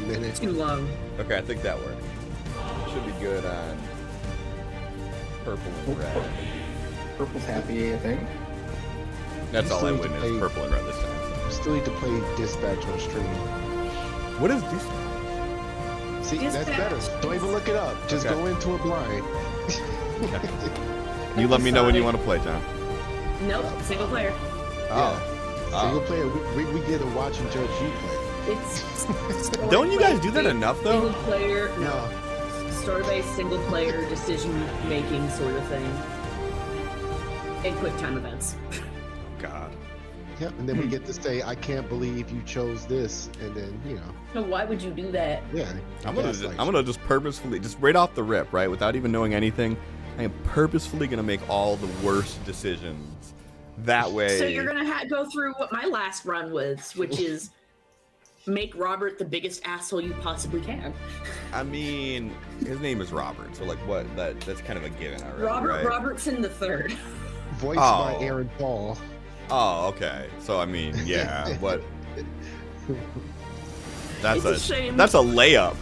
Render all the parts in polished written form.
minute. Too long. Okay, I think that worked. Should be good on purple and red. Purple's happy, I think. That's all I Still need to win is play- purple and red this time. We still need to play Dispatch on stream. What is this? See, that's better. Don't even look it up. Just Okay. go into it blind. You let me know when you want to play, John. Nope, single player. Oh. Single player, we get to watch and judge you play. It's Don't you guys do that enough, though? Single player, no. Story-based single player decision-making sort of thing. And quick time events. God. Yep, and then we get to say, I can't believe you chose this, and then, you know, So why would you do that? yeah. I'm gonna just purposefully, just right off the rip, right, without even knowing anything, I am purposefully gonna make all the worst decisions. That way. So you're gonna go through what my last run was, which is make Robert the biggest asshole you possibly can. I mean, his name is Robert, so like, what? That's kind of a given already, Robert right? Robertson the Third. Voiced by Oh. Aaron Paul. Oh, okay. So I mean, yeah. What? That's It's a shame. That's a layup.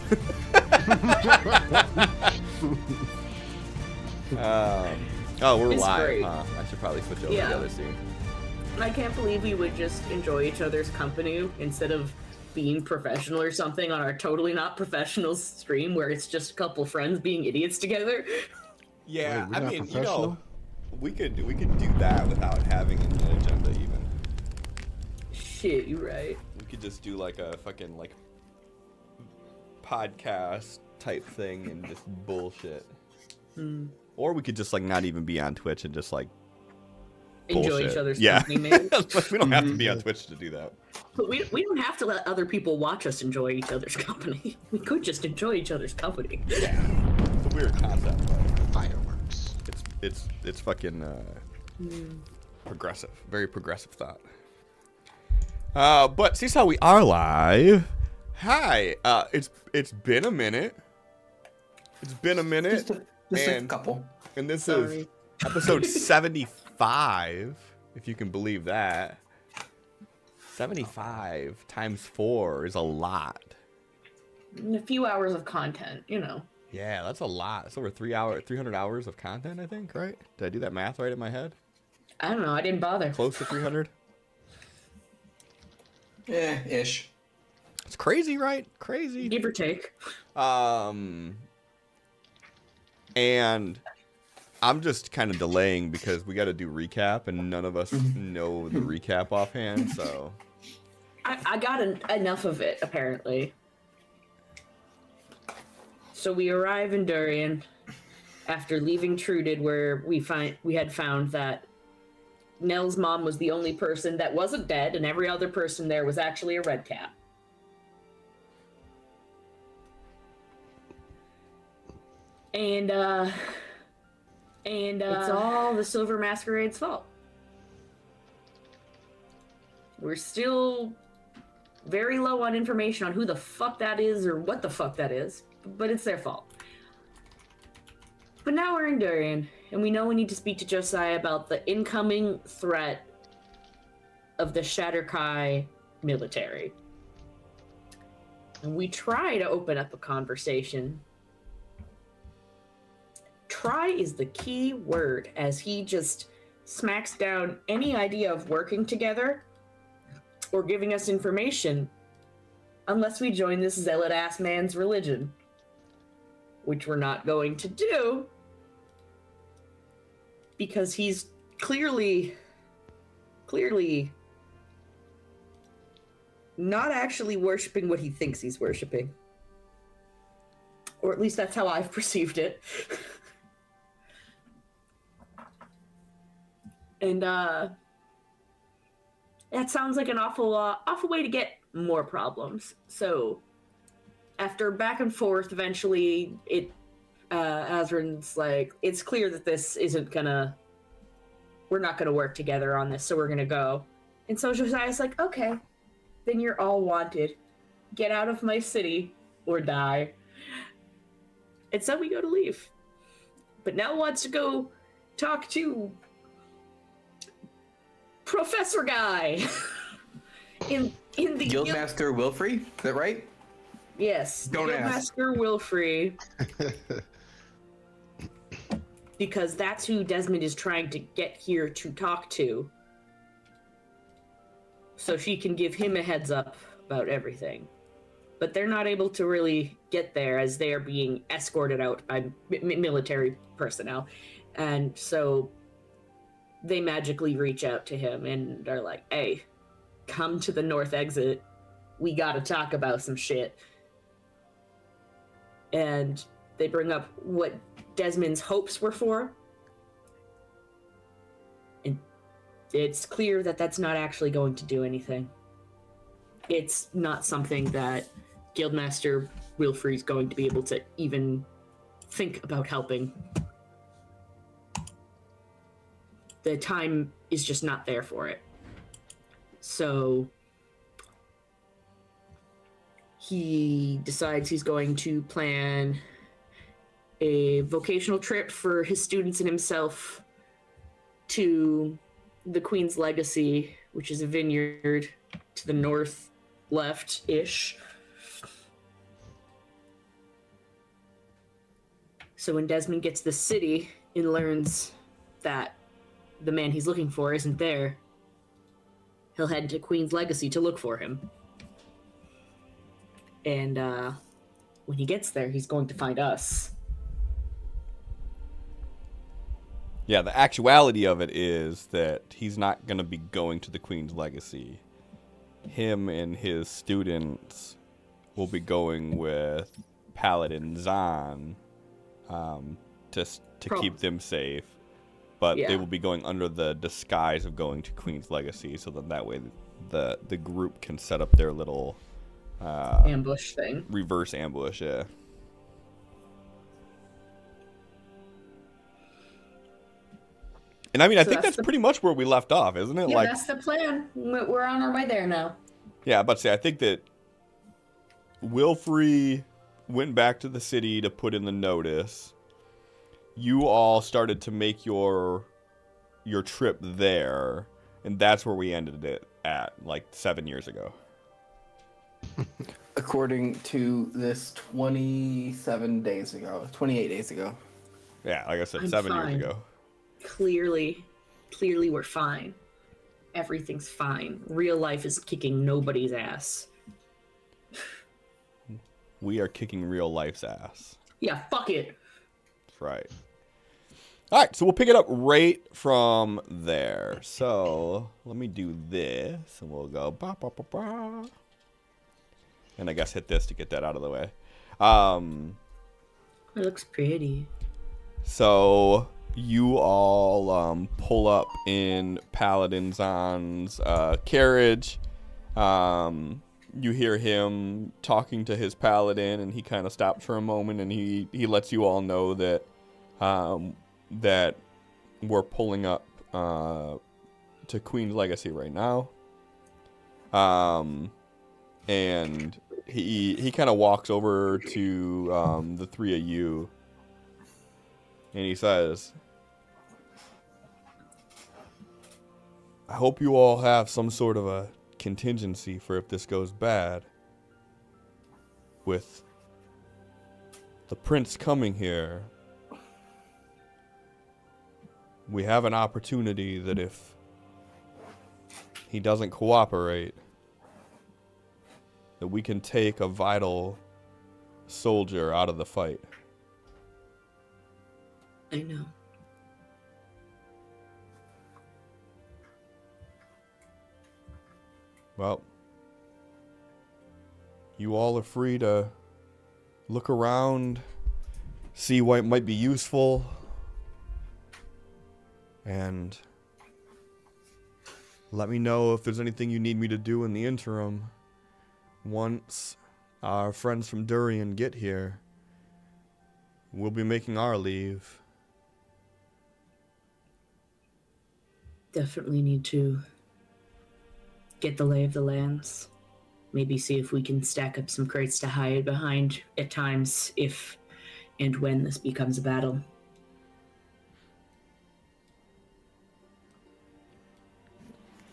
Oh, we're It's live, great. huh? I should probably switch over to Yeah. the other scene. I can't believe we would just enjoy each other's company instead of being professional or something on our totally not professional stream where it's just a couple friends being idiots together. Yeah, Wait, we're I not mean, you professional? know, we could do that without having an agenda even. Shit, you right. We could just do like a fucking like podcast type thing and just bullshit. Or we could just like not even be on Twitch and just like Enjoy bullshit. each other's Yeah. company, maybe. We don't have to be on Twitch to do that. But we don't have to let other people watch us enjoy each other's company. We could just enjoy each other's company. Yeah. It's a weird concept, but Fireworks. it's fucking progressive. Very progressive thought. But see how we are live. Hi. It's been a minute. It's been a minute. Just a and, couple. and this Sorry. is episode 75, if you can believe that. 75 times 4 is a lot. And a few hours of content, you know. Yeah, that's a lot. That's over 300 hours of content, I think, right? Did I do that math right in my head? I don't know, I didn't bother. Close to 300? Yeah, ish. It's crazy, right? Crazy. Give or take. And I'm just kind of delaying because we got to do recap, and none of us know the recap offhand, so... I got enough of it, apparently. So we arrive in Durian after leaving Truded, where we had found that Nell's mom was the only person that wasn't dead, and every other person there was actually a red cap. And it's all the Silver Masquerade's fault. We're still very low on information on who the fuck that is or what the fuck that is, but it's their fault. But now we're in Durian, and we know we need to speak to Josiah about the incoming threat of the Shatterkai military. And we try to open up a conversation. Try is the key word, as he just smacks down any idea of working together or giving us information unless we join this zealot-ass man's religion, which we're not going to do because he's clearly not actually worshiping what he thinks he's worshiping. Or at least that's how I've perceived it. And that sounds like an awful way to get more problems. So after back and forth, eventually Azrin's like, it's clear that this we're not gonna work together on this, so we're gonna go. And so Josiah's like, okay, then you're all wanted. Get out of my city or die. And so we go to leave. But Nell wants to go talk to Professor Guy in the Guildmaster Wilfrey, is that right? Yes, Don't ask. Guildmaster Wilfrey, because that's who Desmond is trying to get here to talk to. So she can give him a heads up about everything. But they're not able to really get there as they are being escorted out by military personnel. And so they magically reach out to him and are like, hey, come to the north exit. We gotta talk about some shit. And they bring up what Desmond's hopes were for. And it's clear that that's not actually going to do anything. It's not something that Guildmaster Wilfrey's going to be able to even think about helping. The time is just not there for it. So he decides he's going to plan a vocational trip for his students and himself to the Queen's Legacy, which is a vineyard to the north left-ish. So when Desmond gets to the city and learns that the man he's looking for isn't there, he'll head to Queen's Legacy to look for him. And when he gets there, he's going to find us. Yeah, the actuality of it is that he's not going to be going to the Queen's Legacy. Him and his students will be going with Paladin Zahn just to keep them safe. But they will be going under the disguise of going to Queen's Legacy, so that way the group can set up their little ambush thing. Reverse ambush, yeah. And I mean, I think that's pretty much where we left off, isn't it? Yeah, like, that's the plan. We're on our way there now. Yeah, but say I think that Wilfrey went back to the city to put in the notice. You all started to make your trip there, and that's where we ended it at, like 7 years ago. According to this, 28 days ago. Yeah, like I said, I'm 7 fine. years ago. Clearly we're fine. Everything's fine. Real life is kicking nobody's ass. We are kicking real life's ass. Yeah, fuck it. That's right. All right, so we'll pick it up right from there. So let me do this, and we'll go ba ba ba ba. And I guess hit this to get that out of the way. It looks pretty. So you all pull up in Paladin Zahn's carriage. You hear him talking to his paladin, and he kind of stops for a moment, and he lets you all know that that we're pulling up to Queen's Legacy right now. And he kind of walks over to the three of you, and he says, I hope you all have some sort of a contingency for if this goes bad. With the prince coming here, we have an opportunity that if he doesn't cooperate, that we can take a vital soldier out of the fight. I know. Well, you all are free to look around, see what might be useful, and let me know if there's anything you need me to do in the interim. Once our friends from Durian get here, we'll be making our leave. Definitely need to get the lay of the lands. Maybe see if we can stack up some crates to hide behind at times if and when this becomes a battle.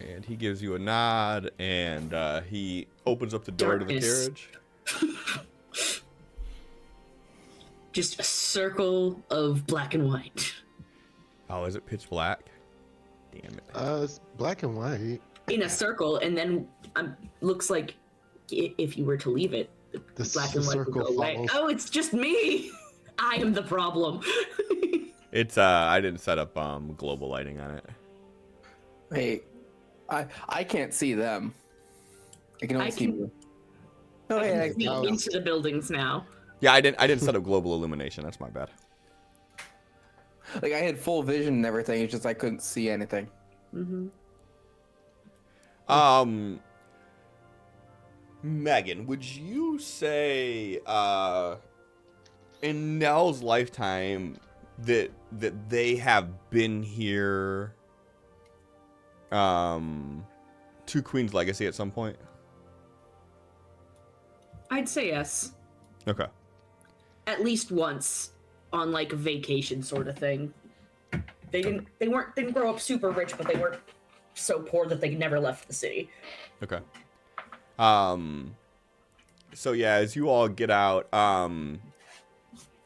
And he gives you a nod, and he opens up the door to the Darkness. carriage. just a circle of black and white. Oh, is it pitch black? Damn it. It's black and white. In a circle, and then looks like if you were to leave it, the black and white would go away. follows. Oh, it's just me! I am the problem. It's I didn't set up global lighting on it. Wait, I can't see them. I can only see you. Oh, I yeah, can see into the buildings now. Yeah, I didn't set up global illumination. That's my bad. like I had full vision and everything. It's just I couldn't see anything. Mm-hmm. Megan, would you say in Nell's lifetime that they have been here to Queen's Legacy at some point? I'd say yes. Okay. At least once on like a vacation sort of thing. They didn't grow up super rich, but they weren't so poor that they never left the city. Okay. So yeah, as you all get out,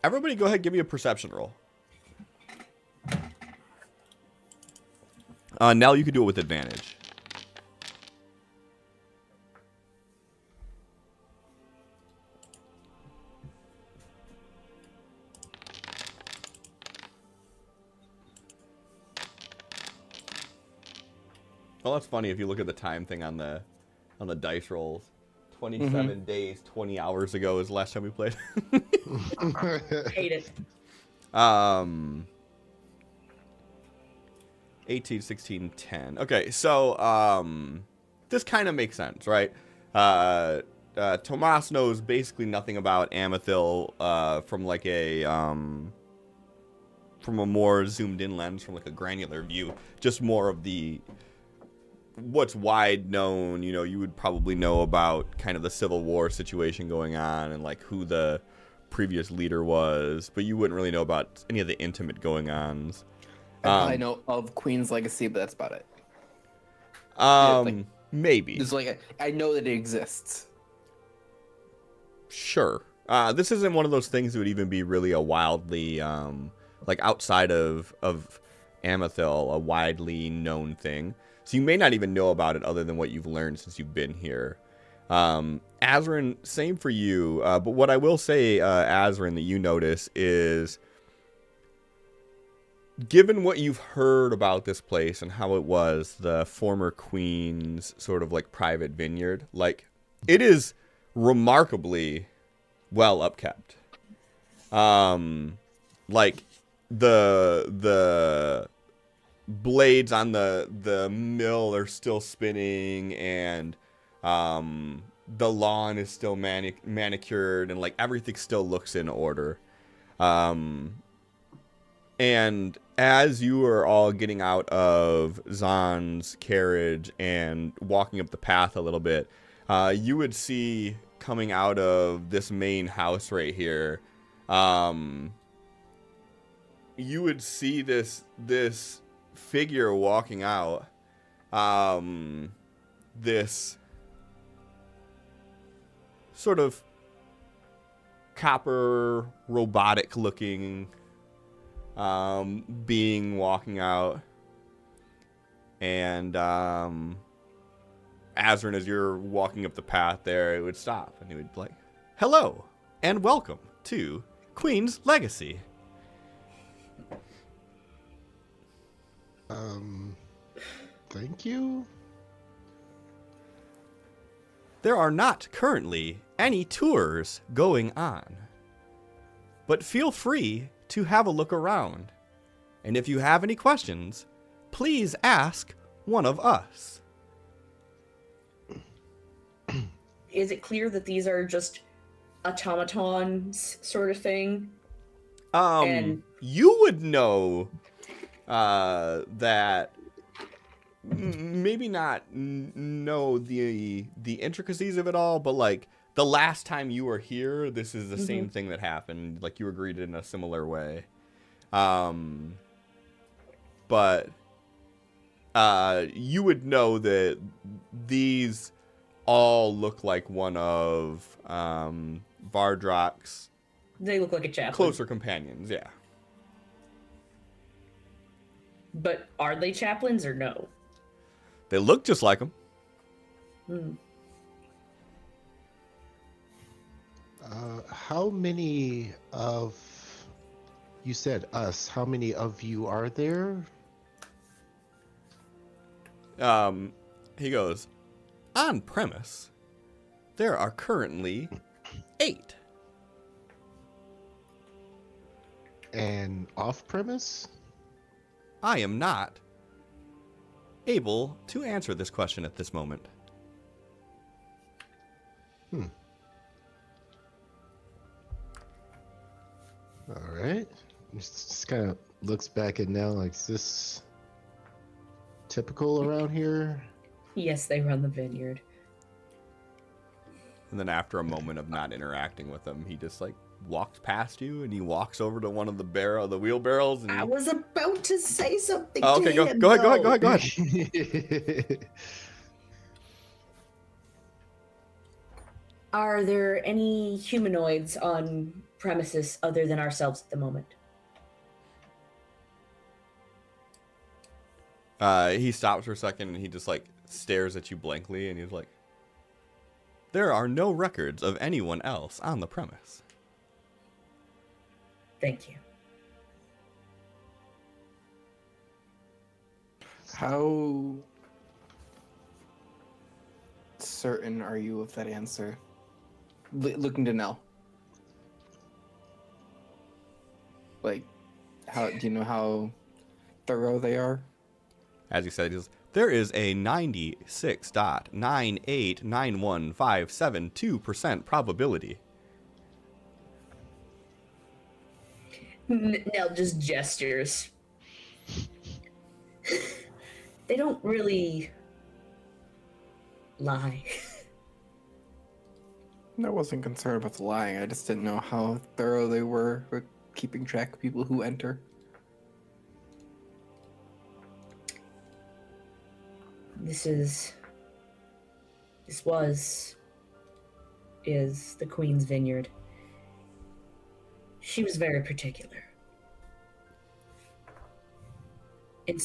everybody go ahead and give me a perception roll. Nell, you can do it with advantage. Well, that's funny if you look at the time thing on the dice rolls. 27 days, 20 hours ago is the last time we played. Hate it. 18, 16, 10. Okay, so this kind of makes sense, right? Tomas knows basically nothing about Amethil from like a from a more zoomed in lens, from like a granular view, just more of the what's wide known. You know, you would probably know about kind of the Civil War situation going on and like who the previous leader was, but you wouldn't really know about any of the intimate going-ons. I know of Queen's Legacy, but that's about it. Maybe. It's like I know that it exists. Sure. This isn't one of those things that would even be really a wildly, like outside of Amethil, a widely known thing. So you may not even know about it other than what you've learned since you've been here. Azrin, same for you. But what I will say, Azrin, that you notice is, given what you've heard about this place and how it was the former queen's sort of like private vineyard, like it is remarkably well upkept. Like the blades on the mill are still spinning, and the lawn is still manicured, and like everything still looks in order. And as you are all getting out of Zahn's carriage and walking up the path a little bit, you would see coming out of this main house right here, you would see this figure walking out, this sort of copper robotic looking being walking out, and Azrin, as you're walking up the path there, it would stop and he would be like, "Hello and welcome to Queen's Legacy." Thank you. There are not currently any tours going on, but feel free to have a look around. And if you have any questions, please ask one of us. Is it clear that these are just automatons sort of thing? And you would know that maybe not know the intricacies of it all, but like the last time you were here, this is the same thing that happened. Like you were greeted in a similar way. But you would know that these all look like one of Vardrak's They look like a chaplain. closer companions, yeah. But are they chaplains or no? They look just like them. Hmm. How many of you said us? How many of you are there? He goes, on premise, there are currently 8. And off premise? I am not able to answer this question at this moment. All right. Just kind of looks back at now like, is this typical around here? Yes, they run the vineyard. And then after a moment of not interacting with him, he just like walks past you and he walks over to one of the wheelbarrows and I was about to say something. Oh, okay, to go him, ahead, though. go ahead. Are there any humanoids on premises other than ourselves at the moment? He stops for a second and he just like stares at you blankly and he's like, there are no records of anyone else on the premise. Thank you. How certain are you of that answer? Looking to Nell. Like, how do you know how thorough they are? As he said, he goes, there is a 96.9891572% probability. Nell just gestures. They don't really lie. I wasn't concerned about the lying. I just didn't know how thorough they were with keeping track of people who enter. This is the Queen's Vineyard. She was very particular. And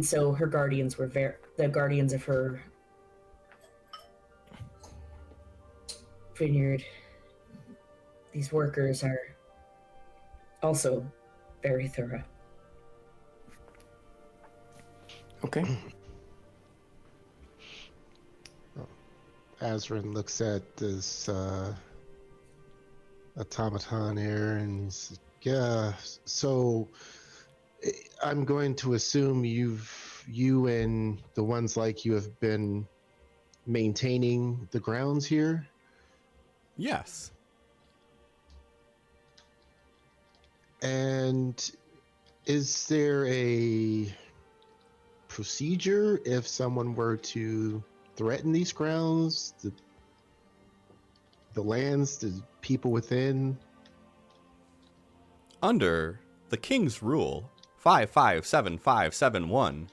so her guardians were the guardians of her vineyard. These workers are also very thorough. Okay. Azrin looks at this automaton here and he's, yeah, so I'm going to assume you and the ones like you have been maintaining the grounds here? Yes. And is there a procedure if someone were to threaten these grounds, the lands, the people within? Under the King's Rule 557571,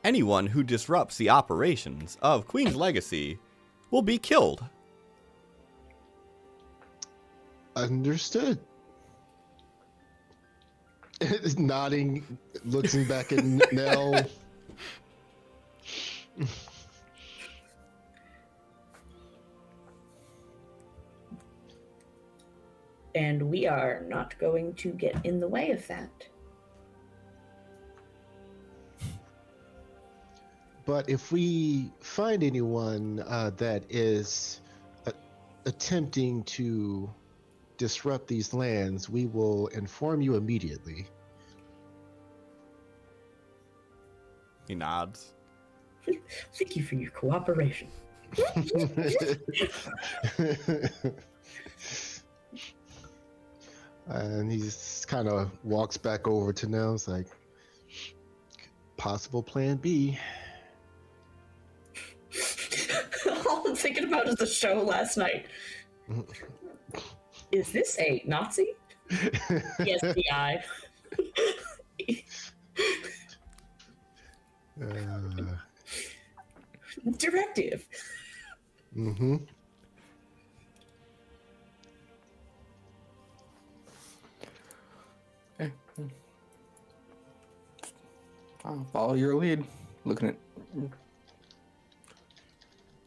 anyone who disrupts the operations of Queen's Legacy will be killed. Understood. Nodding, looking back at Nell. And we are not going to get in the way of that. But if we find anyone that is attempting to disrupt these lands, we will inform you immediately. He nods. Thank you for your cooperation. And he just kind of walks back over to Nell. It's like, possible plan B. All I'm thinking about is the show last night. Is this a Nazi? Yes, the eye. Directive. Mm-hmm. I'll follow your lead. Looking at.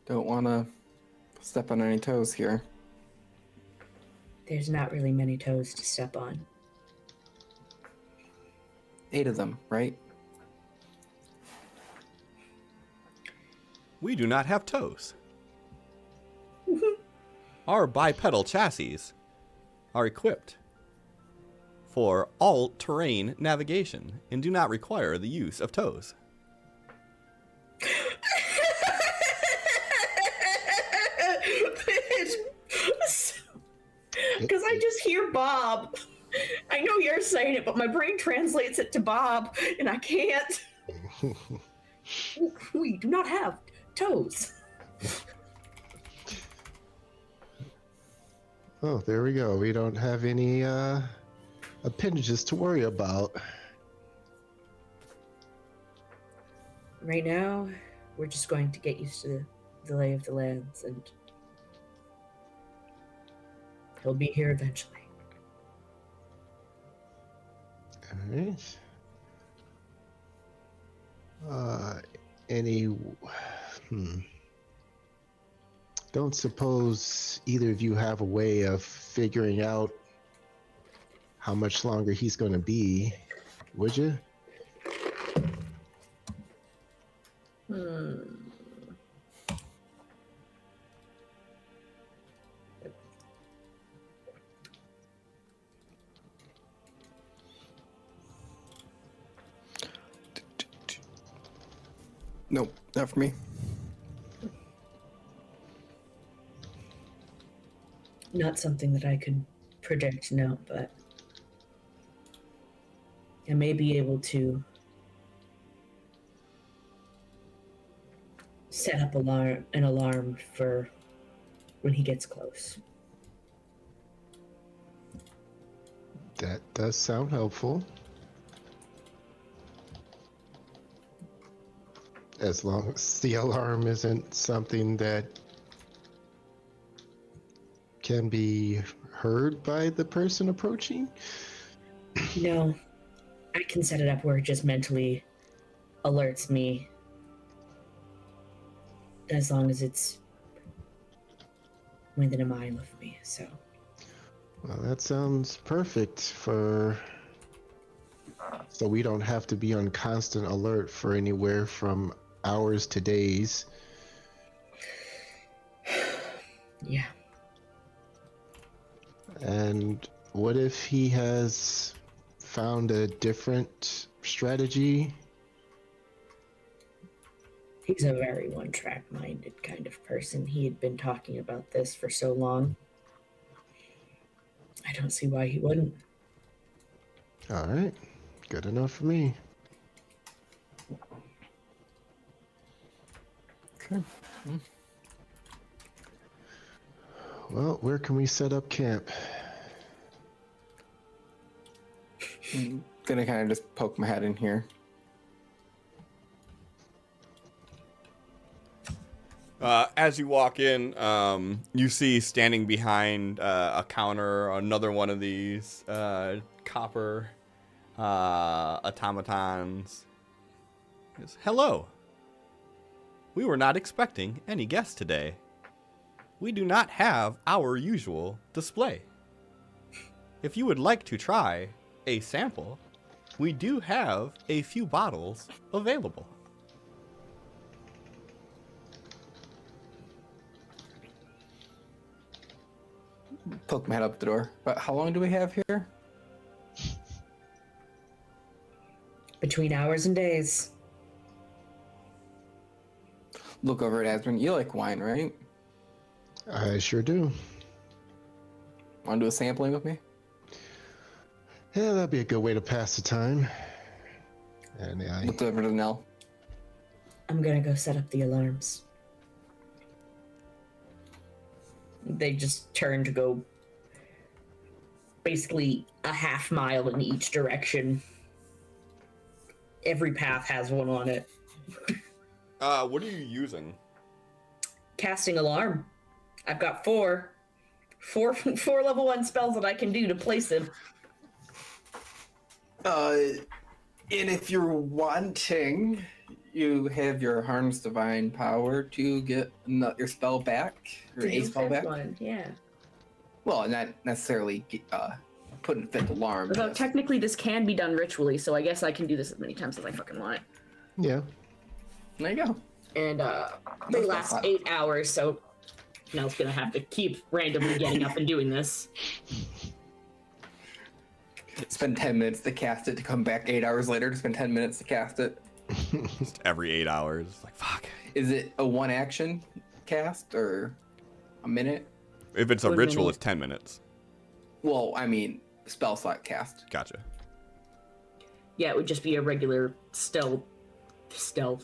Don't want to step on any toes here. There's not really many toes to step on. 8 of them, right? We do not have toes. Our bipedal chassis are equipped for all-terrain navigation and do not require the use of toes. Because I just hear Bob. I know you're saying it, but my brain translates it to Bob, and I can't. We do not have toes. Oh, there we go. We don't have any appendages to worry about. Right now, we're just going to get used to the lay of the lands, and he'll be here eventually. All right. Don't suppose either of you have a way of figuring out how much longer he's going to be, would you? Nope, not for me. Not something that I could predict, no, but I may be able to set up an alarm for when he gets close. That does sound helpful. As long as the alarm isn't something that can be heard by the person approaching. No, I can set it up where it just mentally alerts me as long as it's within a mile of me, so. Well, that sounds perfect so we don't have to be on constant alert for anywhere from hours to days. Yeah. And what if he has found a different strategy? He's a very one-track minded kind of person. He had been talking about this for so long. I don't see why he wouldn't. All right. Good enough for me. Okay. Well, where can we set up camp? I'm gonna kind of just poke my head in here. As you walk in, you see standing behind a counter another one of these copper automatons. He goes, "Hello. We were not expecting any guests today. We do not have our usual display. If you would like to try a sample, we do have a few bottles available." Poke my head up the door. But how long do we have here? Between hours and days. Look over at Aspen. You like wine, right? I sure do. Want to do a sampling with me? Yeah, that'd be a good way to pass the time. And I Look over to Nell. I'm gonna go set up the alarms. They just turn to go basically a half mile in each direction. Every path has one on it. What are you using? Casting alarm. I've got four level 1 spells that I can do to place him. And if you're wanting, you have your Harm's Divine Power to get your spell back, your A spell back. One, yeah. Well, not necessarily put in fifth alarm. Although technically this can be done ritually, so I guess I can do this as many times as I fucking want. Yeah. There you go. And they last 8 hours, so Nell's gonna have to keep randomly getting up and doing this. Spend 10 minutes to cast it, to come back 8 hours later to spend 10 minutes to cast it. Just every 8 hours. Like, fuck. Is it a one action cast or a minute? If it's a 1 ritual, minute. it's 10 minutes. Well, I mean, spell slot cast. Gotcha. Yeah, it would just be a regular stealth,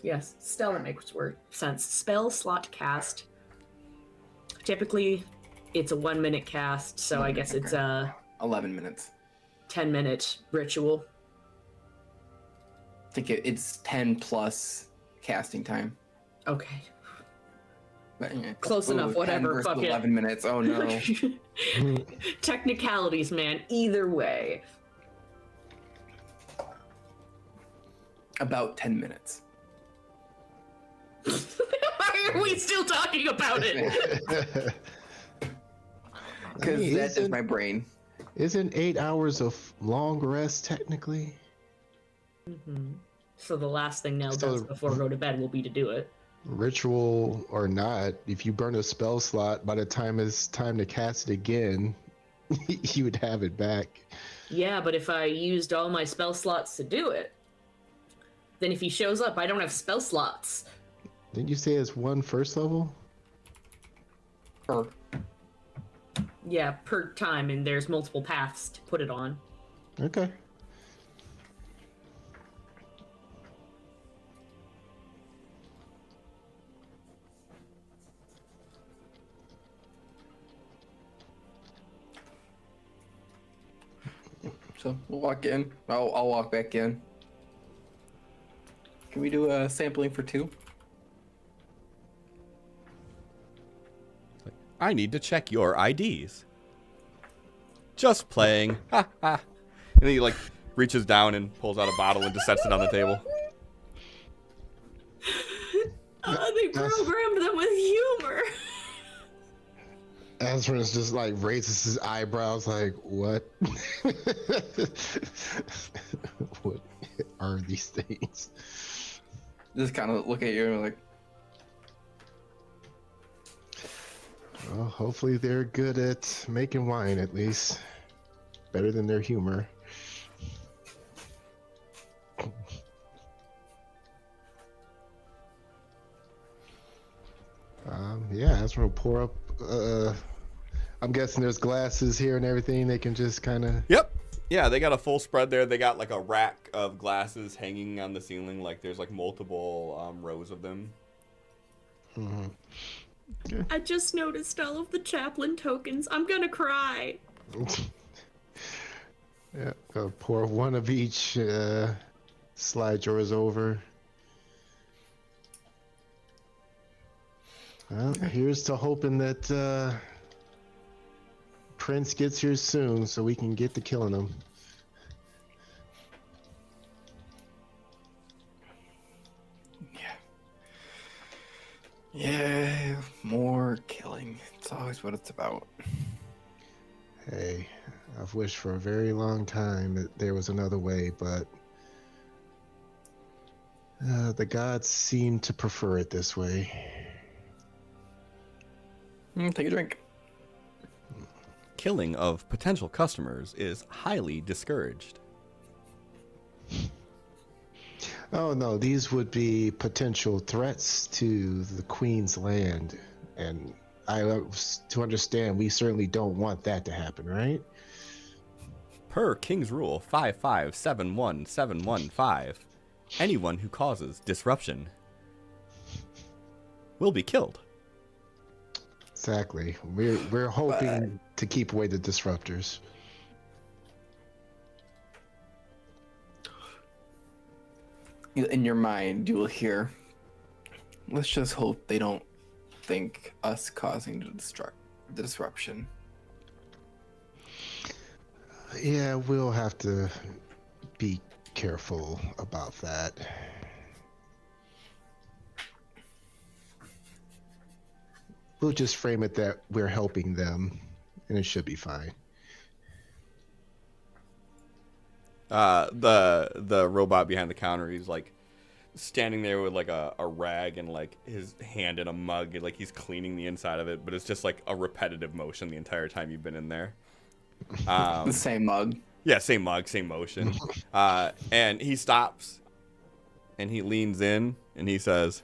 yes. Stealth makes sense. Spell slot cast. Typically, it's a 1 minute cast, so I guess it's a 11 minutes. 10-minute ritual. I think it's 10 plus casting time. Okay. But, yeah. Close enough, 10 whatever, versus fuck it. 11 minutes, oh no. Technicalities, man. Either way. About 10 minutes. Why are we still talking about it? Because that's just my brain. Isn't 8 hours of long rest technically? Mm-hmm. So the last thing Nell So- does before go to bed will be to do it. Ritual or not, if you burn a spell slot, by the time it's time to cast it again, you would have it back. Yeah, but if I used all my spell slots to do it, then if he shows up, I don't have spell slots. Didn't you say it's one first level? Or Yeah, per time, and there's multiple paths to put it on. Okay. so we'll walk in. I'll walk back in. Can we do a sampling for 2? I need to check your IDs. Just playing. Ha ha. And then he like reaches down and pulls out a bottle and just sets it on the table. They programmed them with humor. Azrin's just like raises his eyebrows like, what? What are these things? Just kind of look at you and like, Well, hopefully they're good at making wine at least. Better than their humor. Yeah, Azrin will pour up. I'm guessing there's glasses here and everything. They can just kind of. Yep. Yeah, they got a full spread there. They got like a rack of glasses hanging on the ceiling. Like there's like multiple rows of them. Mm-hmm. I just noticed all of the chaplain tokens. I'm gonna cry. Yeah, pour one of each. Slide yours over. Well, here's to hoping that Prince gets here soon so we can get to killing him. yeah, more killing. It's always what it's about. Hey, I've wished for a very long time that there was another way, but the gods seem to prefer it this way. Take a drink. Killing of potential customers is highly discouraged. Oh no, these would be potential threats to the Queen's land, and to understand, we certainly don't want that to happen, right? Per King's Rule 5571715, anyone who causes disruption will be killed. Exactly. We're hoping to keep away the disruptors. In your mind, you will hear, let's just hope they don't think us causing the disruption. Yeah, we'll have to be careful about that. We'll just frame it that we're helping them, and it should be fine. The robot behind the counter, he's like standing there with like a rag and like his hand in a mug, like he's cleaning the inside of it, but it's just like a repetitive motion the entire time you've been in there. The same mug. Yeah, same mug, same motion. And he stops and he leans in and he says,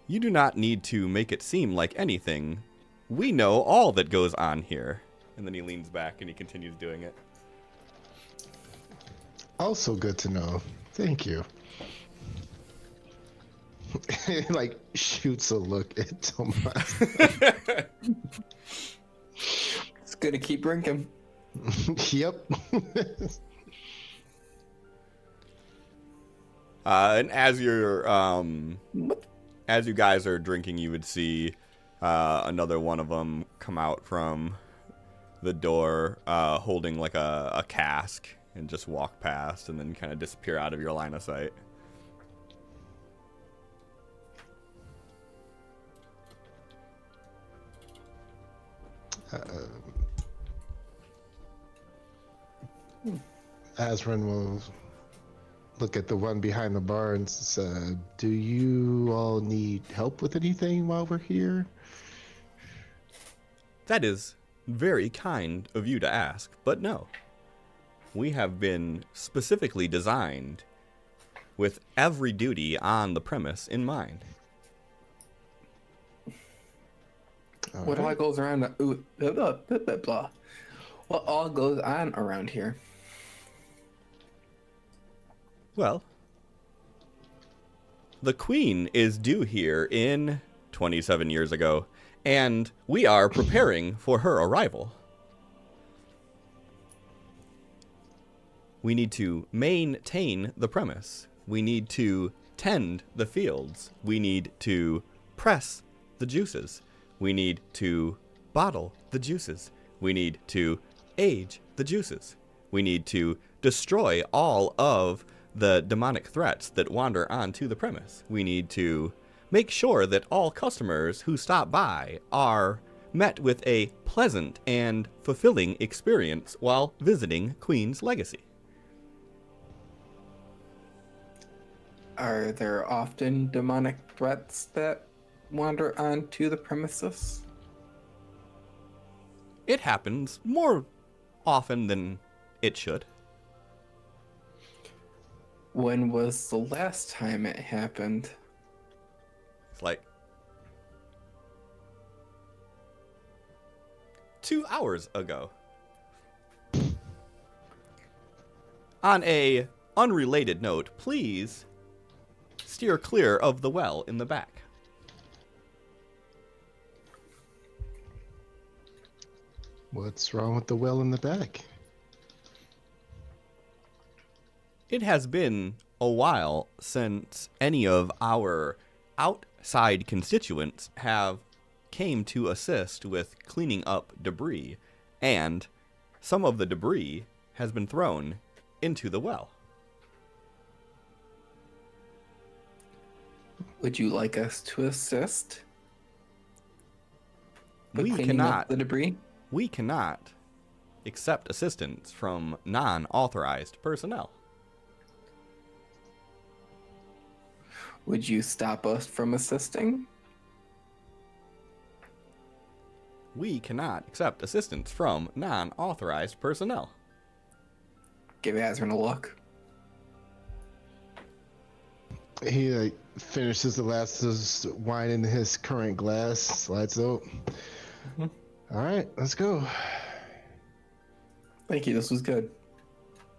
"You do not need to make it seem like anything. We know all that goes on here." And then he leans back and he continues doing it. Also good to know. Thank you. Like shoots a look at Tomas. It's good to keep drinking. Yep. And as you're as you guys are drinking, you would see another one of them come out from the door holding like a cask and just walk past and then kind of disappear out of your line of sight. Azrin will look at the one behind the bar and say, "Do you all need help with anything while we're here?" That is very kind of you to ask, but no. We have been specifically designed with every duty on the premise in mind. What all goes around? Blah, blah, blah, blah. What all goes on around here? Well, the Queen is due here in 27 years ago, and we are preparing for her arrival. We need to maintain the premise. We need to tend the fields. We need to press the juices. We need to bottle the juices. We need to age the juices. We need to destroy all of the demonic threats that wander onto the premise. We need to make sure that all customers who stop by are met with a pleasant and fulfilling experience while visiting Queen's Legacy. Are there often demonic threats that wander onto the premises? It happens more often than it should. When was the last time it happened? It's like 2 hours ago. On a unrelated note, please steer clear of the well in the back. What's wrong with the well in the back? It has been a while since any of our outside constituents have came to assist with cleaning up debris, and some of the debris has been thrown into the well. Would you like us to assist? with We cleaning up cannot. the debris. We cannot accept assistance from non-authorized personnel. Would you stop us from assisting? We cannot accept assistance from non-authorized personnel. Give Azrin a look. He finishes the last of his wine in his current glass, slides out. Mhm. All right, let's go. Thank you, this was good.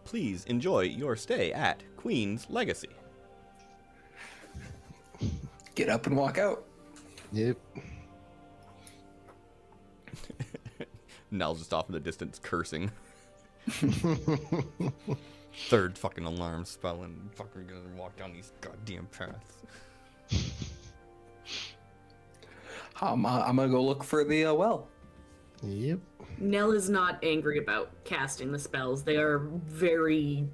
Please enjoy your stay at Queen's Legacy. Get up and walk out. Yep. Nell's just off in the distance cursing. Third fucking alarm spell and fucking gonna walk down these goddamn paths. I'm gonna go look for the well. Yep. Nell is not angry about casting the spells. They are very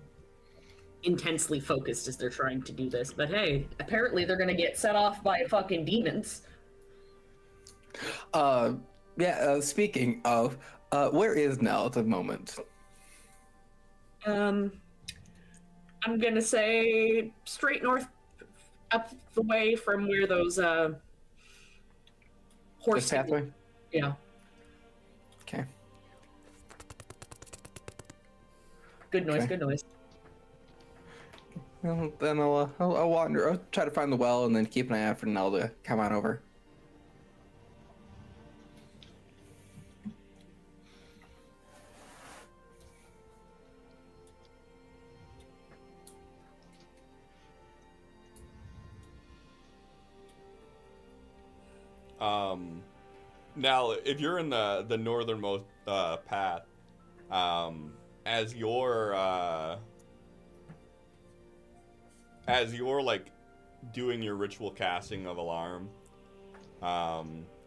intensely focused as they're trying to do this. But hey, apparently they're gonna get set off by fucking demons. Speaking of, where is Nell at the moment? I'm gonna say straight north, up the way from where those horse This pathway? Yeah. Okay. Good noise. Okay. Good noise. Well, then I'll wander. I'll try to find the well and then keep an eye out for Nell to come on over. Now, if you're in the northernmost path, as you're like doing your ritual casting of alarm,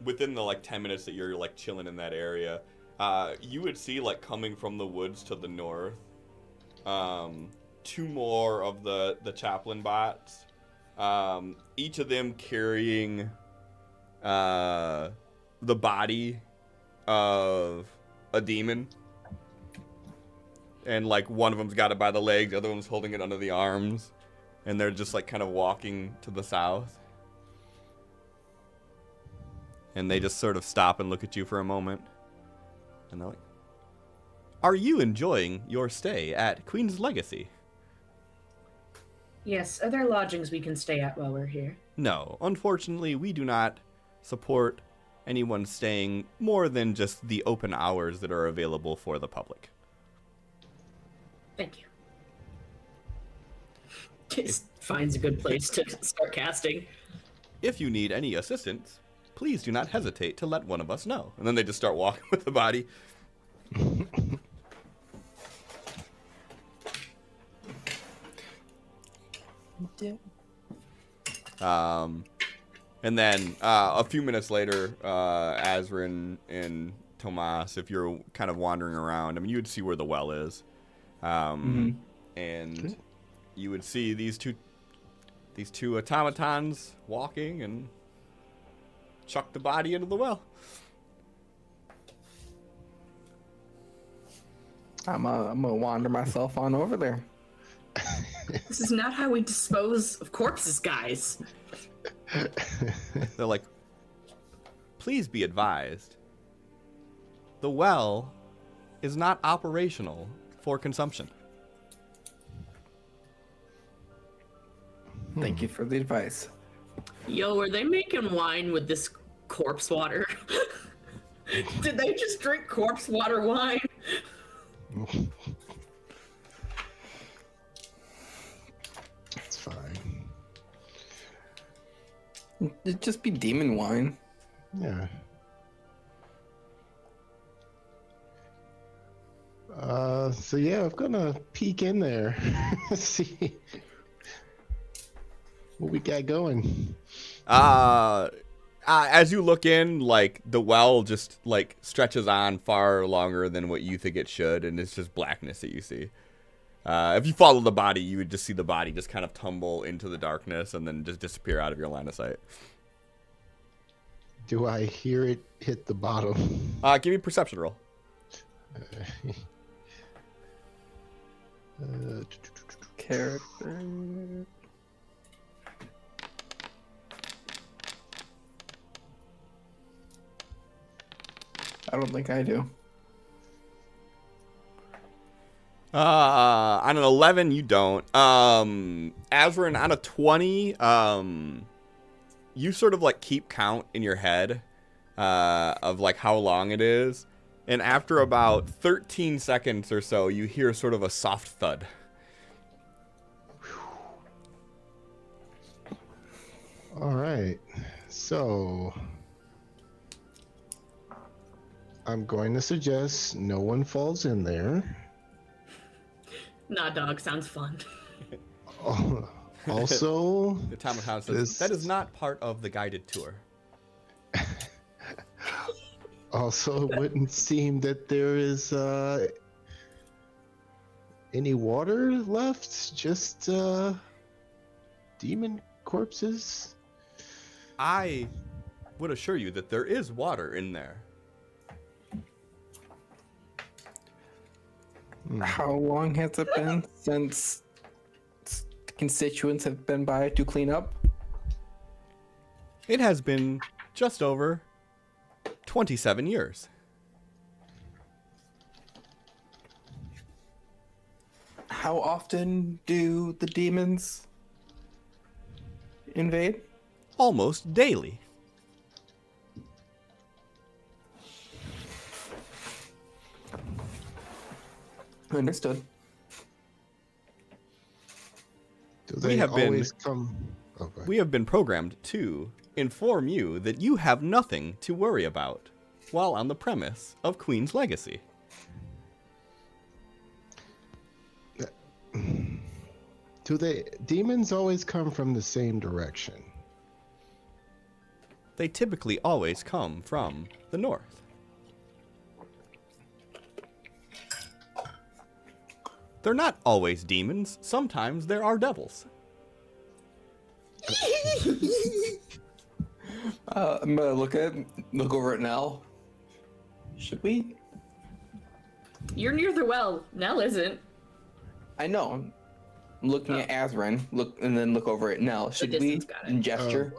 within the like 10 minutes that you're like chilling in that area, you would see like coming from the woods to the north, two more of the chaplain bots, each of them carrying the body of a demon, and like one of them's got it by the legs, the other one's holding it under the arms, and they're just like kind of walking to the south, and they just sort of stop and look at you for a moment, and they're like, "Are you enjoying your stay at Queen's Legacy?" Yes. Are there lodgings we can stay at while we're here? No, unfortunately, we do not support anyone staying more than just the open hours that are available for the public. Thank you. Just finds a good place to start casting. If you need any assistance, please do not hesitate to let one of us know. And then they just start walking with the body. And then a few minutes later, Azrin and Tomas, if you're kind of wandering around, I mean, you would see where the well is. And you would see these two automatons walking and chuck the body into the well. I'm gonna wander myself on over there. This is not how we dispose of corpses, guys. They're like, please be advised, the well is not operational for consumption. Thank you for the advice. Yo, are they making wine with this corpse water? Did they just drink corpse water wine? It's fine. It'd just be demon wine. Yeah. So yeah, I'm gonna peek in there, see what we got going. As you look in, like the well just like stretches on far longer than what you think it should, and it's just blackness that you see. If you follow the body, you would just see the body just kind of tumble into the darkness and then just disappear out of your line of sight. Do I hear it hit the bottom? Give me a perception roll. Character. I don't think I do. On an 11, you don't. Azrin, on a 20, you sort of like keep count in your head of like how long it is. And after about 13 seconds or so, you hear sort of a soft thud. All right. So I'm going to suggest no one falls in there. Nah, dog, sounds fun. Also, The automaton says, that is not part of the guided tour. Also, it wouldn't seem that there is any water left. Just demon corpses. I would assure you that there is water in there. How long has it been since constituents have been by to clean up? It has been just over 27 years. How often do the demons invade? Almost daily. Understood. Do they We have been- always come? Oh, go ahead. We have been programmed to inform you that you have nothing to worry about while on the premise of Queen's Legacy. Do demons always come from the same direction? They typically always come from the north. They're not always demons. Sometimes there are devils. I'm gonna look over at Nell. Should we? You're near the well. Nell isn't. I know. I'm looking at Azrin. Look, and then look over at Nell. Should we? distance got it. In gesture.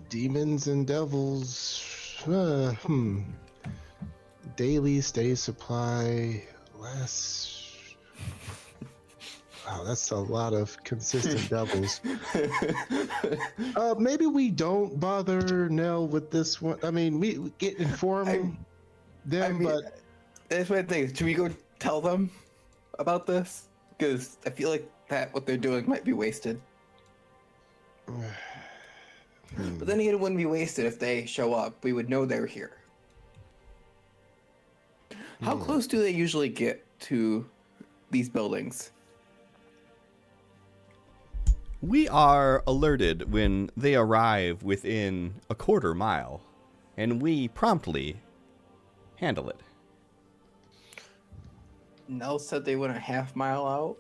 Demons and devils. Daily steady supply. Wow, that's a lot of consistent devils. Maybe we don't bother Nell with this one. I mean, we get inform them, but that's what I think. Should we go tell them about this? Because I feel like what they're doing might be wasted. But then again, it wouldn't be wasted if they show up. We would know they're here. How close do they usually get to these buildings? We are alerted when they arrive within a quarter mile, and we promptly handle it. Nell said they went a half mile out.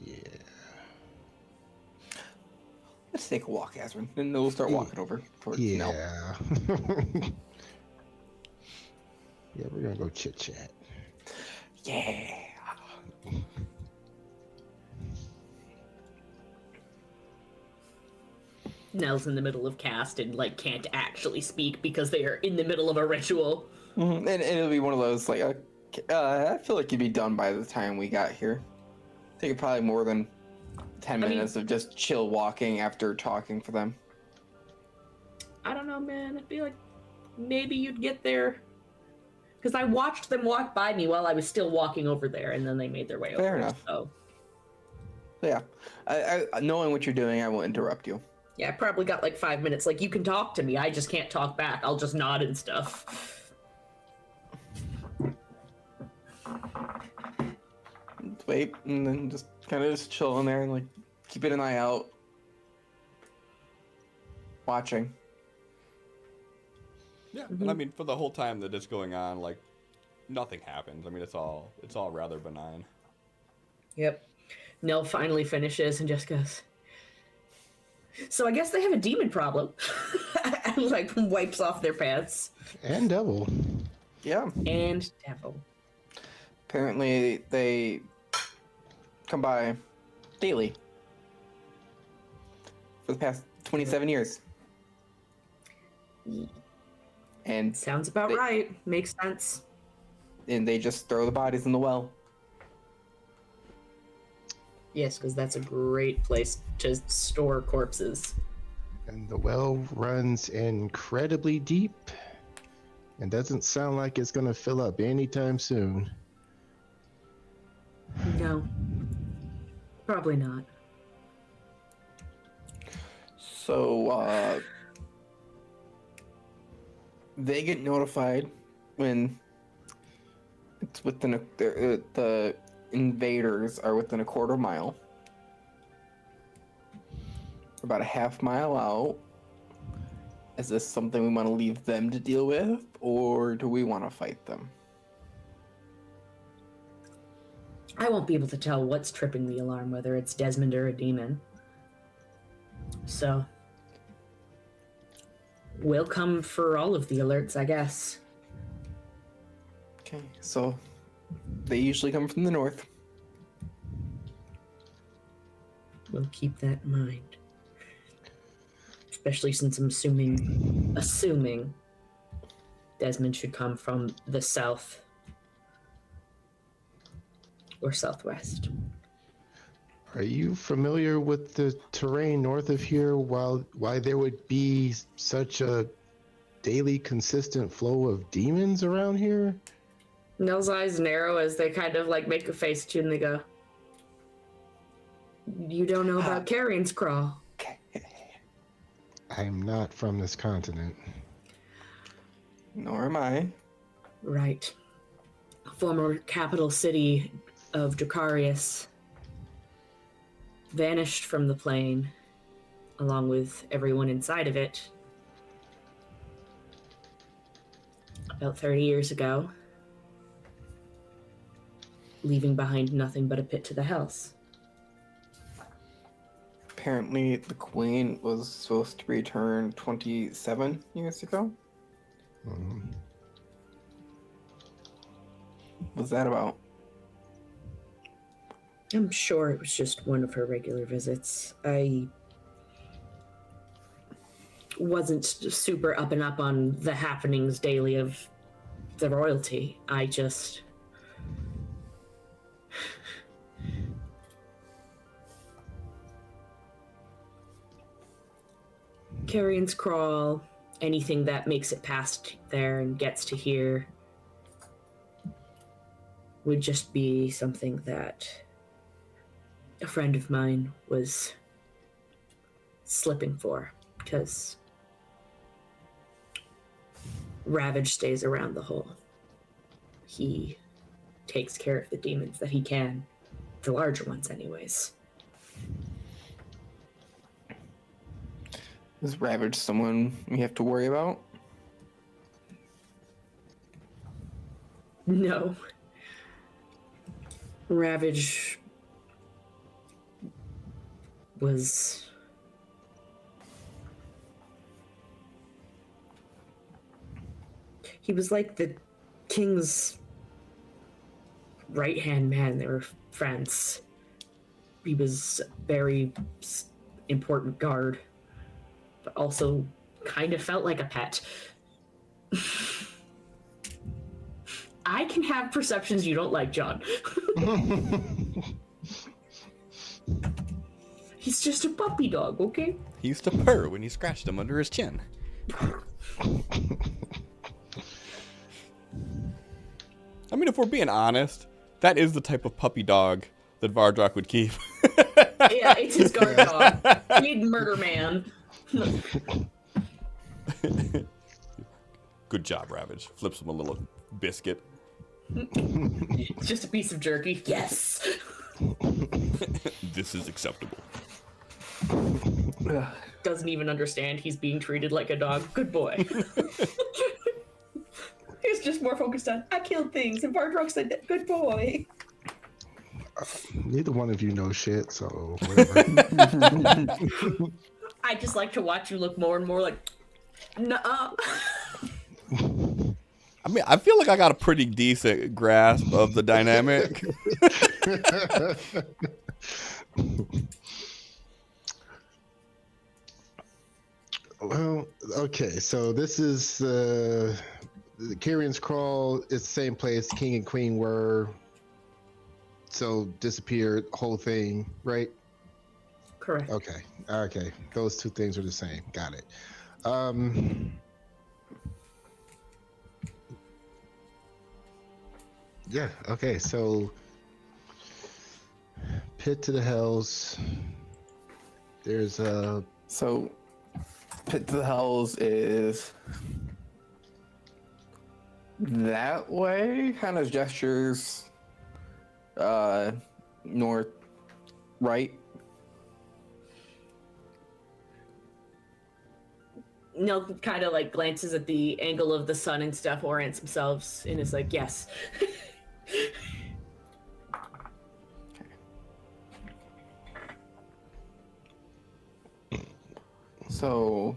Yeah. Let's take a walk, Azrin. And we'll start walking over towards Nell. Yeah. Yeah, we're gonna go chit chat. Yeah. Nell's in the middle of cast and like can't actually speak because they are in the middle of a ritual. And it'll be one of those like, I feel like it'd be done by the time we got here. I think probably more than 10 minutes of just chill walking after talking for them. I don't know, man. I feel like maybe you'd get there. Because I watched them walk by me while I was still walking over there, and then they made their way over. Fair enough. So. Yeah. I knowing what you're doing, I won't interrupt you. Yeah, I probably got like 5 minutes. Like, you can talk to me. I just can't talk back. I'll just nod and stuff. Let's wait, and then just kind of just chill in there and like keeping an eye out. Watching. Yeah, and I mean, for the whole time that it's going on, like, nothing happens. I mean, it's all rather benign. Yep. Nell finally finishes and just goes, so I guess they have a demon problem. And like wipes off their pants. And devil. Yeah. And devil. Apparently, they come by daily for the past 27 years. And Sounds about right. Makes sense. they just throw the bodies in the well. Yes, because that's a great place to store corpses. And the well runs incredibly deep and doesn't sound like it's going to fill up anytime soon. No. Probably not. So, they get notified when it's within the invaders are within a quarter mile. about a half mile out. Is this something we want to leave them to deal with, or do we want to fight them? I won't be able to tell what's tripping the alarm, whether it's Desmond or a demon. So, we'll come for all of the alerts, I guess. Okay, so they usually come from the north. We'll keep that in mind. Especially since I'm assuming Desmond should come from the south or southwest. Are you familiar with the terrain north of here? Why there would be such a daily consistent flow of demons around here? Nell's eyes narrow as they kind of like make a face to you and they go, "You don't know about Carrion's Crawl." I'm not from this continent. Nor am I. Right. Former capital city of Dracarius vanished from the plane along with everyone inside of it about 30 years ago, leaving behind nothing but a pit to the hells. Apparently, the queen was supposed to return 27 years ago. Mhm. What's that about? I'm sure it was just one of her regular visits. I wasn't super up and up on the happenings daily of the royalty. I just... Carrion's Crawl, anything that makes it past there and gets to here would just be something that a friend of mine was slipping for, because Ravage stays around the hole. He takes care of the demons that he can, the larger ones anyways. Is Ravage someone we have to worry about? No. Ravage was... He was like the king's right-hand man. They were friends. He was a very important guard, but also kind of felt like a pet. I can have perceptions you don't like, John. He's just a puppy dog, okay? He used to purr when you scratched him under his chin. I mean, if we're being honest, that is the type of puppy dog that Vardrock would keep. Yeah, it's his guard dog. He'd murder man. Good job, Ravage. Flips him a little biscuit. It's just a piece of jerky. Yes. This is acceptable. Doesn't even understand he's being treated like a dog. Good boy. He's just more focused on, I killed things, and Vardrock said that. Good boy. Neither one of you know shit, so whatever. I just like to watch you look more and more like, nuh-uh. I mean, I feel like I got a pretty decent grasp of the dynamic. Well, okay, so this is the Carrion's Crawl. It's the same place King and Queen were. So disappeared, whole thing, right? Correct. Okay. Those two things are the same. Got it. Yeah. Okay. So pit to the hells. There's a So, Pit to the Hells is that way, kind of gestures north, right. Nil kind of like glances at the angle of the sun and stuff, orients themselves, and is like, yes. So,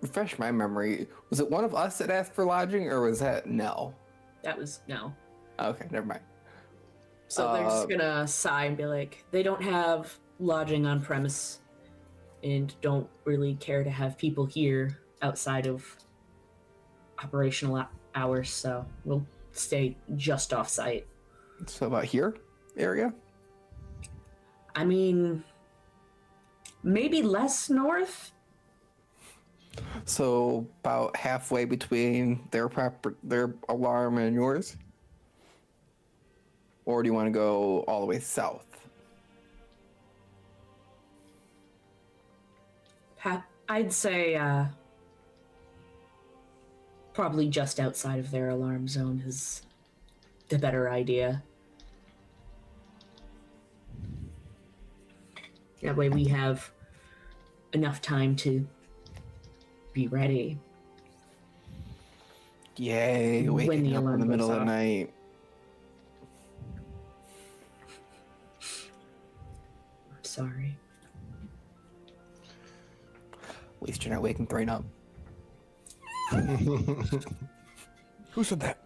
refresh my memory. Was it one of us that asked for lodging, or was that Nell? That was no. Okay, never mind. So they're just gonna sigh and be like, they don't have lodging on premise and don't really care to have people here outside of operational hours, so we'll stay just off site. So about here area? I mean, maybe less north. So about halfway between their alarm and yours? Or do you want to go all the way south? I'd say probably just outside of their alarm zone is the better idea. That way we have enough time to be ready. Yay, When waking the up in alarm the middle goes of the off. night. I'm sorry. At least you're not waking Thrain up. Who said that?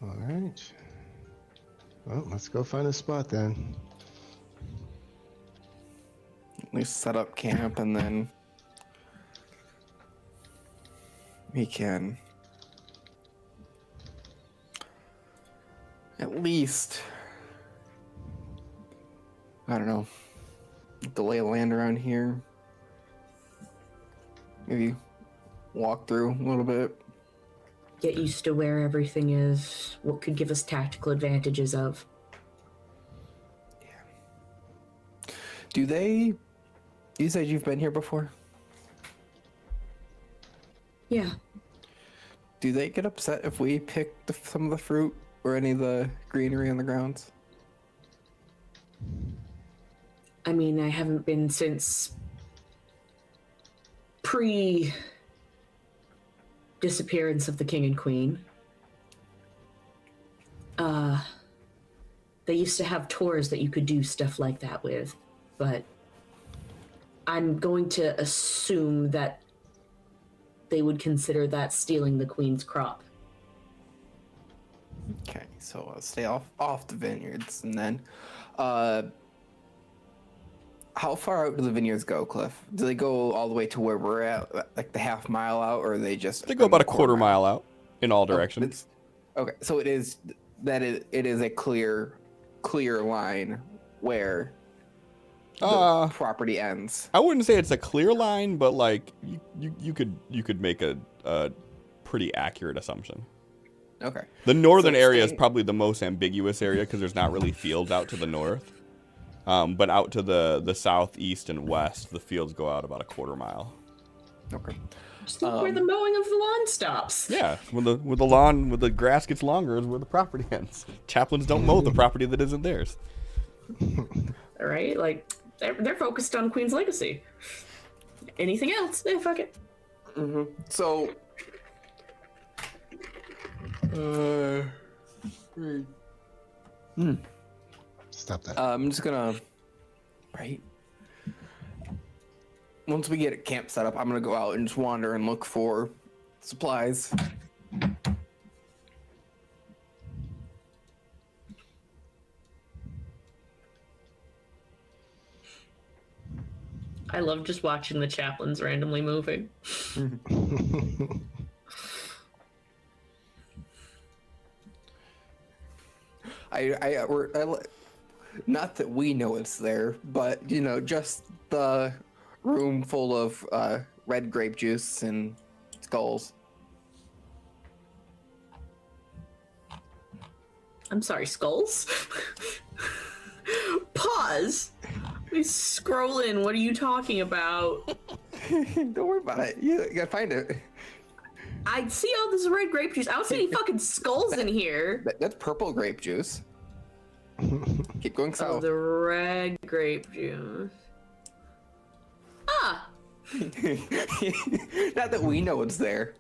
All right. Well, let's go find a spot then. At least set up camp and then we can at least, I don't know, the lay of the land around here. Maybe walk through a little bit. Get used to where everything is, what could give us tactical advantages of. Do they, you said you've been here before? Yeah. Do they get upset if we pick some of the fruit or any of the greenery on the grounds? I mean, I haven't been since pre-disappearance of the king and queen. They used to have tours that you could do stuff like that with, but I'm going to assume that they would consider that stealing the queen's crop. Okay, so I'll stay off the vineyards, and then, how far out do the vineyards go, Cliff? Do they go all the way to where we're at, like the half mile out, or are they just? They go about a quarter mile out in all directions. Okay, so it is a clear line where the property ends. I wouldn't say it's a clear line, but like you could make a pretty accurate assumption. Okay. The northern area is probably the most ambiguous area because there's not really fields out to the north. But out to the south, east, and west, the fields go out about a quarter mile. Okay. Just look where the mowing of the lawn stops. Yeah, when the grass gets longer is where the property ends. Chaplains don't mow the property that isn't theirs. All right, like they're focused on Queen's legacy. Anything else? Fuck it. Mm-hmm. So, Stop that. I'm just gonna, right? Once we get a camp set up, I'm gonna go out and just wander and look for supplies. I love just watching the chaplains randomly moving. Not that we know it's there, but just the room full of red grape juice and skulls. I'm sorry, skulls? Pause. Let me scroll in. What are you talking about? Don't worry about it. You gotta find it. I see all this red grape juice. I don't see any fucking skulls in here. That's purple grape juice. Keep going Oh, south. the red grape juice. Ah! Not that we know it's there.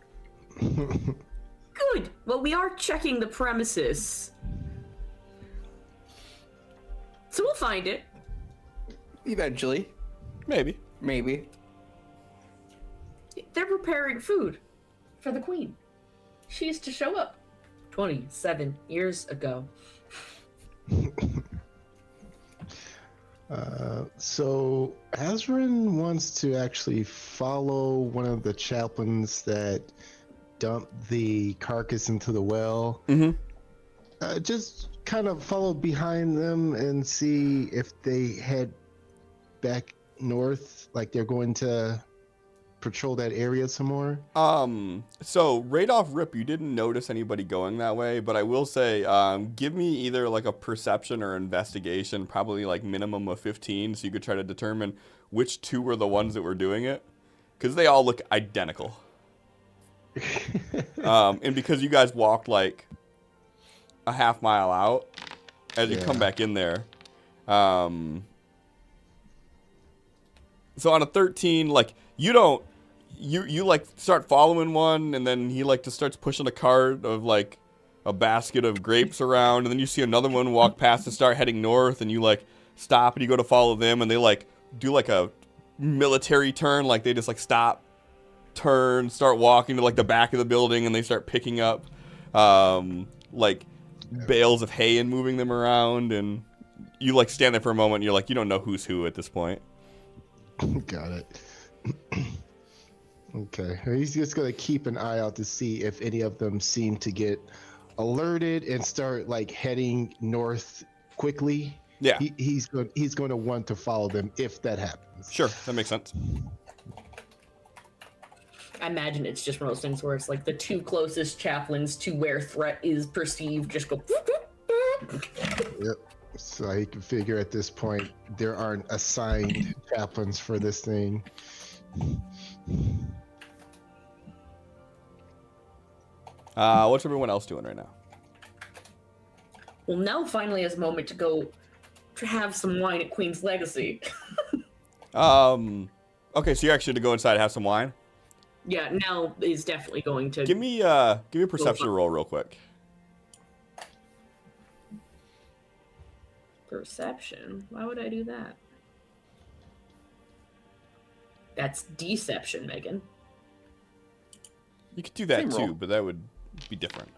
Good. Well, we are checking the premises. So we'll find it. Eventually. Maybe. Maybe. They're preparing food for the queen. She used to show up 27 years ago. So Azrin wants to actually follow one of the chaplains that dumped the carcass into the well. Mm-hmm. Just kind of follow behind them and see if they head back north, like they're going to patrol that area some more. So right off rip, you didn't notice anybody going that way, but I will say, give me either like a perception or investigation, probably like minimum of 15, so you could try to determine which two were the ones that were doing it, because they all look identical. And because you guys walked like a half mile out as you come back in there, so on a 13, like you don't. You like start following one, and then he like just starts pushing a cart of like a basket of grapes around, and then you see another one walk past and start heading north, and you like stop and you go to follow them, and they like do like a military turn, like they just like stop, turn, start walking to like the back of the building, and they start picking up like bales of hay and moving them around, and you like stand there for a moment, and you're like, you don't know who's who at this point. Got it. Okay, he's just gonna keep an eye out to see if any of them seem to get alerted and start like heading north quickly. Yeah, he's going to want to follow them if that happens. sure, that makes sense. I imagine it's just one of those things where it's like the two closest chaplains to where threat is perceived just go. Yep. So he can figure at this point there aren't assigned chaplains for this thing. What's everyone else doing right now? Well, now finally is a moment to go to have some wine at Queen's Legacy. Okay, so you're actually to go inside and have some wine? Yeah, now is definitely going to. Give me a perception roll real quick. Perception? Why would I do that? That's deception, Megan. You could do that Same too, roll. but that would be different.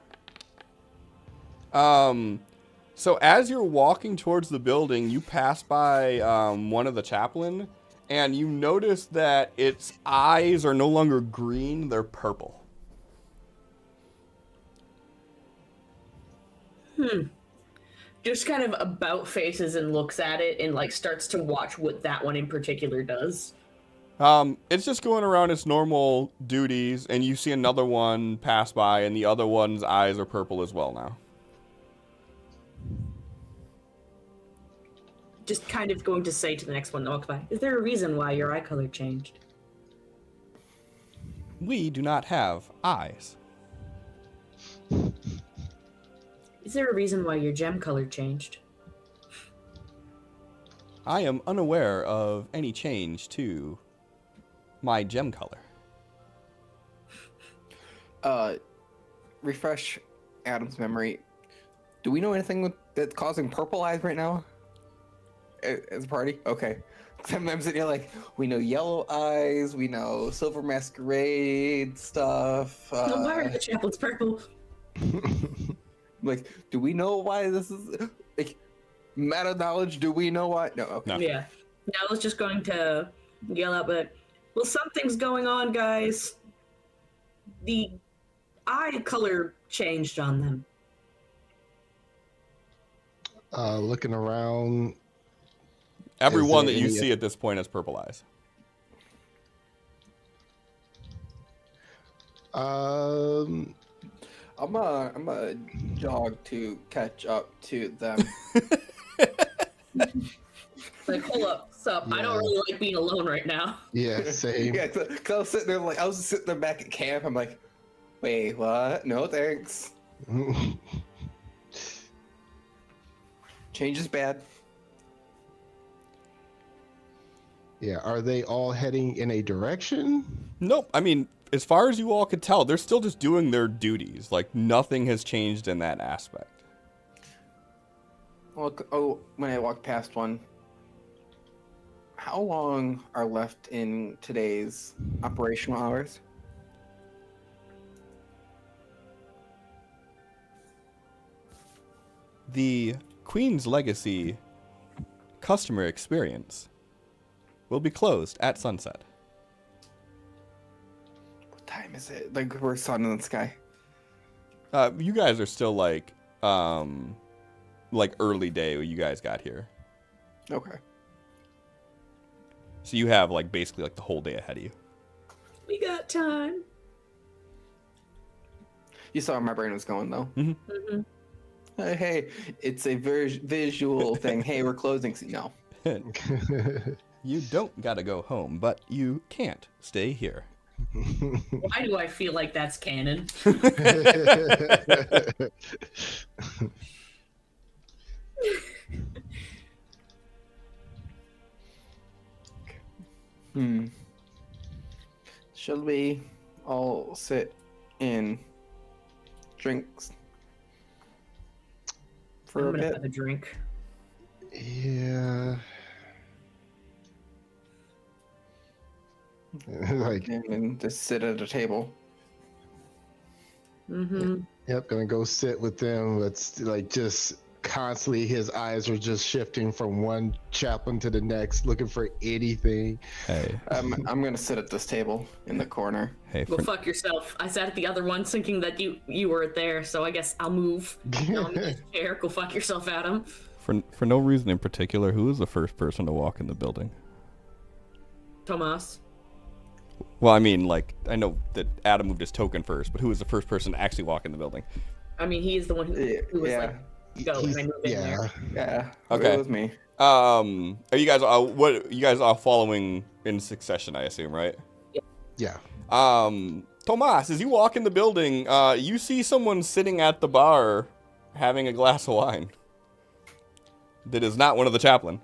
So as you're walking towards the building, you pass by one of the chaplain, and you notice that its eyes are no longer green, they're purple. Just kind of about faces and looks at it and like starts to watch what that one in particular does. It's just going around its normal duties, and you see another one pass by, and the other one's eyes are purple as well now. Just kind of going to say to the next one that walks by, is there a reason why your eye color changed? We do not have eyes. Is there a reason why your gem color changed? I am unaware of any change to my gem color. Refresh Adam's memory. Do we know anything that's causing purple eyes right now? As a party? Okay. Sometimes you're like, we know yellow eyes, we know silver masquerade stuff. No, why are the chaplains purple? Like, do we know why this is like meta knowledge? Do we know why? No. Okay. No. Yeah. Now I was just going to yell out, but well, something's going on, guys. The eye color changed on them. Looking around. Everyone there that you any- see at this point has purple eyes. Um, I'm a jog to catch up to them. Like, hold up, sup? I don't Yeah. really like being alone right now. yeah, same. Yeah, cause I was sitting there like I was sitting there back at camp. I'm like, wait, what? No thanks. Change is bad. Yeah, are they all heading in a direction? Nope. I mean, as far as you all could tell, they're still just doing their duties. Like, nothing has changed in that aspect. Look, when I walked past one, how long are left in today's operational hours? The Queen's Legacy customer experience will be closed at sunset. What time is it? Like, we're sun in the sky. You guys are still like early day when you guys got here. Okay. So you have like basically like the whole day ahead of you. We got time. You saw where my brain was going, though. Mm-hmm. Hey, it's a very visual thing. Hey, we're closing. No. You don't gotta go home, but you can't stay here. Why do I feel like that's canon? Shall we all sit in drinks for I'm a gonna bit? have a drink. Yeah. Like, And just sit at a table. Mm-hmm. yep, gonna go sit with them. But like, just constantly, his eyes are just shifting from one chaplain to the next, looking for anything. Hey, I'm gonna sit at this table in the corner. hey, Go fuck yourself. I sat at the other one thinking that you were there, so I guess I'll move. No, I'm in this chair. Go fuck yourself, Adam. for no reason in particular, who was the first person to walk in the building? Tomas. Well, I mean, like, I know that Adam moved his token first, but who was the first person to actually walk in the building? I mean, he is the one who was Yeah. like, go, and I moved in Yeah. there. Yeah. Okay. It was me. Are you guys what you guys are following in succession, I assume, right? Yeah. Tomas, as you walk in the building, you see someone sitting at the bar having a glass of wine. That is not one of the chaplain.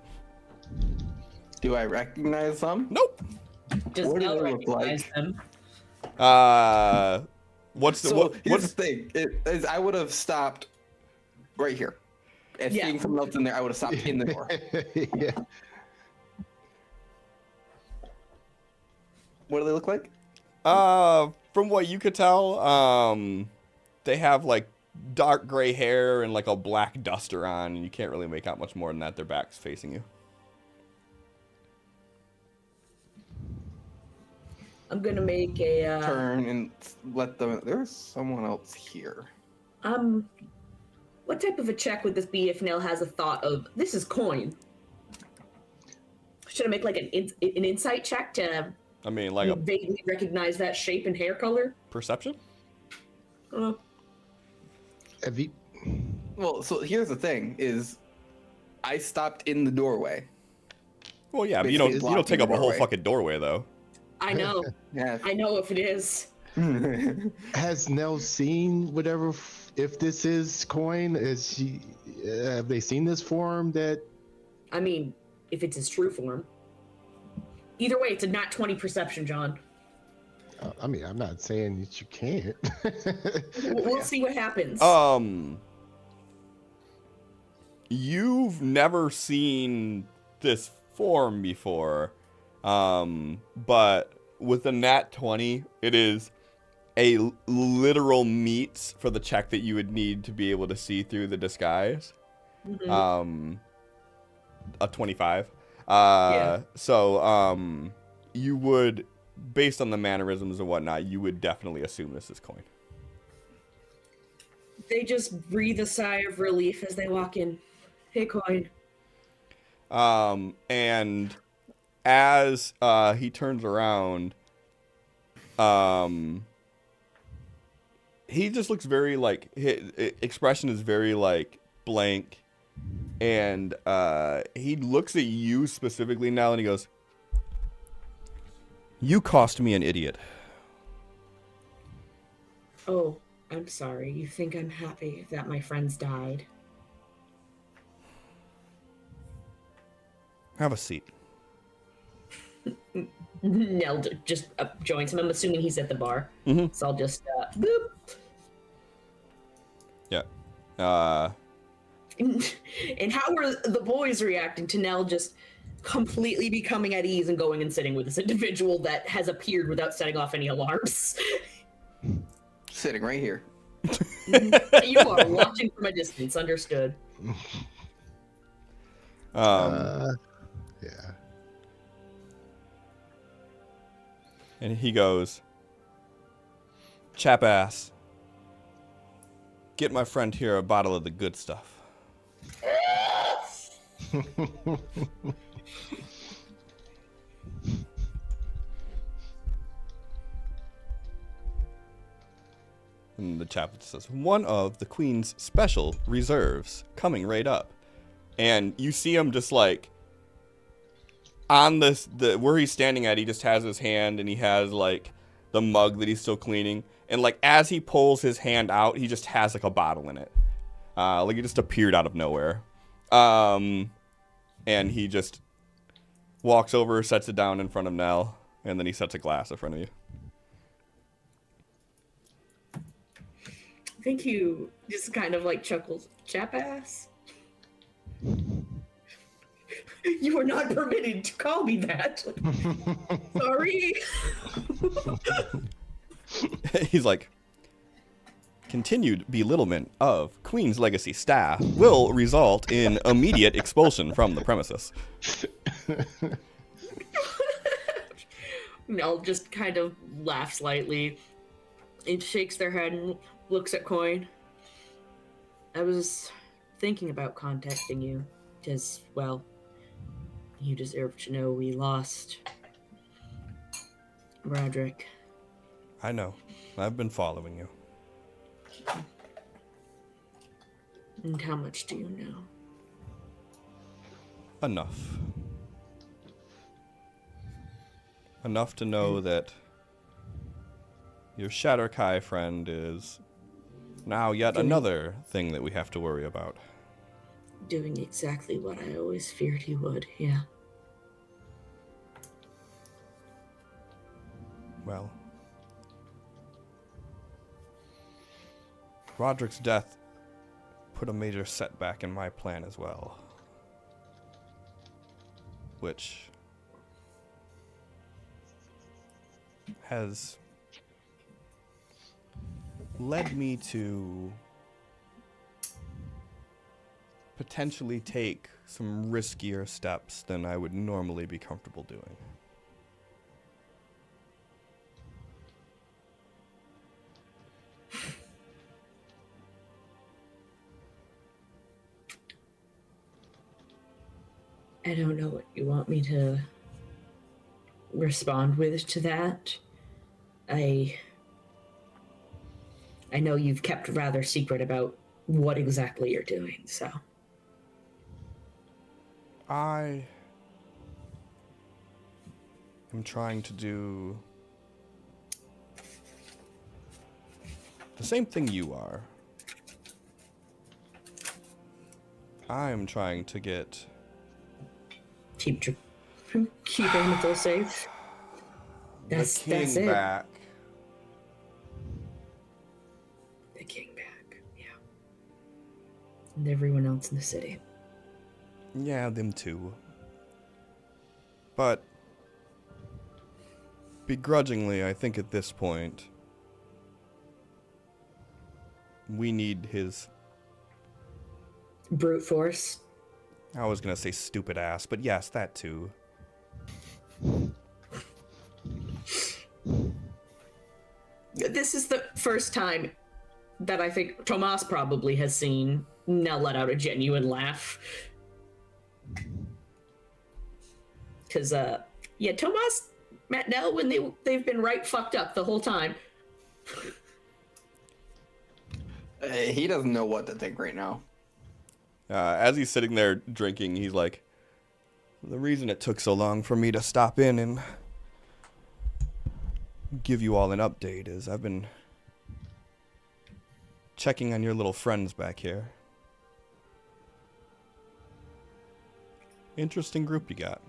Do I recognize them? Nope. Just What do now they look recognize like? them. What's the So here's what's the thing. I would have stopped right here. If Yeah. seeing someone else in there, I would have stopped in the door. Yeah. What do they look like? from what you could tell, they have like dark gray hair and like a black duster on, and you can't really make out much more than that. Their backs facing you. I'm gonna make a Turn and let them. There's someone else here. what type of a check would this be if Nell has a thought of this is coin? Should I make like an insight check to I mean, like a vaguely recognize that shape and hair color? perception. Have you- Well, so here's the thing: is I stopped in the doorway. Well, yeah, but you Basically don't take up blocking a the whole doorway. fucking doorway though. I know. Yeah. I know if it is. Has Nell seen whatever? If this is coin, is she? Have they seen this form? That I mean, if it's his true form. Either way, it's a not 20 perception, John. I mean, I'm not saying that you can't. We'll see what happens. You've never seen this form before, but with the nat 20, it is a literal meets for the check that you would need to be able to see through the disguise. Mhm. A 25. Yeah. So, you would, based on the mannerisms and whatnot, you would definitely assume this is coin. They just breathe a sigh of relief as they walk in. Hey, coin. And as he turns around, he just looks very like his expression is very like blank, and he looks at you specifically now, and he goes, "You cost me an idiot." Oh, I'm sorry. You think I'm happy that my friends died? Have a seat. Nell just joins him. I'm assuming he's at the bar. Mm-hmm. So I'll just boop. Yeah. And how are the boys reacting to Nell just completely becoming at ease and going and sitting with this individual that has appeared without setting off any alarms? Sitting right here. You are watching from a distance, understood. Yeah. And he goes, chap ass, get my friend here a bottle of the good stuff. And the chap says, one of the Queen's special reserves coming right up. And you see him just like on where he's standing at, he just has his hand and he has like the mug that he's still cleaning. And like as he pulls his hand out, he just has like a bottle in it. Like it just appeared out of nowhere. And he just walks over, sets it down in front of Nell, and then he sets a glass in front of you. I think you just kind of like chuckles, chap ass. You are not permitted to call me that. Sorry. He's like, continued belittlement of Queen's Legacy staff will result in immediate expulsion from the premises. Nell just kind of laughs lightly and shakes their head and looks at Coin. I was thinking about contacting you because, well, you deserve to know we lost Roderick. I know. I've been following you. And how much do you know? Enough. Enough to know that your Shatterkai friend is now yet another thing that we have to worry about. Doing exactly what I always feared he would, yeah. Well, Roderick's death put a major setback in my plan as well. Which has led me to potentially take some riskier steps than I would normally be comfortable doing. I don't know what you want me to respond with to that. I know you've kept rather secret about what exactly you're doing, so. I am trying to do the same thing you are. I am trying to get Keep Amethil safe. the king it. back. The king back, yeah. And everyone else in the city. Yeah, them too. But begrudgingly, I think at this point, we need his... Brute force. I was gonna say stupid ass, but yes, that too. This is the first time that I think Tomas probably has seen Nell let out a genuine laugh. Because, yeah, Tomas met Nell when they've been right fucked up the whole time. He doesn't know what to think right now. As he's sitting there drinking, he's like, the reason it took so long for me to stop in and give you all an update is I've been checking on your little friends back here. Interesting group you got.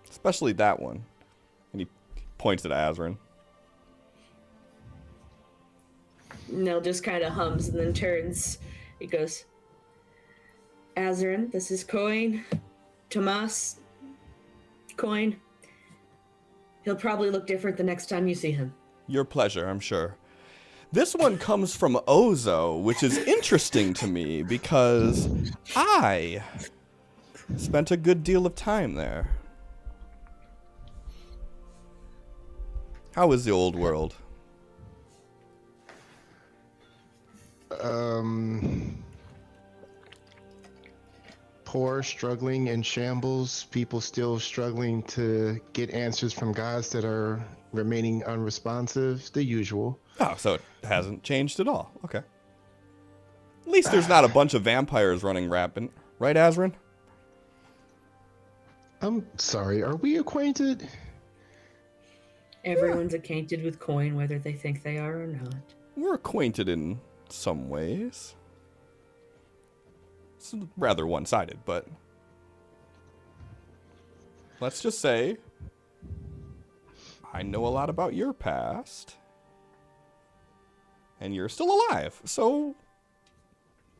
Especially that one. And he points at Azrin. Nell just kind of hums and then turns. He goes, Azrin, this is Coin. Tomas. Coin. He'll probably look different the next time you see him. Your pleasure, I'm sure. This one comes from Ozo, which is interesting to me because I spent a good deal of time there. How is the old world? Poor, struggling, in shambles. People still struggling to get answers from gods that are remaining unresponsive. The usual. Oh, so it hasn't changed at all. Okay. At least there's not a bunch of vampires running rampant. Right, Azrin? I'm sorry, are we acquainted? Everyone's acquainted with Coin, whether they think they are or not. We're acquainted in some ways. It's rather one-sided, but let's just say I know a lot about your past, and you're still alive, so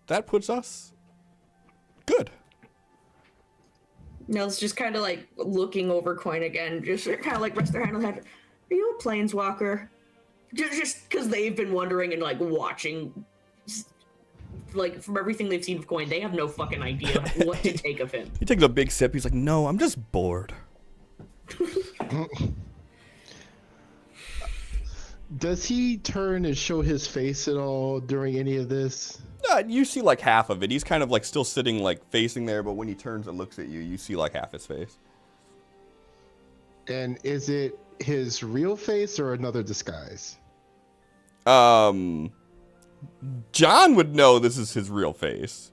that puts us good. Nell's just kind of like looking over Coin again, just kind of like rest their hand on the head. Are you a planeswalker? Just because they've been wondering and like watching, like from everything they've seen of Coin, they have no fucking idea what to take of him. He takes a big sip. He's like, no, I'm just bored. Does he turn and show his face at all during any of this? You see like half of it. He's kind of like still sitting like facing there, but when he turns and looks at you, you see like half his face. And is it his real face or another disguise? John would know this is his real face.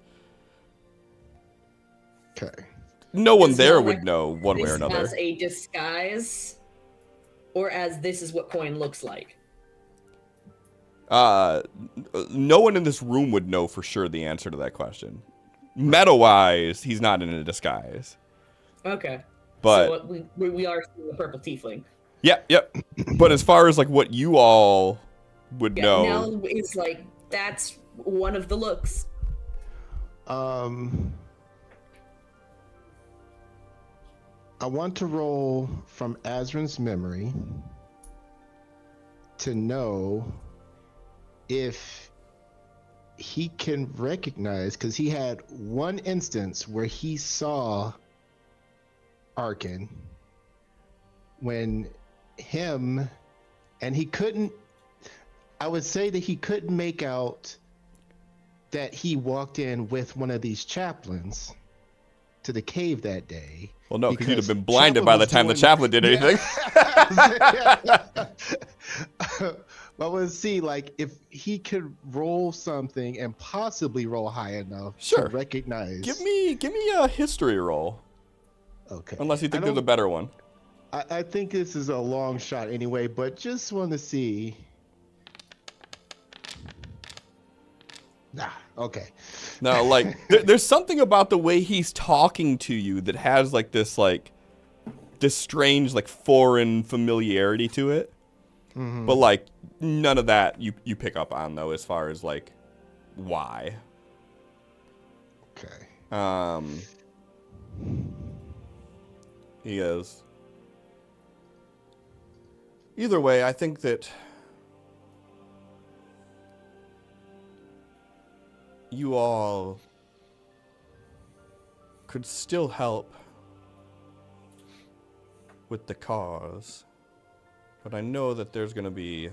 Okay. No one Is there Nell would know one way or this another. as a disguise, or as this is what Coin looks like? No one in this room would know for sure the answer to that question. Meta-wise, he's not in a disguise. Okay. But so we are seeing the purple tiefling. Yep. But as far as like what you all would Yeah, know, Nell is like, that's one of the looks. I want to roll from Azrin's memory to know if he can recognize, because he had one instance where he saw Arkin when him, and he couldn't, I would say that he couldn't make out that he walked in with one of these chaplains to the cave that day. well, no, because you'd have been blinded by the time the chaplain did anything. Well, let's see, like, if he could roll something and possibly roll high enough Sure. to recognize. Give me a history roll. Okay. Unless you think I there's a don't- better one. I think this is a long shot anyway, but just want to see. Nah, okay. No, like there's something about the way he's talking to you that has like this strange like foreign familiarity to it. Mhm. But like none of that you pick up on though as far as like why. Okay. He goes, either way, I think that you all could still help with the cause, but I know that there's going to be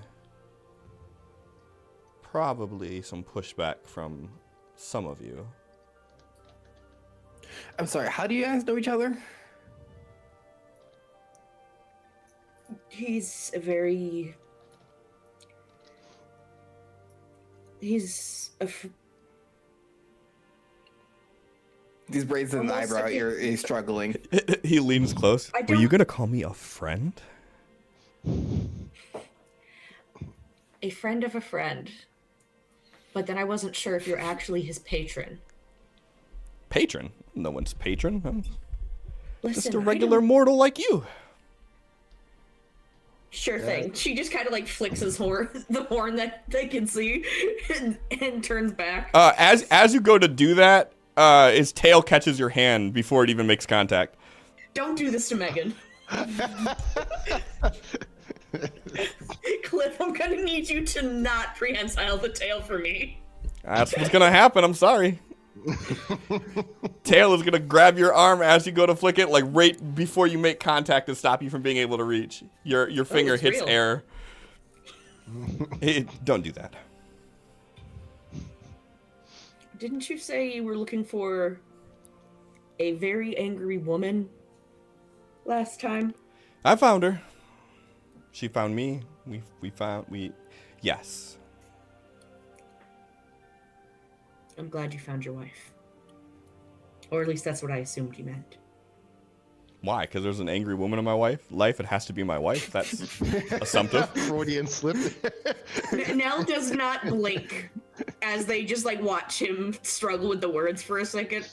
probably some pushback from some of you. I'm sorry, how do you guys know each other? He's a very... He's a... These braids in the Almost eyebrow, like he's struggling. He leans close. I Were you don't- going to call me a friend? a friend of a friend. But then I wasn't sure if you're actually his patron. Patron? No one's patron. Listen, Just a I regular don't- mortal like you. Sure thing. She just kind of like flicks his horn, the horn that they can see, and turns back. As you go to do that, his tail catches your hand before it even makes contact. Don't do this to Megan. Cliff, I'm gonna need you to not prehensile the tail for me. That's what's gonna happen. I'm sorry. Tail is gonna grab your arm as you go to flick it, like right before you make contact to stop you from being able to reach. Your finger it's hits real. air. Don't do that. Didn't you say you were looking for a very angry woman last time? I found her. She found me. Yes. I'm glad you found your wife. Or at least that's what I assumed you meant. Why? Because there's an angry woman in my life. It has to be my wife. That's assumptive. Freudian slip. Nell does not blink as they just like watch him struggle with the words for a second.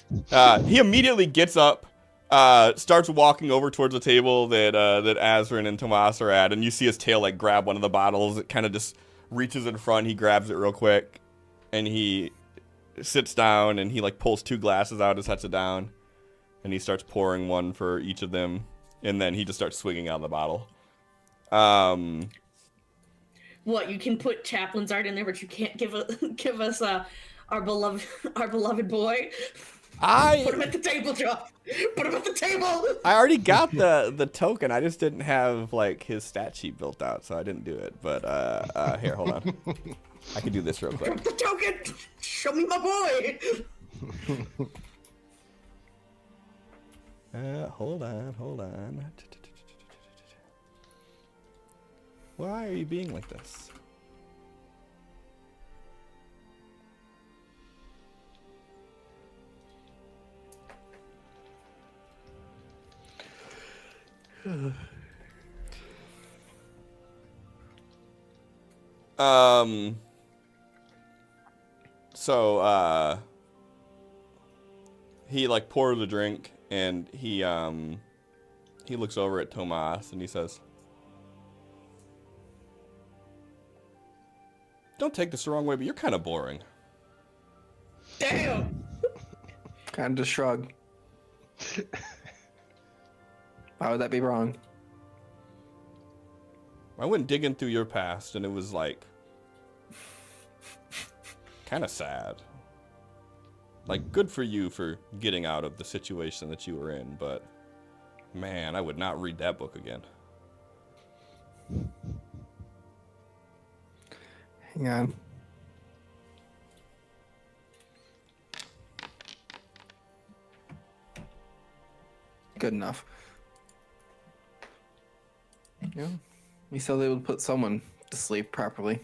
He immediately gets up, starts walking over towards the table that Azrin and Tomas are at, and you see his tail like grab one of the bottles. It kind of just reaches in front. He grabs it real quick, and he sits down and he like pulls 2 glasses out and sets it down, and he starts pouring one for each of them, and then he just starts swinging out of the bottle. What, you can put Chaplin's art in there, but you can't give us our beloved boy? Put him at the table, Joe. Put him at the table. I already got the token. I just didn't have like his stat sheet built out, so I didn't do it. But here, hold on. I can do this real quick. Drop the token. Show me my boy. Hold on. Why are you being like this? So he like pours a drink, and he looks over at Tomas and he says, "Don't take this the wrong way, but you're kind of boring." Damn. Kind of shrug. Why would that be wrong? I went digging through your past, and it was like kind of sad. Like, good for you for getting out of the situation that you were in, but man, I would not read that book again. Hang on. Good enough. Yeah. He said they would put someone to sleep properly.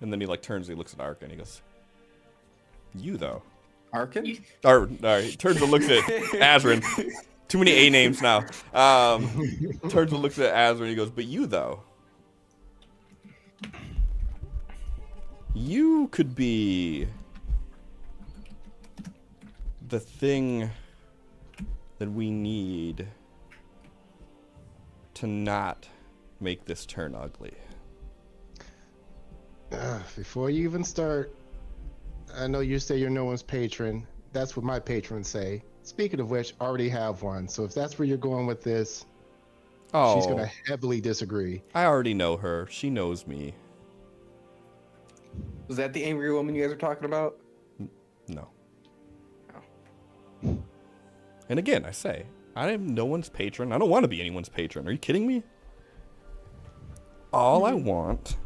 And then he like turns, he looks at Ark, and he goes, "You though." Arkin? He turns and looks at Azrin. Too many A names now. Turns and looks at Azrin, and he goes, "But you though. You could be the thing that we need to not make this turn ugly." Before you even start, I know you say you're no one's patron. That's what my patrons say. Speaking of which, I already have one. So if that's where you're going with this, Oh, she's going to heavily disagree. I already know her. She knows me. Was that the angry woman you guys were talking about? No. Oh. And again, I say, I am no one's patron. I don't want to be anyone's patron. Are you kidding me? All I want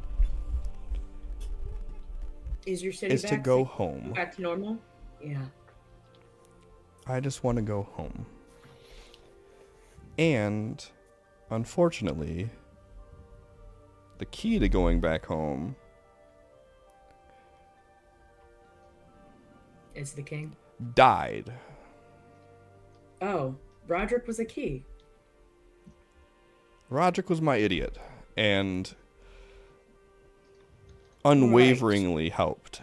Is your city is back to go home. back to normal? Yeah. I just want to go home. And, unfortunately, the key to going back home Is the king? died. Oh, Roderick was a key. Roderick was my idiot, and unwaveringly helped.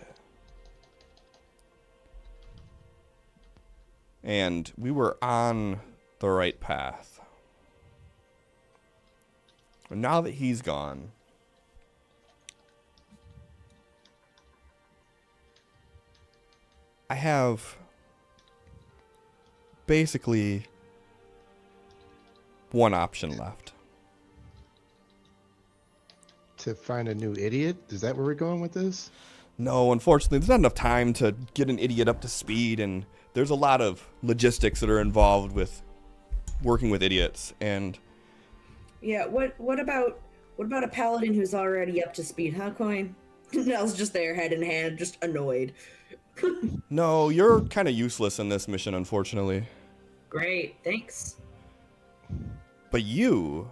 And we were on the right path. And now that he's gone, I have basically one option left. To find a new idiot? Is that where we're going with this? No, unfortunately, there's not enough time to get an idiot up to speed, and there's a lot of logistics that are involved with working with idiots. And Yeah, what about a paladin who's already up to speed, huh, Coin? Nell's just there, head in hand, just annoyed. no, you're kind of useless in this mission, unfortunately. Great, thanks. But you,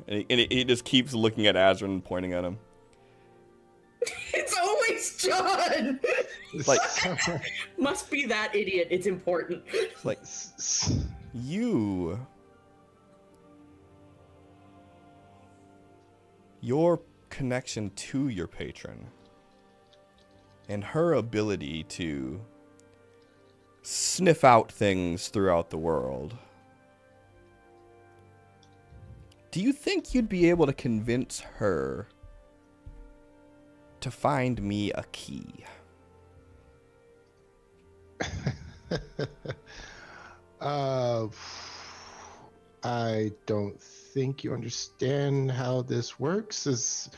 and he just keeps looking at Azrin and pointing at him. It's always John! Like, Must be that idiot, it's important. like you, your connection to your patron and her ability to sniff out things throughout the world. Do you think you'd be able to convince her to find me a key? I don't think you understand how this works.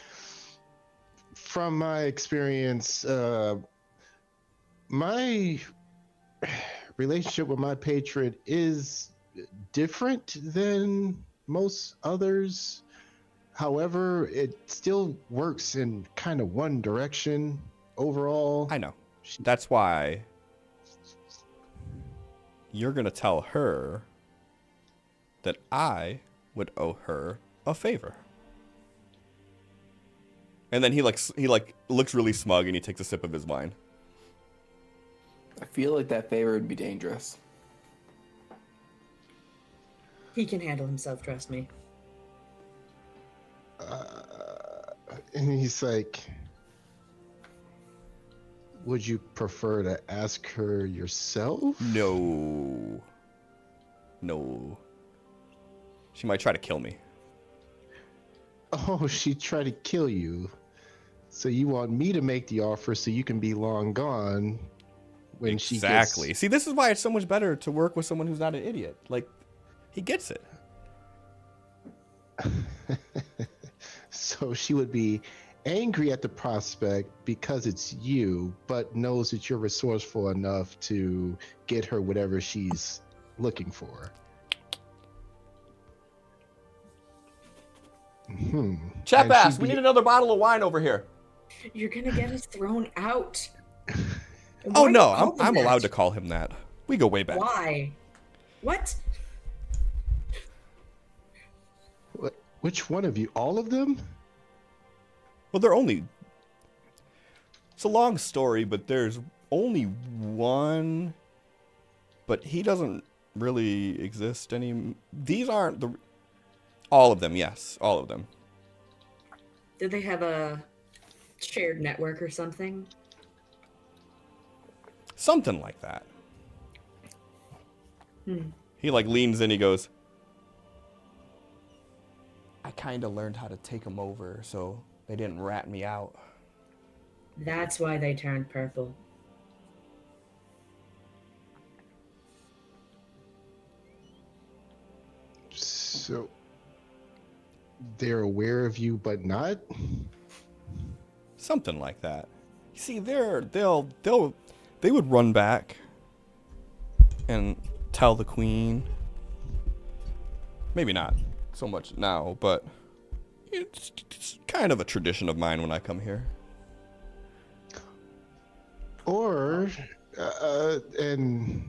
From my experience, my relationship with my patron is different than most others. However, it still works in kind of one direction overall. I know. That's why you're going to tell her that I would owe her a favor. And then he looks really smug and he takes a sip of his wine. I feel like that favor would be dangerous. He can handle himself, trust me. And he's like, would you prefer to ask her yourself? No. She might try to kill me. Oh, she tried to kill you. So you want me to make the offer so you can be long gone when Exactly. she gets... See, this is why it's so much better to work with someone who's not an idiot. Like, he gets it. So she would be angry at the prospect because it's you, but knows that you're resourceful enough to get her whatever she's looking for. Chap And ass, she'd we be- need another bottle of wine over here. You're gonna get us thrown out. Oh Why no, do you call I'm him allowed that? to call him that. We go way back. Why? What? Which one of you? All of them? Well, it's a long story, but there's only one, but he doesn't really exist these aren't all of them, yes, all of them. Did they have a shared network or something? Something like that. He leans in, he goes, I kind of learned how to take them over, so they didn't rat me out. That's why they turned purple. So they're aware of you, but not? Something like that. You see, they would run back and tell the queen. Maybe not so much now, but it's kind of a tradition of mine when I come here. Or, and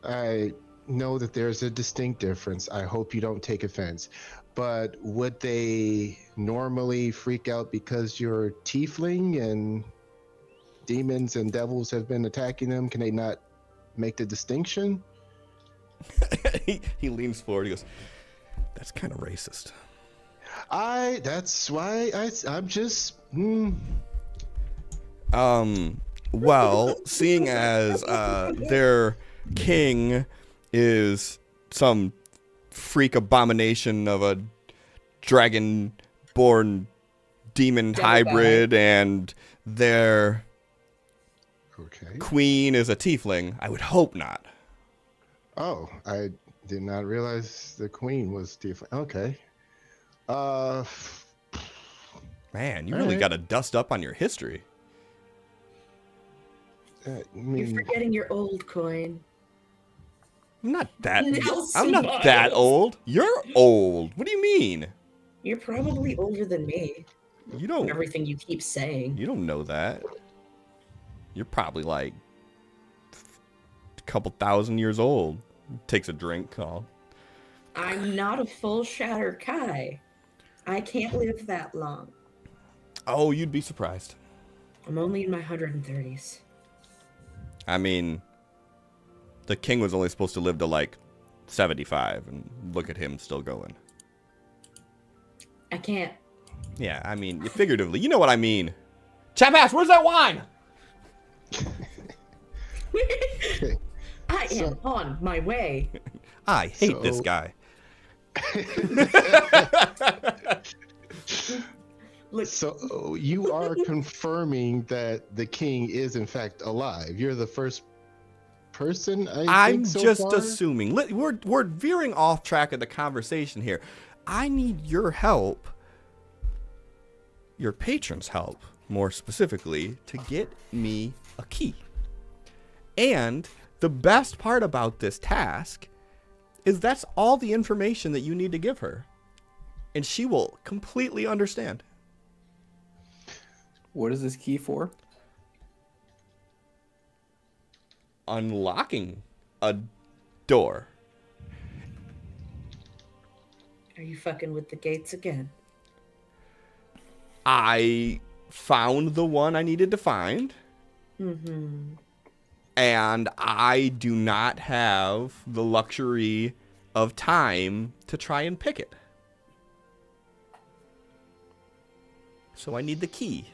I know that there's a distinct difference. I hope you don't take offense. But would they normally freak out because you're tiefling and demons and devils have been attacking them? Can they not make the distinction? He leans forward, he goes, that's kind of racist. That's why I'm just... Well, seeing as their king is some freak abomination of a dragon-born demon Devil hybrid, and their Okay. queen is a tiefling, I would hope not. Oh, I did not realize the queen was different. Okay. Uh, Man, you All really right. got to dust up on your history. I You're mean, forgetting your old coin. I'm not that. Nelson I'm not that Miles. old. You're old. What do you mean? You're probably older than me. You From don't. everything you keep saying. You don't know that. You're probably like a couple thousand years old. Takes a drink. Oh. I'm not a full Shatter Kai. I can't live that long. Oh, you'd be surprised. I'm only in my 130s. I mean, the king was only supposed to live to like 75, and look at him still going. I can't. Yeah, I mean, figuratively, you know what I mean. Chap ass, where's that wine? okay. I am So- on my way. I hate this So- guy. Look, So you are confirming that the king is in fact alive. You're the first person I'm think so just far? assuming. We're veering off track of the conversation here. I need your help, your patron's help, more specifically, to get me a key. And the best part about this task is that's all the information that you need to give her. And she will completely understand. What is this key for? Unlocking a door. are you fucking with the gates again? I found the one I needed to find. Mm-hmm. And I do not have the luxury of time to try and pick it. So I need the key.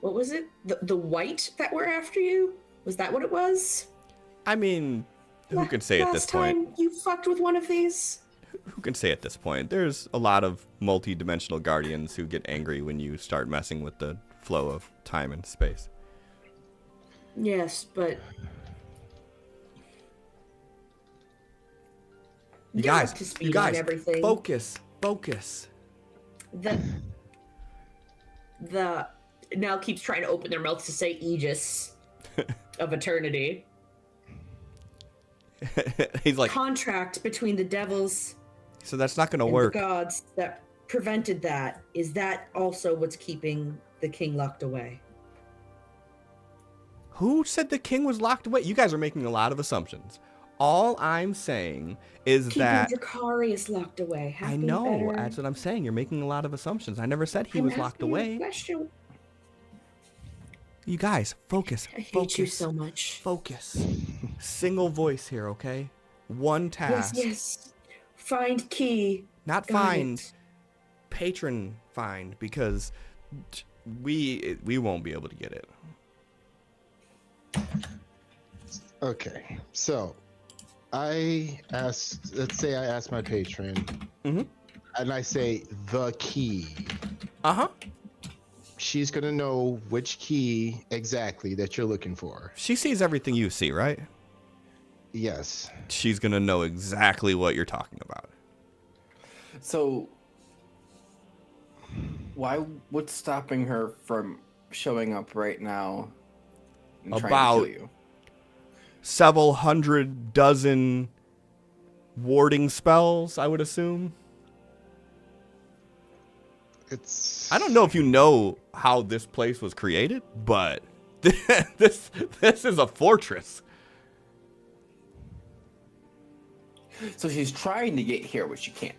What was it? The white that were after you? Was that what it was? I mean, who can say at this Last point? time you fucked with one of these? Who can say at this point? There's a lot of multi-dimensional guardians who get angry when you start messing with the flow of time and space. Yes, but You you're guys, up to you speed on guys, everything. focus. The now keeps trying to open their mouth to say Aegis of Eternity. He's like, Contract between the devils so that's not gonna and work. the gods that prevented that. Is that also what's keeping the king locked away? Who said the king was locked away? You guys are making a lot of assumptions. All I'm saying is Keeping that Dracarius locked away. Have I been know. better. That's what I'm saying. You're making a lot of assumptions. I never said he I'm was locked asking you a away. question. You guys, focus. I hate focus. you so much. Focus. Single voice here, okay? One task. Yes. Find key. Not Got find. it. Patron find, because we won't be able to get it. Okay, so let's say I ask my patron, Mhm. and I say the key. Uh-huh. She's gonna know which key exactly that you're looking for. She sees everything you see, right? Yes. She's gonna know exactly what you're talking about. So, what's stopping her from showing up right now and trying to About- kill you? Several hundred dozen warding spells, I would assume. It's. I don't know if you know how this place was created, but this is a fortress. So she's trying to get here, but she can't.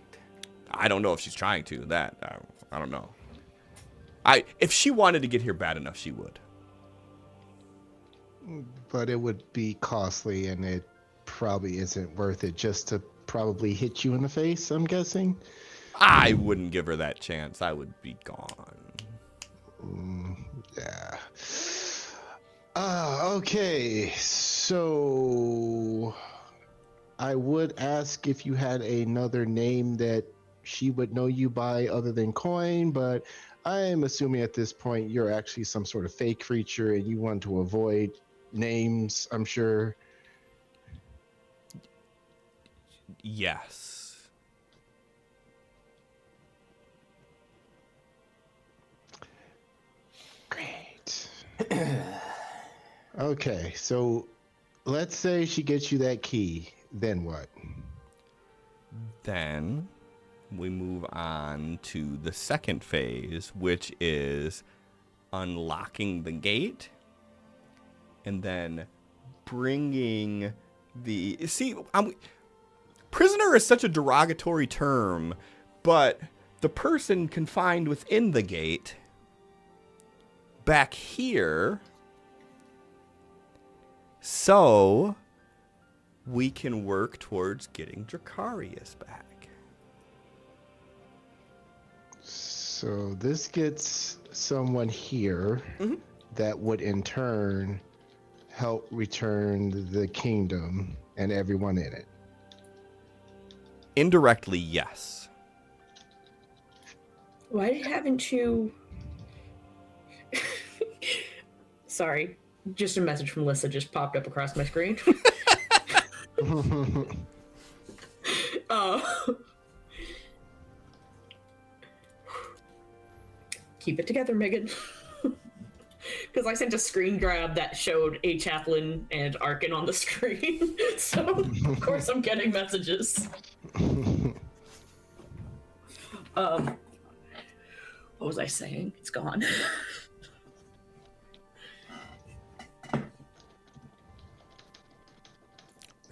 I don't know if she's trying to. That I don't know. If she wanted to get here bad enough, she would. But it would be costly, and it probably isn't worth it just to probably hit you in the face, I'm guessing. I wouldn't give her that chance. I would be gone. Yeah. Okay. So I would ask if you had another name that she would know you by other than Coin, but I am assuming at this point you're actually some sort of fake creature and you want to avoid names, I'm sure. Yes. Great. Okay, so let's say she gets you that key. Then what? Then we move on to the second phase, which is unlocking the gate and then bringing the... See, prisoner is such a derogatory term, but the person confined within the gate back here, so we can work towards getting Dracarius back. So this gets someone here that would in turn help return the kingdom and everyone in it. Indirectly, yes. Why haven't you... Sorry, just a message from Lissa just popped up across my screen. Keep it together, Megan. Because I sent a screen grab that showed a chaplain and Arkin on the screen. So, of course, I'm getting messages. What was I saying? It's gone.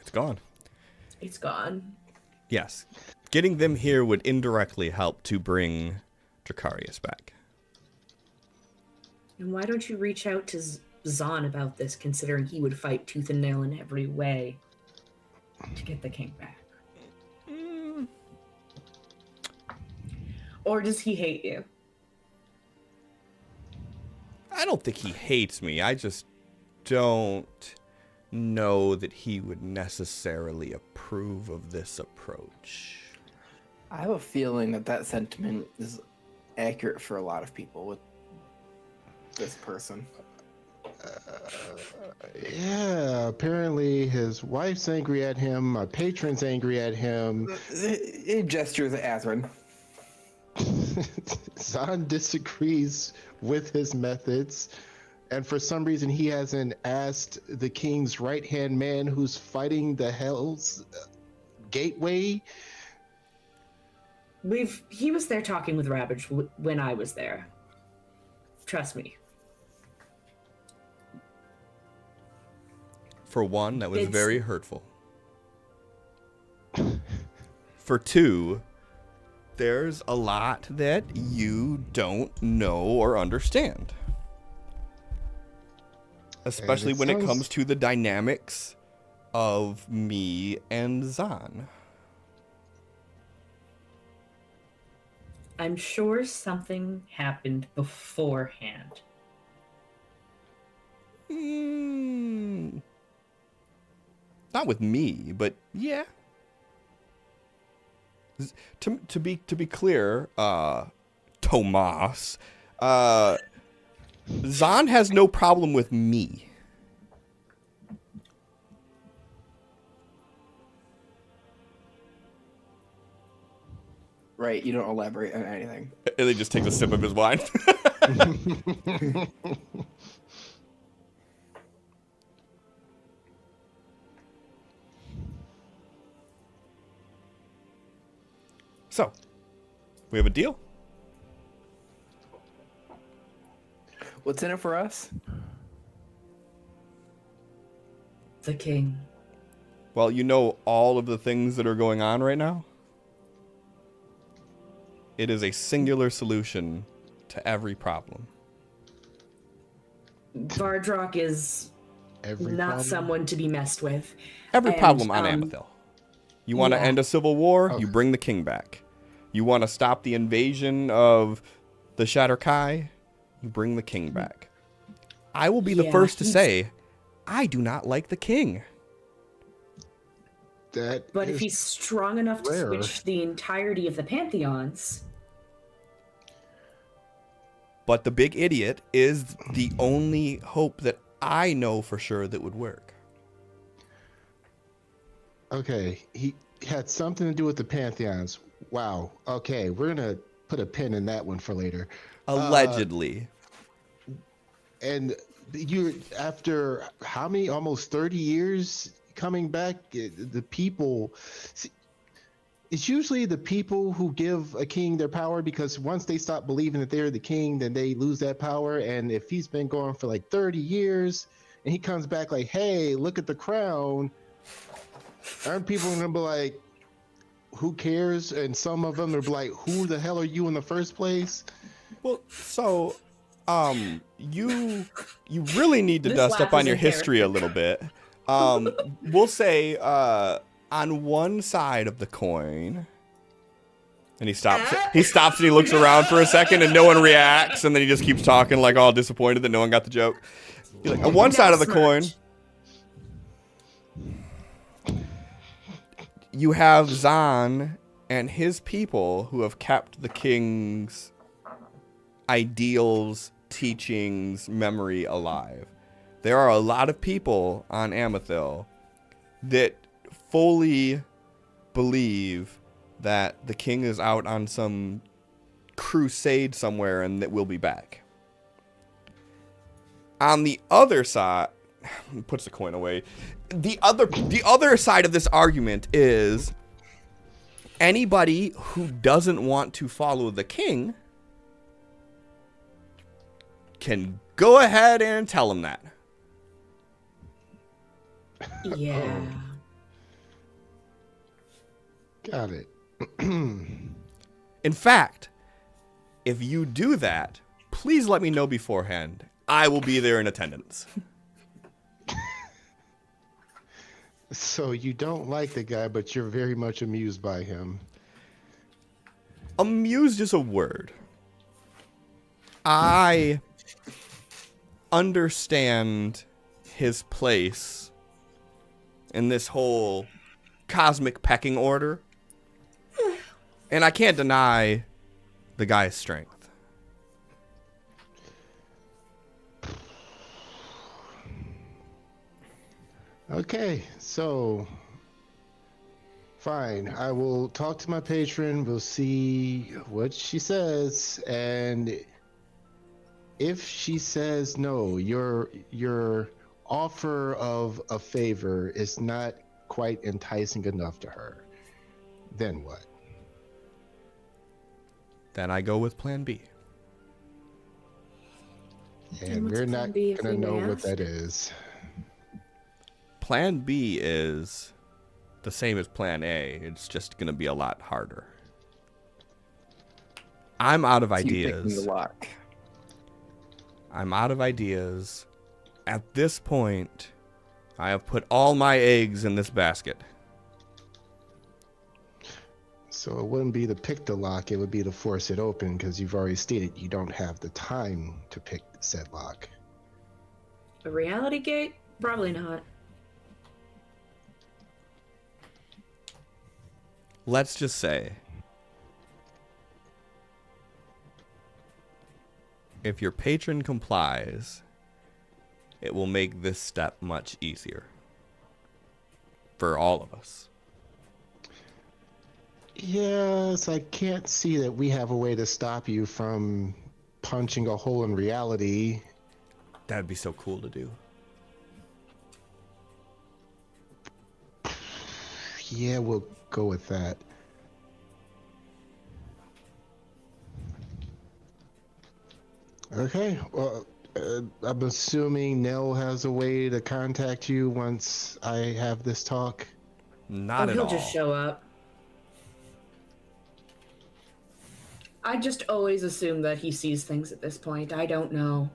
It's gone. It's gone. Yes. Getting them here would indirectly help to bring Dracarius back. And why don't you reach out to Zahn about this, considering he would fight tooth and nail in every way to get the king back? Or does he hate you? I don't think he hates me. I just don't know that he would necessarily approve of this approach. I have a feeling that that sentiment is accurate for a lot of people with this person. Yeah, apparently his wife's angry at him, my patron's angry at him. It gestures at Azrin. Zahn disagrees with his methods, and for some reason he hasn't asked the king's right-hand man who's fighting the Hell's Gateway. He was there talking with Ravage when I was there. Trust me. For one, that was very hurtful. For two, there's a lot that you don't know or understand. Especially when it comes to the dynamics of me and Zahn. I'm sure something happened beforehand. Not with me, but yeah. To be clear, Tomas, Zahn has no problem with me. Right, you don't elaborate on anything. And he just takes a sip of his wine. So, we have a deal? What's in it for us? The king. Well, you know all of the things that are going on right now? It is a singular solution to every problem. Vardrock is not someone to be messed with. Every problem on Amethil. You want to end a civil war? You bring the king back. You want to stop the invasion of the Shatterkai? You bring the king back. I will be the Yeah, first to he's- say, I do not like the king. But if he's strong enough to rare. switch the entirety of the pantheons, But the big idiot is the only hope that I know for sure that would work. Okay, he had something to do with the pantheons. Wow. Okay, we're gonna put a pin in that one for later. Allegedly. And you're after how many? Almost 30 years coming back. The people. See, it's usually the people who give a king their power, because once they stop believing that they're the king, then they lose that power. And if he's been going for like 30 years and he comes back like, hey, look at the crown, aren't people gonna be like, who cares? And some of them are like, who the hell are you in the first place? Well, so, you really need to This dust up laugh on is your in history a character. little bit. We'll say, on one side of the coin, and he stops and he looks around for a second and no one reacts, and then he just keeps talking like all disappointed that no one got the joke. He's like, on one side of the coin, you have Zahn and his people who have kept the king's ideals, teachings, memory alive. There are a lot of people on Amethil that fully believe that the king is out on some crusade somewhere and that we'll be back. On the other side, puts the coin away. The other side of this argument is anybody who doesn't want to follow the king can go ahead and tell him that. yeah. Got it. In fact, if you do that, please let me know beforehand. I will be there in attendance. So you don't like the guy, but you're very much amused by him. Amused is a word. I understand his place in this whole cosmic pecking order, and I can't deny the guy's strength. Okay, so fine. I will talk to my patron. We'll see what she says, and if she says no, your offer of a favor is not quite enticing enough to her, then what? Then I go with plan B. And what's we're plan not B, if gonna we may know what ask? that is. Plan B is the same as plan A. It's just going to be a lot harder. I'm out of So you picking ideas. the lock. I'm out of ideas. At this point, I have put all my eggs in this basket. So it wouldn't be to pick the lock, it would be to force it open, because you've already stated you don't have the time to pick said lock. A reality gate? Probably not. Let's just say, if your patron complies, it will make this step much easier for all of us. Yes, I can't see that we have a way to stop you from punching a hole in reality. That'd be so cool to do. Yeah, we'll go with that. Okay, well, I'm assuming Nell has a way to contact you once I have this talk. Not at he'll all. just show up. I just always assume that he sees things at this point. I don't know.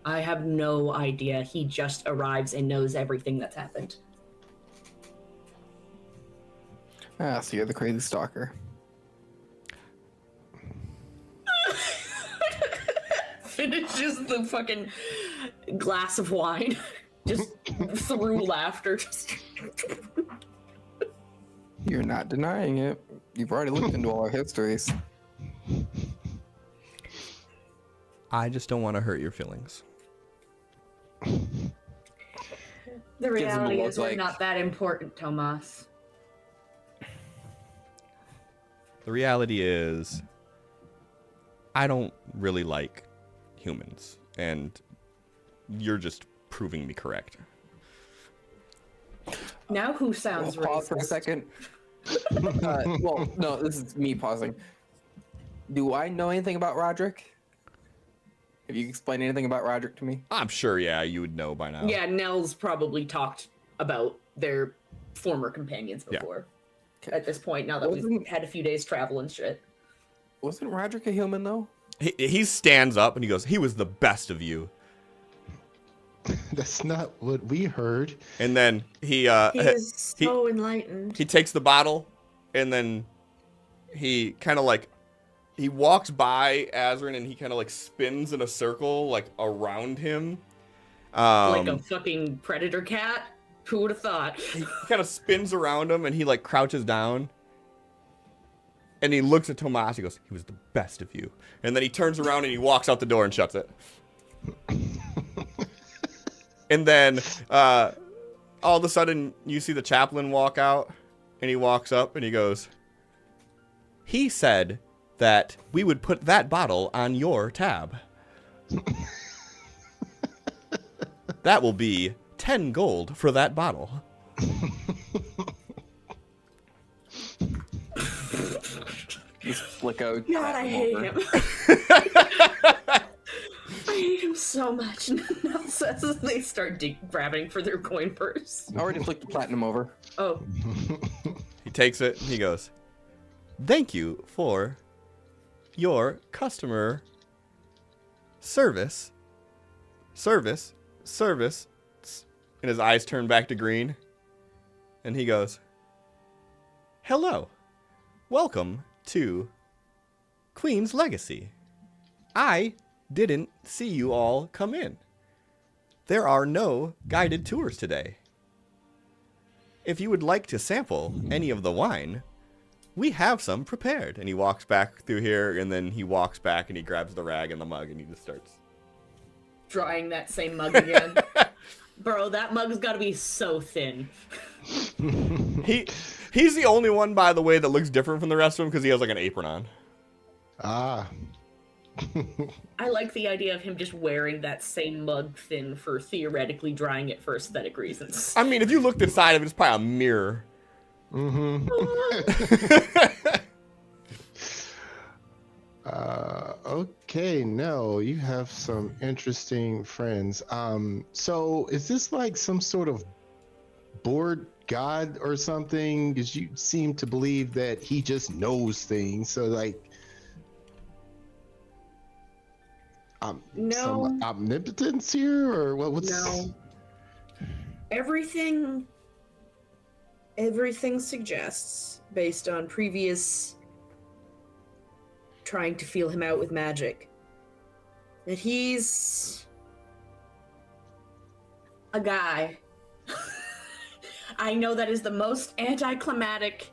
I have no idea. He just arrives and knows everything that's happened. Ah, so you're the crazy stalker. finishes the fucking glass of wine just through laughter. Just You're not denying it. You've already looked into all our histories. I just don't want to hurt your feelings. the reality look is we're like- not that important, Tomas. The reality is, I don't really like humans, and you're just proving me correct. Now who sounds We'll pause for a racist? second. Well, no, this is me pausing. Do I know anything about Roderick? Have you explained anything about Roderick to me? I'm sure, yeah, you would know by now. Yeah, Nell's probably talked about their former companions Yeah. before. Okay. At this point, now that we've Wasn't- had a few days travel and shit. Wasn't Roderick a human, though? He stands up and he goes, "He was the best of you." That's not what we heard. And then he so enlightened. he takes the bottle, and then he kind of like he walks by Azrin, and he kind of like spins in a circle like around him. Like a fucking predator cat? Who would have thought? He kind of spins around him, and he like crouches down, and he looks at Tomas. He goes, "He was the best of you." And then he turns around and he walks out the door and shuts it. And then all of a sudden, you see the chaplain walk out, and he walks up and he goes, "He said that we would put that bottle on your tab. That will be 10 gold for that bottle." Just flick out. God, I hate him. I hate him so much. Nell says as they start grabbing for their coin purse. I already flicked the platinum over. Oh, He takes it and he goes, "Thank you for your customer service. Service. And his eyes turn back to green. And he goes, "Hello. Welcome to Queen's Legacy. I didn't see you all come in. There are no guided tours today. If you would like to sample any of the wine, we have some prepared." And he walks back through here, and then he walks back and he grabs the rag and the mug and he just starts. drying that same mug again. Bro, that mug's gotta be so thin. He's the only one, by the way, that looks different from the rest of them because he has like an apron on. Ah. I like the idea of him just wearing that same mug thin for theoretically drying it for aesthetic reasons. I mean, if you looked inside of it, it's probably a mirror. Mm-hmm. Okay, no, you have some interesting friends. So is this like some sort of board god or something? Because you seem to believe that he just knows things. So like, No. some omnipotence here, or what's? No. Everything suggests, based on previous trying to feel him out with magic, that he's a guy. I know that is the most anticlimactic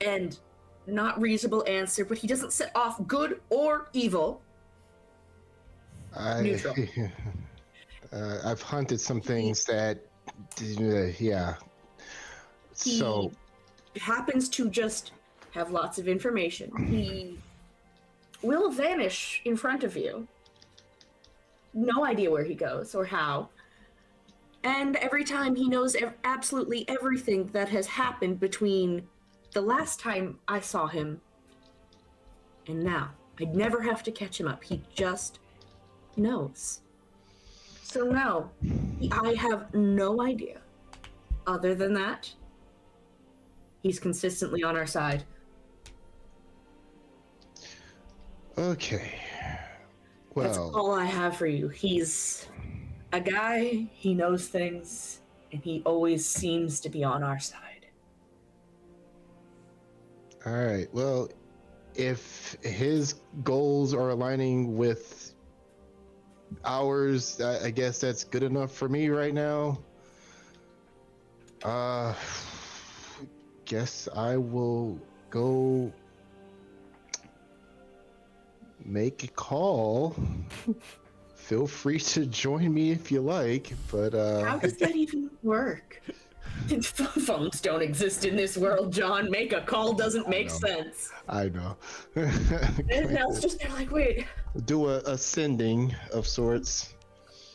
and not reasonable answer, but he doesn't set off good or evil. Neutral. I've hunted some things that, yeah. So He happens to just have lots of information. He will vanish in front of you. No idea where he goes or how. And every time he knows absolutely everything that has happened between the last time I saw him and now. I'd never have to catch him up. He just knows. So no, I have no idea. Other than that, he's consistently on our side. okay. That's Well, all I have for you. He's a guy, he knows things, and he always seems to be on our side. all right. Well, if his goals are aligning with hours. I guess that's good enough for me right now. Guess I will go make a call. Feel free to join me if you like, but How does that even work? Phones don't exist in this world, John. Make a call doesn't make sense. I know. And Nell's just there like, wait. Do a sending of sorts.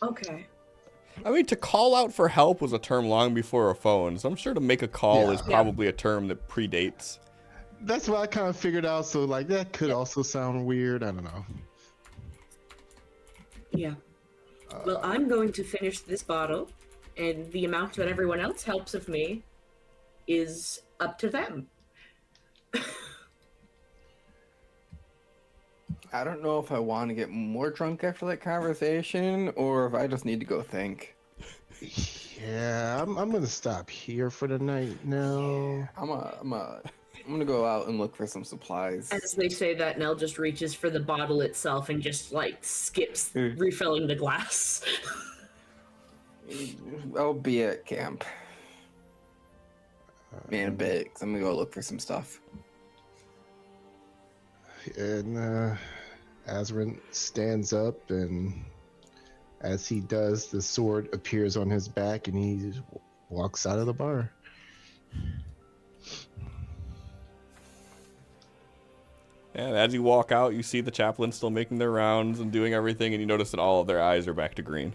Okay. I mean, to call out for help was a term long before a phone, so I'm sure to make a call is probably a term that predates. That's what I kind of figured out. So like that could also sound weird. I don't know. Yeah. Well, I'm going to finish this bottle, and the amount that everyone else helps of me is up to them. I don't know if I want to get more drunk after that conversation, or if I just need to go think. Yeah, I'm gonna stop here for the night now. I'm gonna go out and look for some supplies. As they say that, Nell just reaches for the bottle itself and just, like, skips refilling the glass. I'll be at camp in a bit, because I'm gonna go look for some stuff. And Azrin stands up, and as he does, the sword appears on his back, and he just walks out of the bar. And as you walk out, you see the chaplain still making their rounds and doing everything, and you notice that all of their eyes are back to green.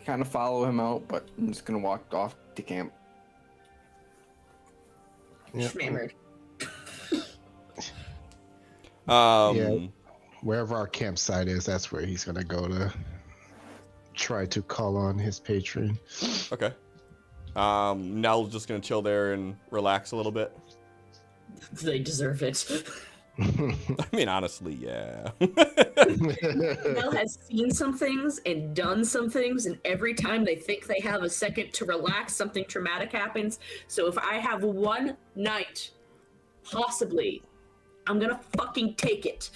Kind of follow him out, but I'm just gonna walk off to camp. Schmammered. Yeah, wherever our campsite is, that's where he's gonna go to try to call on his patron. Okay. Nell's just gonna chill there and relax a little bit. They deserve it. I mean, honestly, yeah. Nell has seen some things and done some things, and every time they think they have a second to relax, something traumatic happens. So if I have one night, possibly, I'm gonna fucking take it.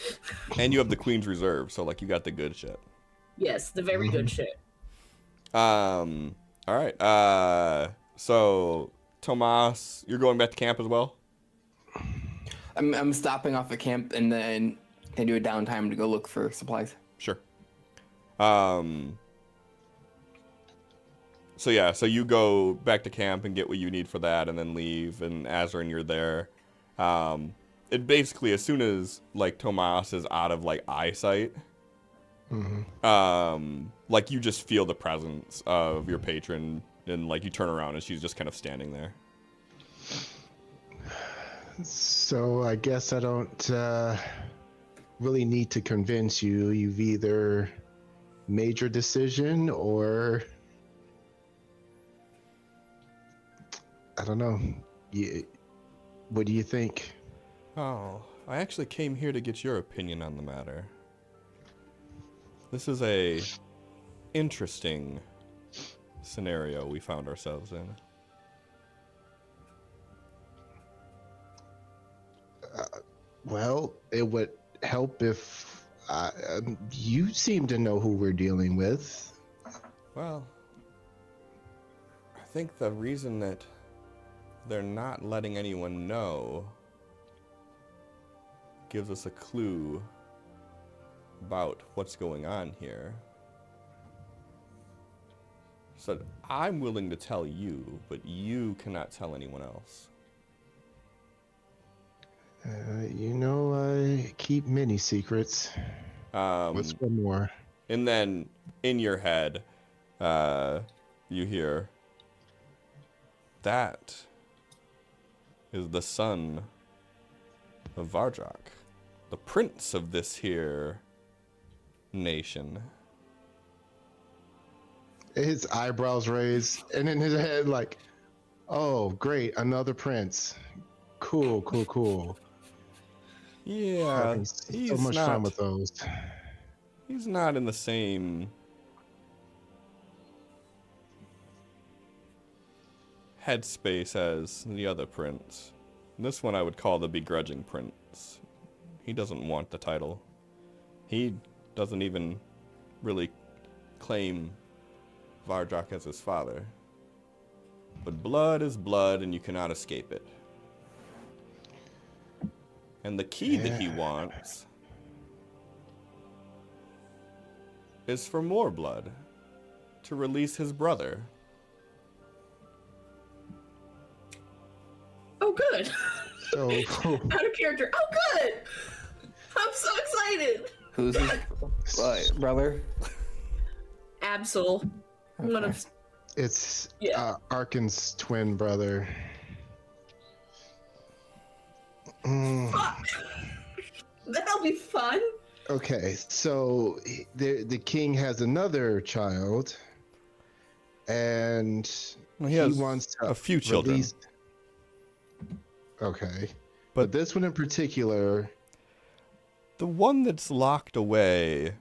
And you have the Queen's Reserve, so like you got the good shit. Yes, the very good shit. All right. So Tomas, you're going back to camp as well? I'm stopping off at camp and then can do a downtime to go look for supplies. Sure. So you go back to camp and get what you need for that, and then leave. And Azrin, you're there. It basically, as soon as like Tomas is out of like eyesight, like you just feel the presence of your patron, and like you turn around and she's just kind of standing there. So I guess I don't really need to convince you. You've either made your decision, or I don't know. What do you think? Oh, I actually came here to get your opinion on the matter. This is a interesting scenario we found ourselves in. Well, it would help if you seem to know who we're dealing with. Well, I think the reason that they're not letting anyone know gives us a clue about what's going on here. So I'm willing to tell you, but you cannot tell anyone else. I keep many secrets. What's one more? And then in your head, you hear, that is the son of Vardrak, the prince of this here nation. His eyebrows raised, and in his head, like, oh, great, another prince. Cool. Yeah, Having so much fun with those. He's not in the same headspace as the other prince. This one I would call the begrudging prince. He doesn't want the title. He doesn't even really claim Vardrak as his father. But blood is blood, and you cannot escape it. And the key that he wants is for more blood, to release his brother. Oh, good. So Out of character. Oh, good. I'm so excited. Who's his brother? Absol. One of it's Yeah. Arkin's twin brother. Fuck. That'll be fun. Okay, so the king has another child, and Well, he has wants to a few children. release- Okay, but this one in particular, The one that's locked away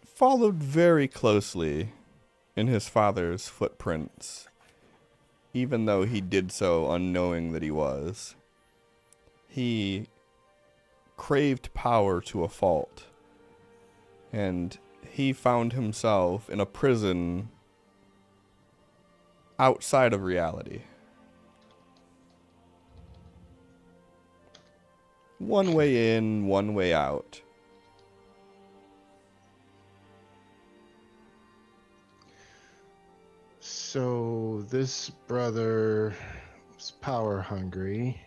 followed very closely in his father's footprints, even though he did so unknowing that he was. He craved power to a fault, and he found himself in a prison outside of reality. One way in, one way out. so this brother was power hungry,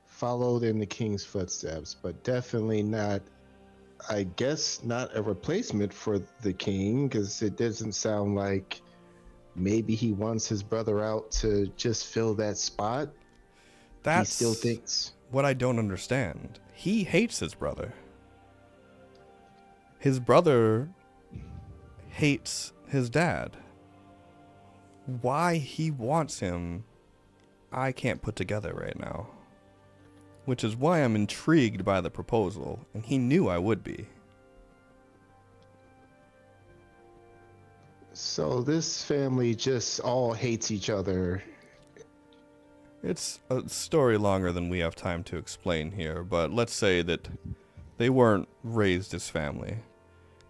followed in the king's footsteps, but definitely not, I guess, not a replacement for the king, because it doesn't sound like maybe he wants his brother out to just fill that spot. That's He still thinks. what I don't understand. He hates his brother. His brother hates his dad. Why he wants him, I can't put together right now. Which is why I'm intrigued by the proposal, and he knew I would be. So this family just all hates each other. It's a story longer than we have time to explain here, but let's say that they weren't raised as family.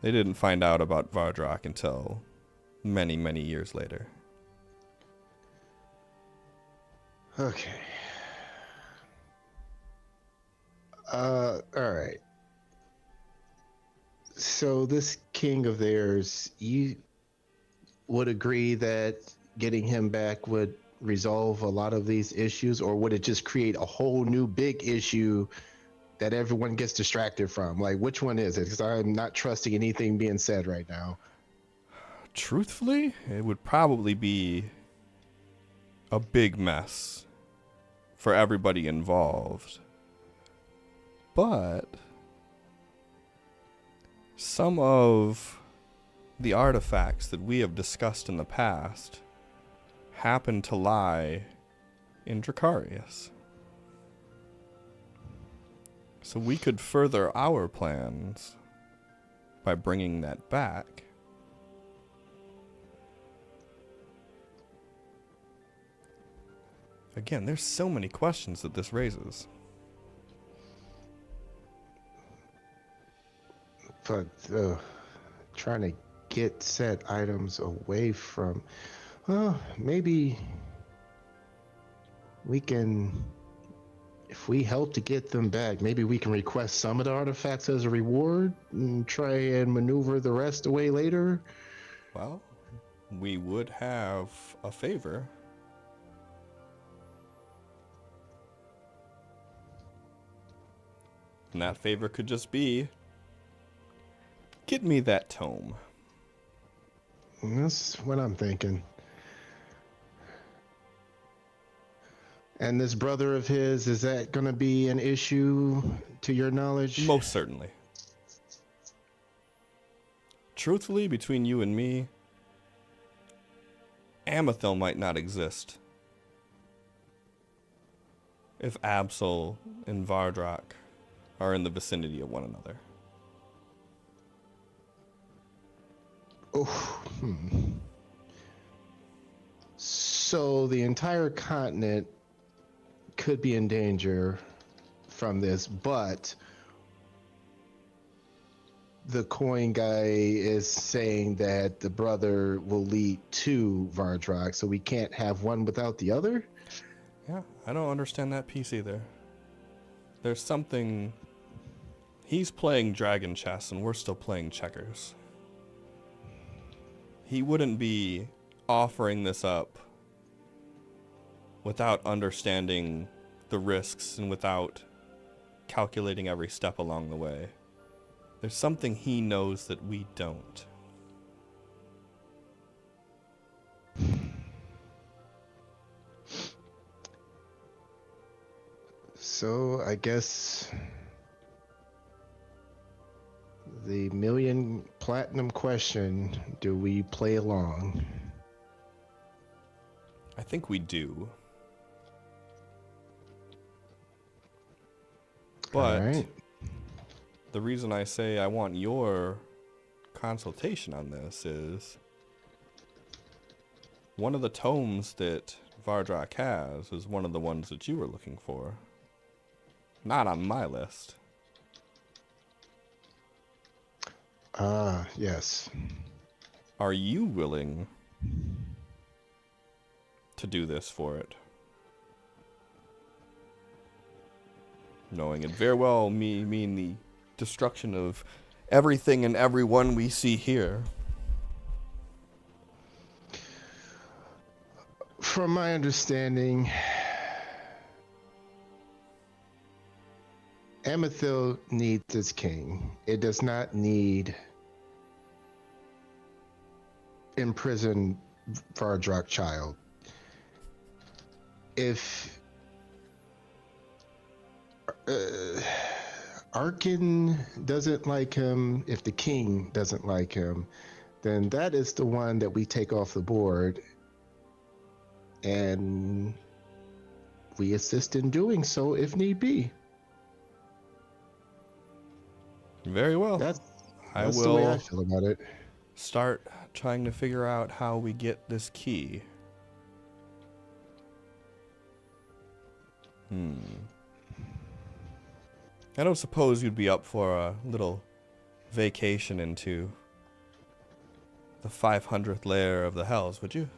They didn't find out about Vardrak until many, many years later. Okay. All right. So this king of theirs, you would agree that getting him back would resolve a lot of these issues, or would it just create a whole new big issue that everyone gets distracted from? Like, which one is it? Because I'm not trusting anything being said right now. Truthfully, it would probably be a big mess for everybody involved. But some of the artifacts that we have discussed in the past happen to lie in Dracarius. So we could further our plans by bringing that back. Again, there's so many questions that this raises. But trying to get said items away from, well, maybe we can, if we help to get them back, maybe we can request some of the artifacts as a reward and try and maneuver the rest away later. Well, we would have a favor. And that favor could just be, get me that tome. And that's what I'm thinking. And this brother of his, is that going to be an issue to your knowledge? Most certainly. Truthfully, between you and me, Amethil might not exist if Absol and Vardrak are in the vicinity of one another. Oh, So the entire continent could be in danger from this, but the coin guy is saying that the brother will lead to Vardrak, so we can't have one without the other? Yeah, I don't understand that piece either. There's something... He's playing dragon chess and we're still playing checkers. He wouldn't be offering this up without understanding the risks and without calculating every step along the way. There's something he knows that we don't. So I guess the million platinum question, do we play along? I think we do. But All right. the reason I say I want your consultation on this is one of the tomes that Vardrak has is one of the ones that you were looking for. Not on my list. Ah, yes. Are you willing to do this for it? Knowing it very well mean the destruction of everything and everyone we see here. From my understanding, Amethil needs its king. It does not need imprisoned Vardrak child. If Arkin doesn't like him, if the king doesn't like him, then that is the one that we take off the board, and we assist in doing so if need be. Very well. That's I the way I will feel about it. start trying to figure out how we get this key. I don't suppose you'd be up for a little vacation into the 500th layer of the hells, would you?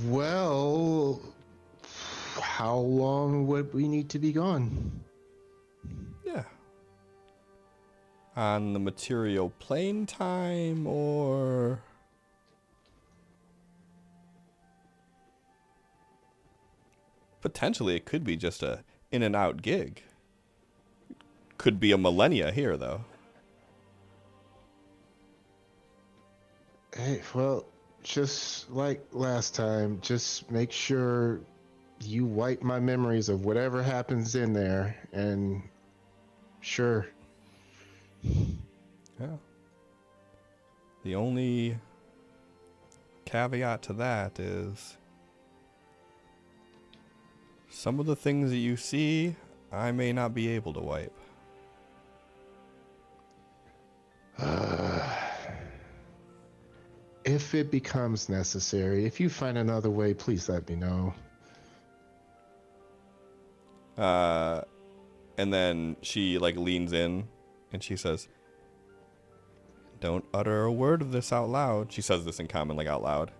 Well, how long would we need to be gone? Yeah. On the material plane time, or... Potentially, it could be just a in and out gig. Could be a millennia here, though. Hey, well, just like last time, just make sure you wipe my memories of whatever happens in there, and sure. Yeah. The only caveat to that is some of the things that you see, I may not be able to wipe. If it becomes necessary, if you find another way, please let me know. And then she like leans in and she says, "Don't utter a word of this out loud." She says this in common, like out loud.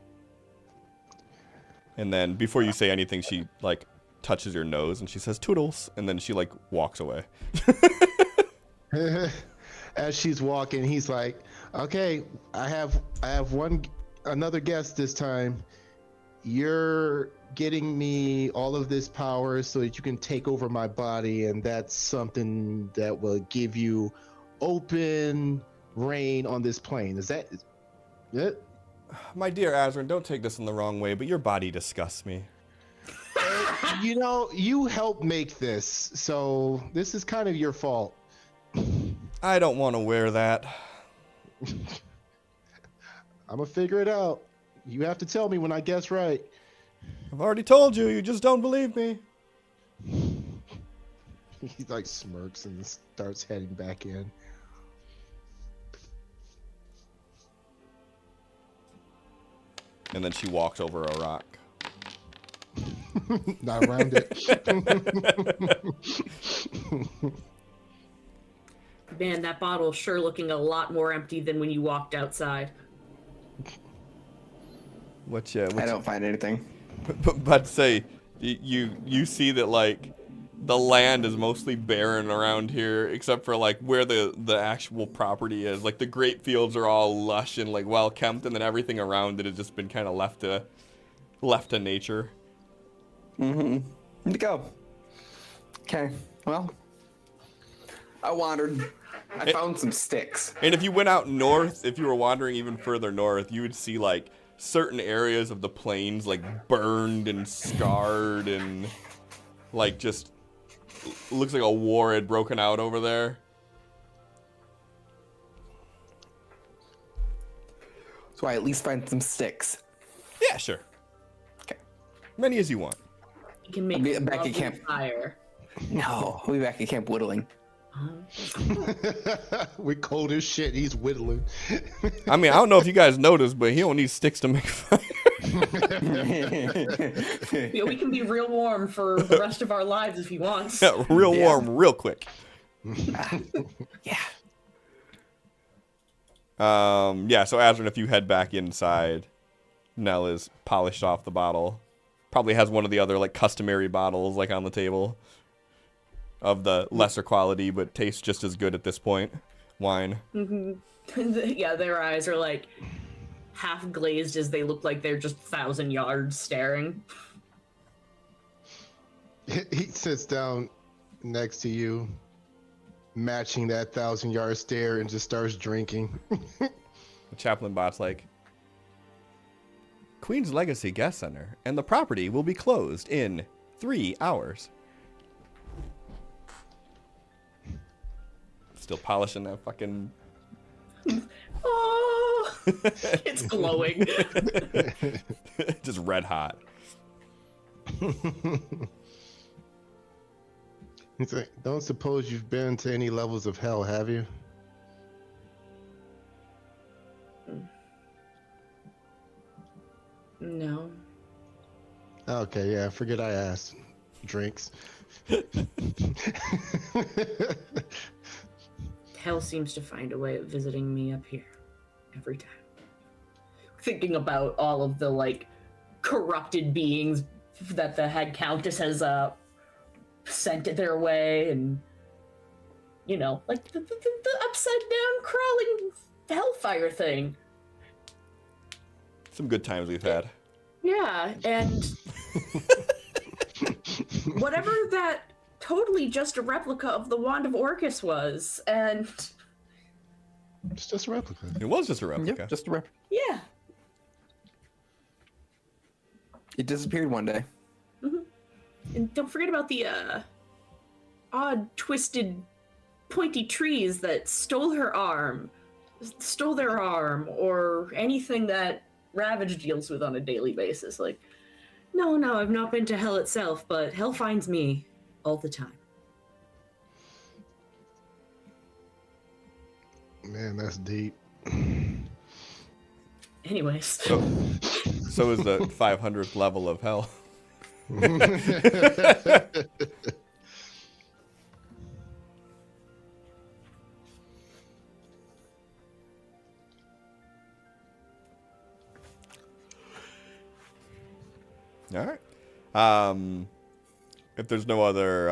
And then before you say anything, she like touches your nose and she says, "Toodles," and then she like walks away. As she's walking, he's like, "Okay, I have another guest this time. You're getting me all of this power so that you can take over my body, and that's something that will give you open reign on this plane. Is that it?" My dear Azrin, don't take this in the wrong way, but your body disgusts me. You know, you helped make this, so this is kind of your fault. I don't want to wear that. I'm gonna figure it out. You have to tell me when I guess right. I've already told you, you just don't believe me. He like smirks and starts heading back in. And then she walks over a rock. Not around it. Man, that bottle's sure looking a lot more empty than when you walked outside. I don't find anything. But say you see that like the land is mostly barren around here, except for like where the actual property is. Like the grape fields are all lush and like well kept, and then everything around it has just been kind of left to nature. Need to go. Okay. Well, I wandered. I found some sticks. And if you went out north, if you were wandering even further north, you would see like certain areas of the plains like burned and scarred and like just looks like a war had broken out over there. So I at least find some sticks. Yeah, sure. Okay. Many as you want. You can make I'll be a back at lovely camp. fire. No, we'll be back at camp whittling. We're cold as shit. He's whittling. I mean, I don't know if you guys noticed, but he don't need sticks to make fire. Yeah, we can be real warm for the rest of our lives if he wants. Yeah, real warm, real quick. Yeah. Yeah, so Azrin, if you head back inside, Nell is polished off the bottle. Probably has one of the other like customary bottles like on the table of the lesser quality, but tastes just as good at this point. Wine. Yeah, their eyes are like half glazed as they look like they're just 1,000 yards staring. He sits down next to you, matching that 1,000-yard stare, and just starts drinking. The chaplain bot's like, Queen's Legacy Guest Center, and the property will be closed in 3 hours. Still polishing that fucking... Oh, it's glowing. Just red hot. He's like, don't suppose you've been to any levels of hell, have you? No. Okay, yeah, forget I asked. Drinks. Hell seems to find a way of visiting me up here every time. Thinking about all of the like corrupted beings that the head countess has sent their way, and you know, like the upside down crawling hellfire thing. Some good times we've had. Yeah, and whatever that totally just a replica of the Wand of Orcus was, and It's just a replica. It was just a replica. Yep, just a rep. yeah. It disappeared one day. And don't forget about the odd, twisted, pointy trees that stole their arm, or anything that Ravage deals with on a daily basis. Like, no, I've not been to hell itself, but hell finds me all the time. Man, that's deep. Anyways. So is the 500th level of hell. All right. If there's no other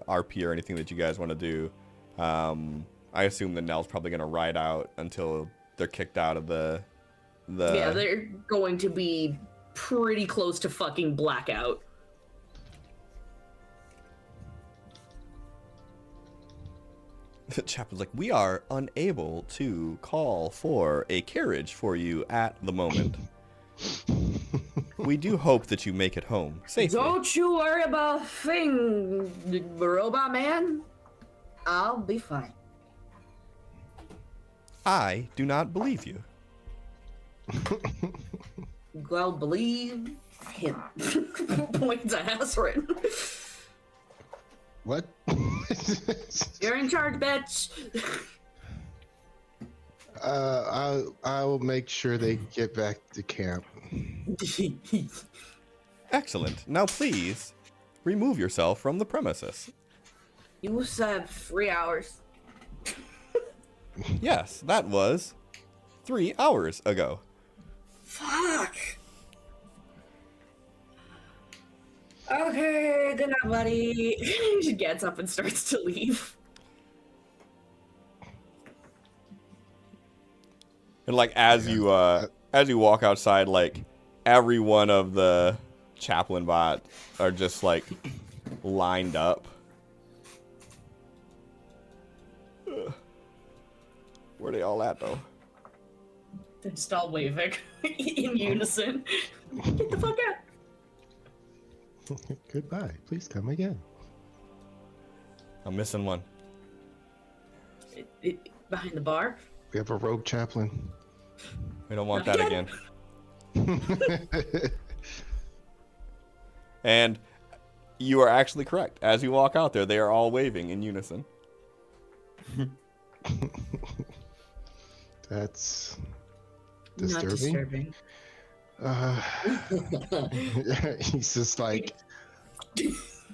RP or anything that you guys want to do, I assume that Nell's probably going to ride out until they're kicked out of the... Yeah, they're going to be pretty close to fucking blackout. The chaplain's like, we are unable to call for a carriage for you at the moment. We do hope that you make it home safely. Don't you worry about a thing, robot man. I'll be fine. I do not believe you. Well, believe him. Points at Hasrin. What? You're in charge, bitch. I'll make sure they get back to camp. Excellent. Now please remove yourself from the premises. You said 3 hours. Yes, that was 3 hours ago. Fuck. Okay, good night, buddy. She gets up and starts to leave. And like as you walk outside, like every one of the chaplain bots are just like lined up. Where are they all at though? They're just all waving in unison. Get the fuck out. Goodbye. Please come again. I'm missing one. Behind the bar? We have a rogue chaplain. We don't want that again. And you are actually correct. As you walk out there, they are all waving in unison. That's Not disturbing. disturbing. He's just like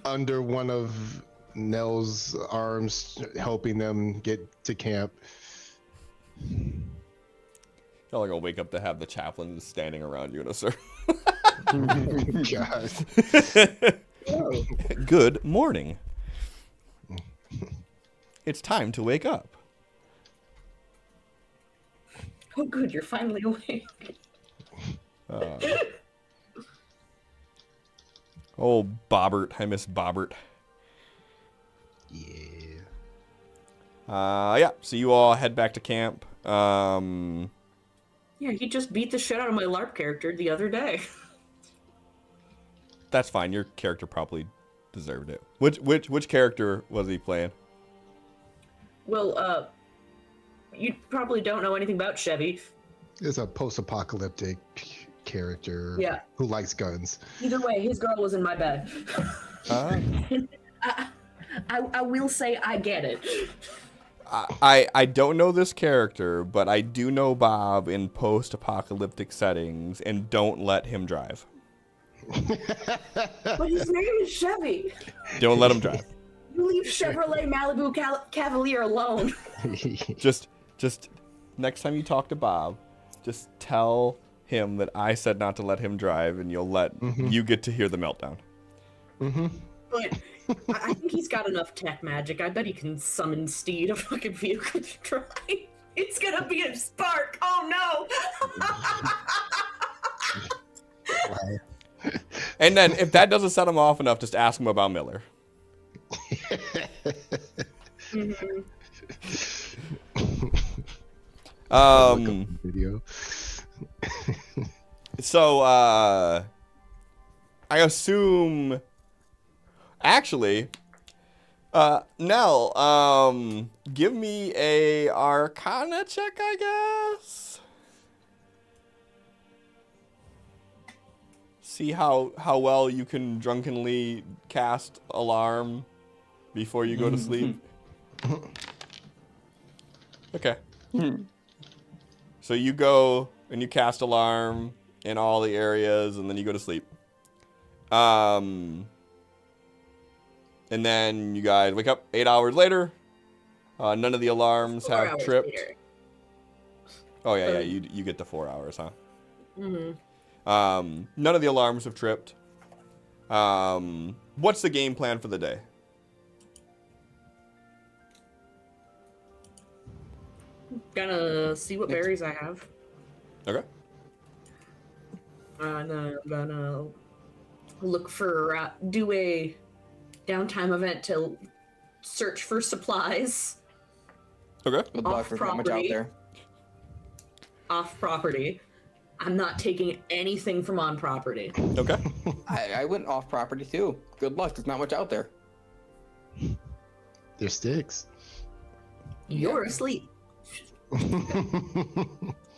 under one of Nell's arms, helping them get to camp. Y'all are gonna wake up to have the chaplain standing around you in a circle. God. Good morning. It's time to wake up. Oh, good, you're finally awake. Oh, Bobbert. I miss Bobbert. Yeah. Yeah, so you all head back to camp. Yeah, he just beat the shit out of my LARP character the other day. That's fine. Your character probably deserved it. Which character was he playing? Well, you probably don't know anything about Chevy. It's a post-apocalyptic character who likes guns. Either way, his girl was in my bed. I will say I get it. I don't know this character, but I do know Bob in post-apocalyptic settings, and don't let him drive. But his name is Chevy. Don't let him drive. You leave Chevrolet Malibu Cavalier alone. Just next time you talk to Bob, just tell him that I said not to let him drive, and you get to hear the meltdown. But I think he's got enough tech magic. I bet he can summon Steed, a fucking vehicle to drive. It's gonna be a spark. Oh no. And then if that doesn't set him off enough, just ask him about Miller. Video. So I assume actually Nell, give me a Arcana check, I guess. See how well you can drunkenly cast alarm before you go to sleep. Okay. So you go and you cast alarm in all the areas, and then you go to sleep. And then you guys wake up 8 hours later. None of the alarms 4 have hours tripped. later. Oh yeah, you get the 4 hours, huh? Mm-hmm. None of the alarms have tripped. What's the game plan for the day? Gonna see what berries I have. Okay. And I'm gonna look for, do a downtime event to search for supplies. Okay. Good luck. There's not much out Off-property. there. Off property. I'm not taking anything from on property. Okay. I went off property too. Good luck. There's not much out there. They're sticks. You're asleep.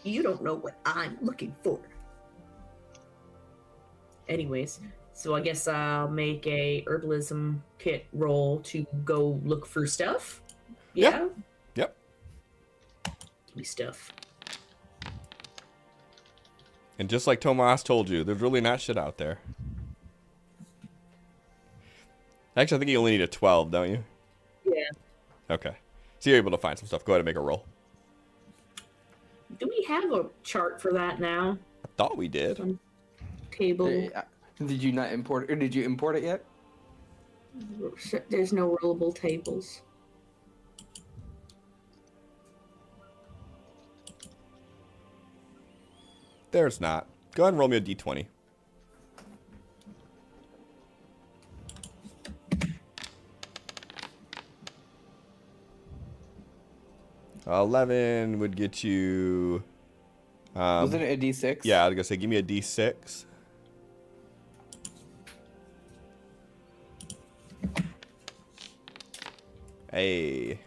You don't know what I'm looking for. Anyways, so I guess I'll make a herbalism kit roll to go look for stuff. Yeah? Yep. Give me stuff. And just like Tomas told you, there's really not shit out there. Actually, I think you only need a 12, don't you? Yeah. Okay. So you're able to find some stuff. Go ahead and make a roll. Do we have a chart for that now? I thought we did. Table. Did you not import it, or did you import it yet? There's no rollable tables. There's not. Go ahead and roll me a d20. $11 would get you. Wasn't it a D6? Yeah, I was gonna say, give me a d6. Hey.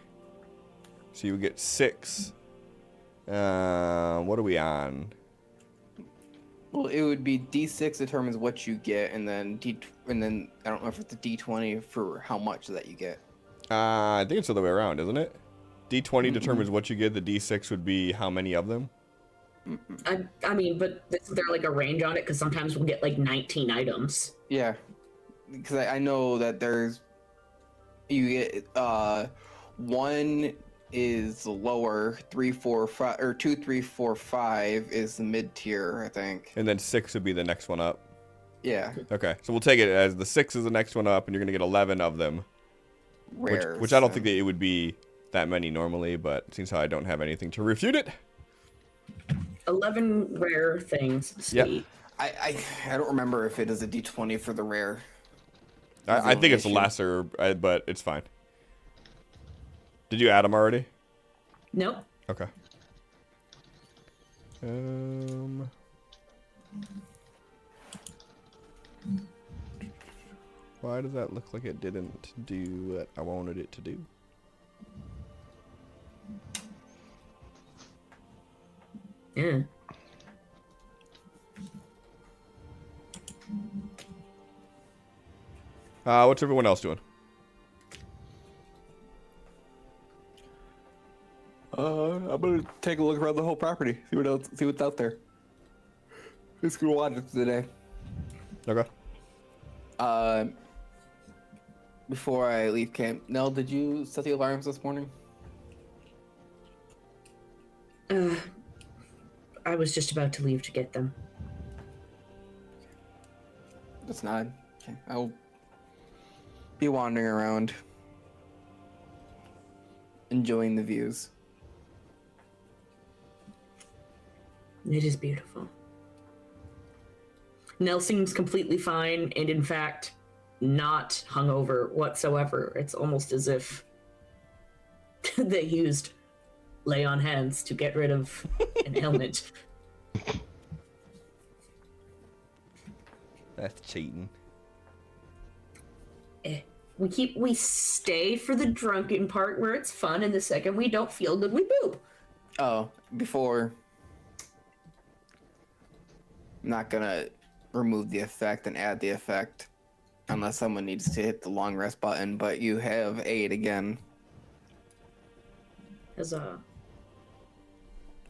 So you would get 6. What are we on? Well, it would be D6 determines what you get, and then I don't know if it's a D20 for how much that you get. I think it's the other way around, isn't it? D20 determines what you get. The D6 would be how many of them. I mean, but is there like a range on it? Because sometimes we'll get like 19 items. Yeah, because I know that you get 1 is lower, 3, 4, 5, or 2, 3, 4, 5 is the mid tier, I think. And then 6 would be the next one up. Yeah. Okay, so we'll take it as the 6 is the next one up, and you're gonna get 11 of them. Rare. Which I don't think that it would be that many normally, but seems how I don't have anything to refute it. 11 rare things. Sweet. Yep. I don't remember if it is a D20 for the rare. I think it's issue. lesser, but it's fine. Did you add them already? Nope. Okay. Why does that look like it didn't do what I wanted it to do? Yeah. What's everyone else doing? I'm gonna take a look around the whole property, see what's out there. It's gonna watch it today. Okay. Before I leave camp, Nell, did you set the alarms this morning? I was just about to leave to get them. That's not. Okay. I'll be wandering around, enjoying the views. It is beautiful. Nell seems completely fine, and in fact, not hungover whatsoever. It's almost as if they used lay on hands to get rid of an ailment. That's cheating. We stay for the drunken part where it's fun, and the second we don't feel good, we poop. Oh, before. I'm not gonna remove the effect and add the effect unless someone needs to hit the long rest button, but you have aid again. As I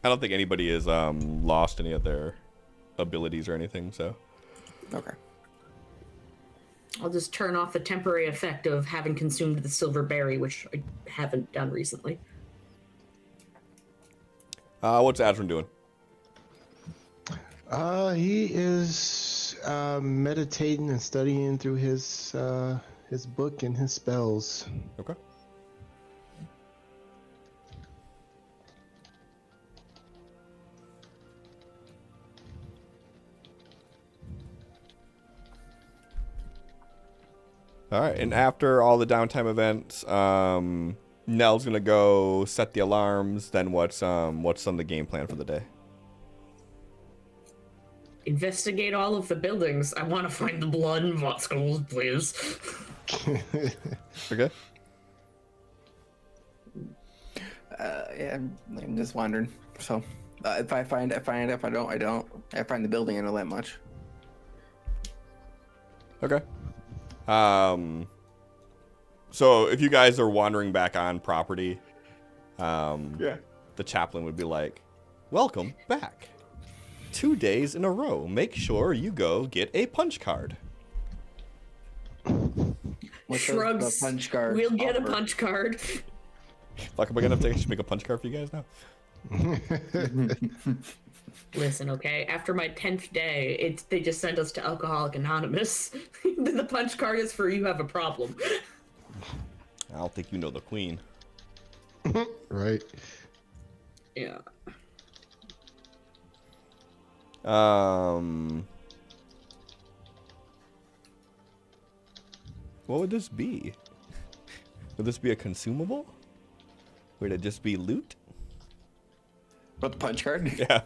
don't think anybody has lost any of their abilities or anything, so. Okay. I'll just turn off the temporary effect of having consumed the silver berry, which I haven't done recently. What's Adron doing? He is meditating and studying through his book and his spells. Okay. All right, and after all the downtime events, Nell's gonna go set the alarms. Then what's on the game plan for the day? Investigate all of the buildings. I want to find the blood and Voskals, please. Okay. Yeah, I'm just wondering. So, if I find it, I find it. If I don't, I don't. I find the building and all that much. Okay. So if you guys are wandering back on property, Yeah. the chaplain would be like, "Welcome back. 2 days in a row. Make sure you go get a punch card." Well, What does Shrugs. the punch card We'll get a offer? punch card. Fuck, am I gonna have to actually make a punch card for you guys now? Listen, okay. After my 10th day, they just sent us to Alcoholic Anonymous. Then the punch card is for you have a problem. I don't think you know the queen. Right. Yeah. What would this be? Would this be a consumable? Would it just be loot? What, the punch card? Yeah.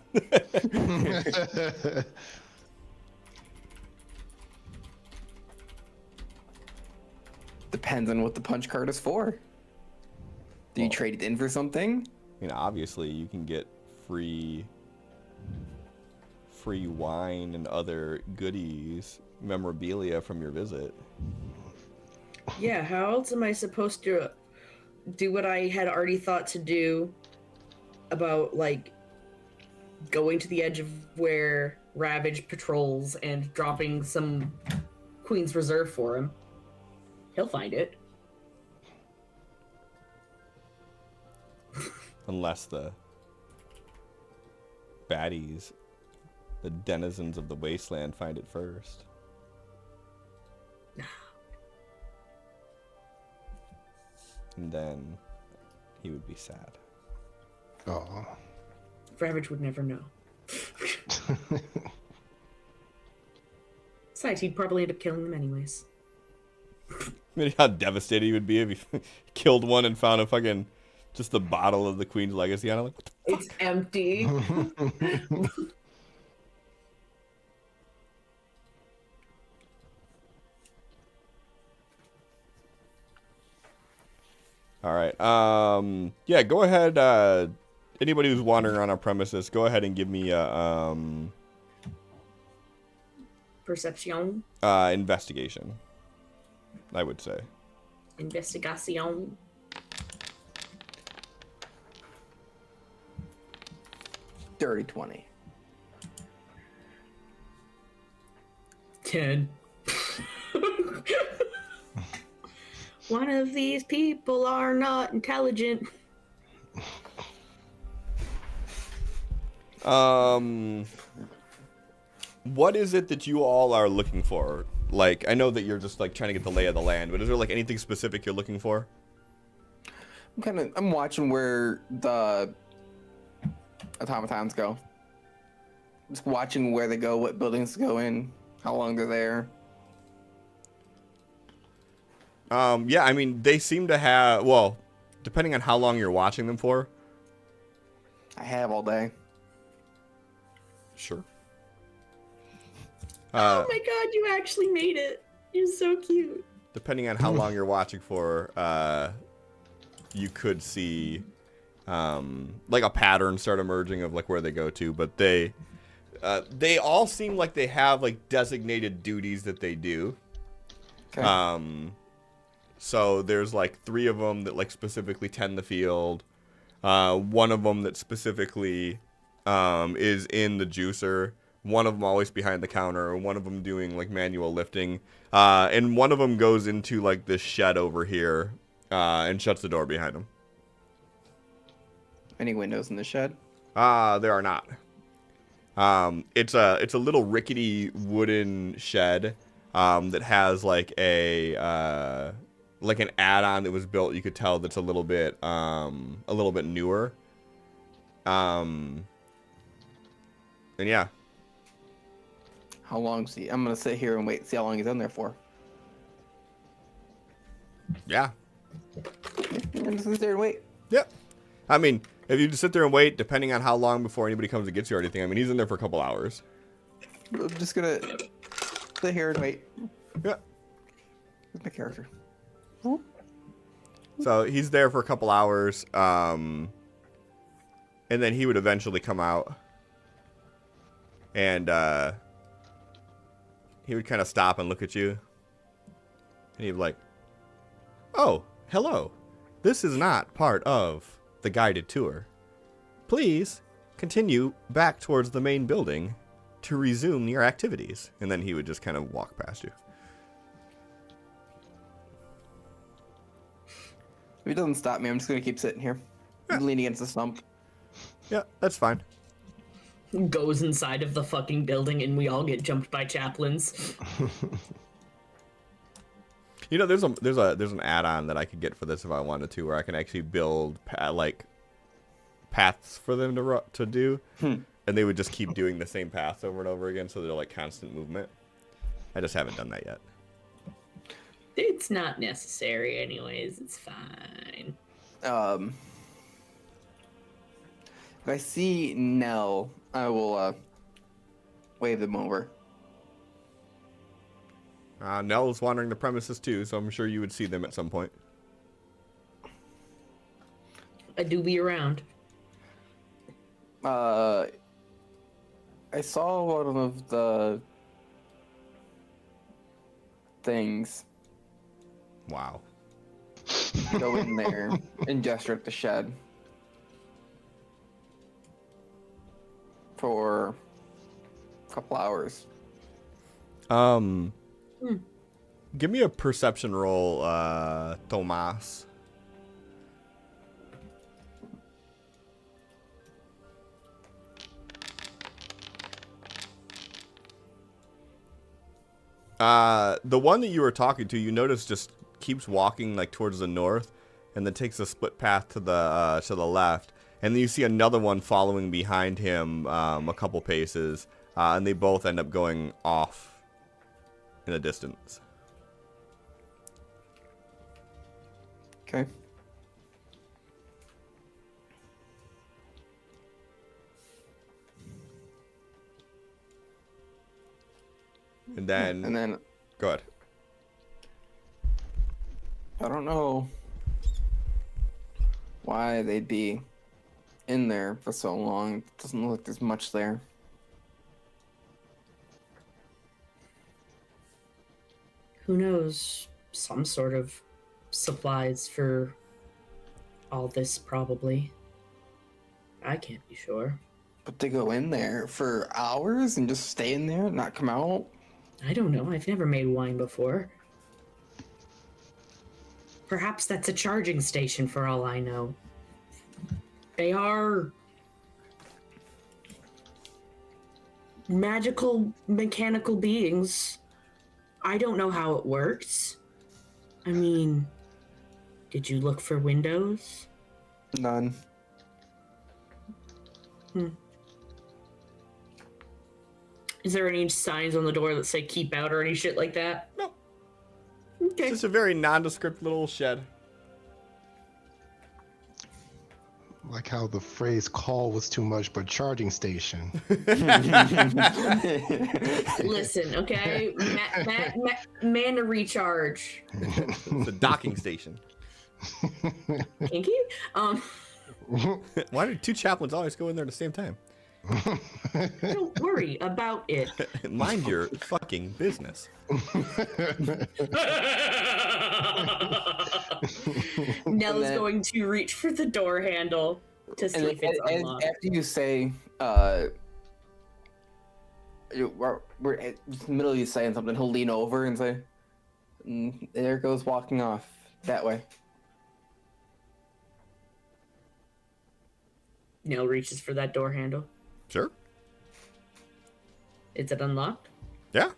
Depends on what the punch card is for. Do you trade it in for something? I mean, obviously, you can get free wine and other goodies, memorabilia from your visit. Yeah, how else am I supposed to do what I had already thought to do about, like, going to the edge of where Ravage patrols and dropping some Queen's Reserve for him? He'll find it. Unless the baddies, the denizens of the wasteland, find it first. And then he would be sad. Oh. Ravage would never know. Besides, he'd probably end up killing them anyways. Imagine how devastated he would be if he killed one and found a fucking just the bottle of the Queen's Legacy on it. Like, what the fuck? It's empty. All right. Yeah, go ahead. Anybody who's wandering around our premises, go ahead and give me a Perception. investigation. I would say. Investigation. Dirty 20. 10. One of these people are not intelligent. What is it that you all are looking for? Like, I know that you're just like trying to get the lay of the land, but is there like anything specific you're looking for? I'm watching where the automatons go. Just watching where they go, what buildings to go in, how long they're there. Yeah, I mean, they seem to have, well, depending on how long you're watching them for. I have all day. Sure. Oh my god, you actually made it. You're so cute. Depending on how long you're watching for, you could see like a pattern start emerging of like where they go to, but they all seem like they have like designated duties that they do. Okay. So there's like 3 of them that like specifically tend the field. One of them that specifically is in the juicer. One of them always behind the counter. One of them doing like manual lifting. And one of them goes into like this shed over here and shuts the door behind him. Any windows in the shed? There are not. It's a little rickety wooden shed that has like like an add-on that was built. You could tell that's a little bit newer. And yeah. How long is he? I'm gonna sit here and wait, see how long he's in there for. Yeah. I'm just gonna sit there and wait. Yep. I mean, if you just sit there and wait, depending on how long before anybody comes and gets you or anything, I mean, he's in there for a couple hours. I'm just gonna sit here and wait. Yeah. Who's my character? So he's there for a couple hours, and then he would eventually come out, and he would kind of stop and look at you, and he'd be like, "Oh, hello. This is not part of the guided tour. Please continue back towards the main building to resume your activities." And then he would just kind of walk past you. If it doesn't stop me, I'm just gonna keep sitting here, leaning against the stump. Yeah, that's fine. Goes inside of the fucking building, and we all get jumped by chaplains. You know, there's an add-on that I could get for this if I wanted to, where I can actually build paths for them to do, and they would just keep doing the same paths over and over again, so they're like constant movement. I just haven't done that yet. It's not necessary, anyways. It's fine. If I see Nell, I will wave them over. Nell's wandering the premises too, so I'm sure you would see them at some point. I do be around. I saw one of the things Wow. go in there and gesture at the shed for a couple hours. Give me a perception roll, Tomas. The one that you were talking to, you notice just keeps walking like towards the north, and then takes a split path to the left, and then you see another one following behind him a couple paces, and they both end up going off in the distance. Okay. And then go ahead. I don't know why they'd be in there for so long. It doesn't look like there's much there. Who knows? Some sort of supplies for all this, probably. I can't be sure. But they go in there for hours and just stay in there and not come out? I don't know. I've never made wine before. Perhaps that's a charging station for all I know. They are magical, mechanical beings. I don't know how it works. I mean, did you look for windows? None. Is there any signs on the door that say keep out or any shit like that? No. Okay. It's just a very nondescript little shed. Like how the phrase "call" was too much, but charging station. Listen, okay? Man to recharge. It's a docking station. Kinky? Why do two chaplains always go in there at the same time? Don't worry about it. Mind your fucking business. Nell is going to reach for the door handle to see if it's unlocked. After you say, we're in the middle of you saying something, he'll lean over and say, there goes walking off that way. Nell reaches for that door handle. Sure. Is it unlocked? Yeah.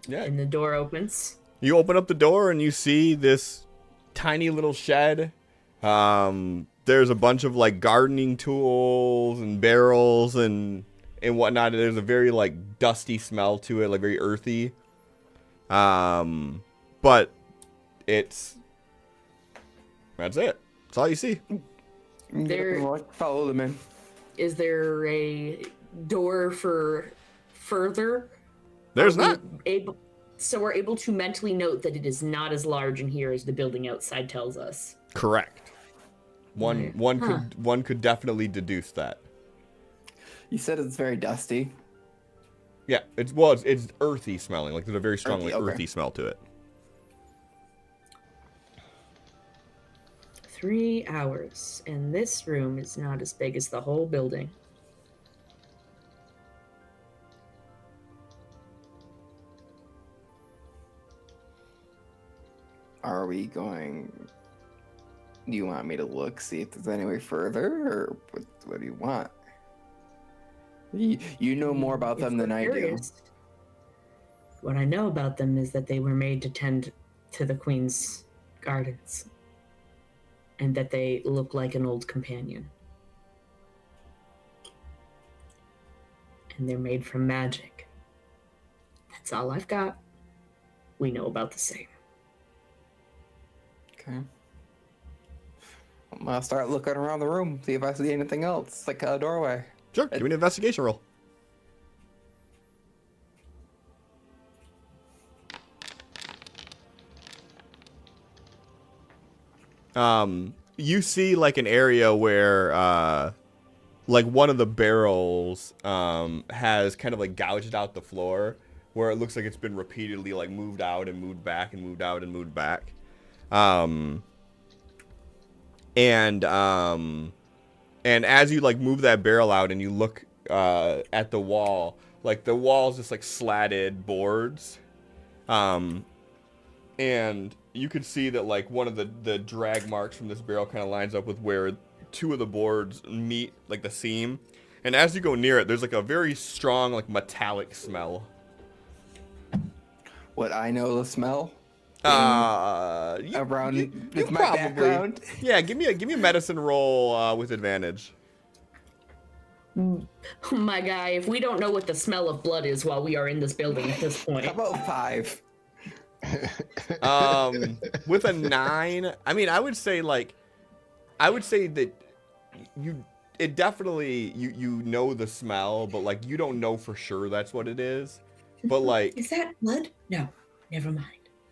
Yeah. And the door opens. You open up the door and you see this tiny little shed. There's a bunch of like gardening tools and barrels and whatnot. There's a very like dusty smell to it, like very earthy. But that's it. That's all you see. Follow them in. Is there a door for further? There's not. So we're able to mentally note that it is not as large in here as the building outside tells us. Correct. One could definitely deduce that. You said it's very dusty. Yeah, it's earthy smelling. Like there's a very strong earthy smell to it. 3 hours, and this room is not as big as the whole building. Are we going Do you want me to look, see if there's any way further, or what do you want? You know more about them than I do. What I know about them is that they were made to tend to the Queen's gardens, and that they look like an old companion. And they're made from magic. That's all I've got. We know about the same. Okay. I'm gonna start looking around the room, see if I see anything else, like a doorway. Sure, give me an investigation roll. You see like an area where like one of the barrels has kind of like gouged out the floor, where it looks like it's been repeatedly like moved out and moved back and moved out and moved back. And as you like move that barrel out and you look at the wall, like the wall's just like slatted boards, and you could see that like one of the drag marks from this barrel kind of lines up with where two of the boards meet, like the seam. And as you go near it, there's like a very strong like metallic smell. What I know the smell? Around with my probably, background. Yeah, give me a medicine roll with advantage. My guy, if we don't know what the smell of blood is while we are in this building at this point. How about 5? With a 9, I mean, I would say that it definitely you know the smell, but like you don't know for sure that's what it is. But like, is that blood? No, never mind.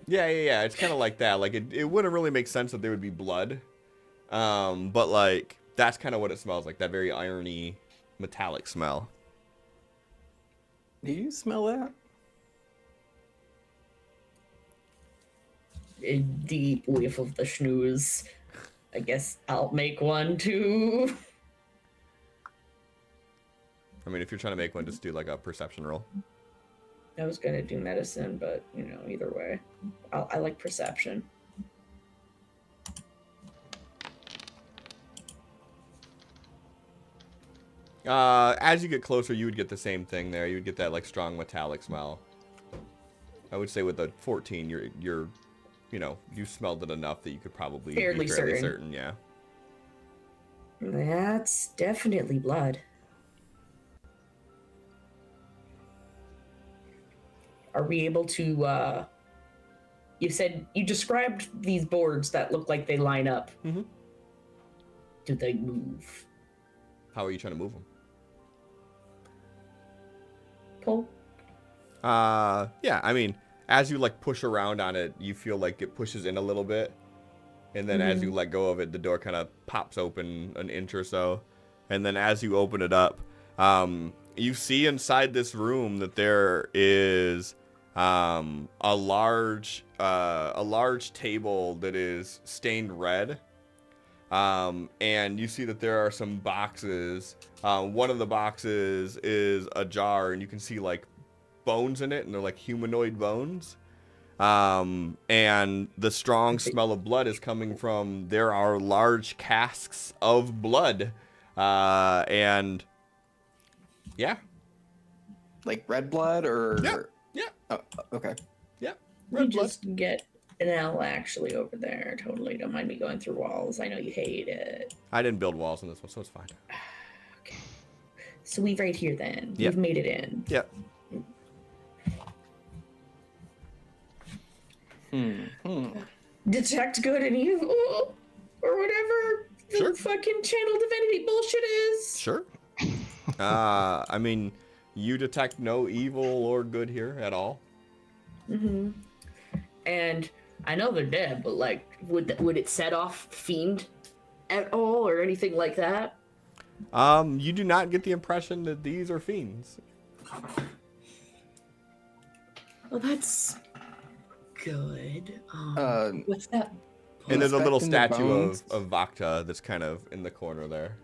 Yeah. It's kind of like that. Like it wouldn't really make sense that there would be blood. But like that's kind of what it smells like. That very irony, metallic smell. Do you smell that? A deep whiff of the schnooze. I guess I'll make one too. I mean, if you're trying to make one, just do like a perception roll. I was gonna do medicine, but you know, either way, I like perception. As you get closer, you would get the same thing there. You would get that like strong metallic smell. I would say with a 14, you're you know, you smelled it enough that you could probably be fairly certain. Yeah. That's definitely blood. Are we able to, you said, you described these boards that look like they line up. Mm-hmm. Do they move? How are you trying to move them? Pull? Yeah, I mean, as you like push around on it, you feel like it pushes in a little bit. And then as you let go of it, the door kind of pops open an inch or so. And then as you open it up, you see inside this room that there is a large table that is stained red. And you see that there are some boxes. One of the boxes is a jar, and you can see like bones in it, and they're like humanoid bones. And the strong smell of blood is coming from, there are large casks of blood. And yeah. Like red blood or? Yeah. Oh, okay. Yeah. Red blood. Just get an L actually over there. Totally. Don't mind me going through walls. I know you hate it. I didn't build walls in this one, so it's fine. Okay. So we've right here then. Yep. We've made it in. Yep. Detect good and evil, or whatever the fucking channel divinity bullshit is. Sure. I mean, you detect no evil or good here at all. Mm-hmm. And I know they're dead, but like, would it set off fiend at all or anything like that? You do not get the impression that these are fiends. Well, that's good. What's that? And there's a little statue of Vakta that's kind of in the corner there.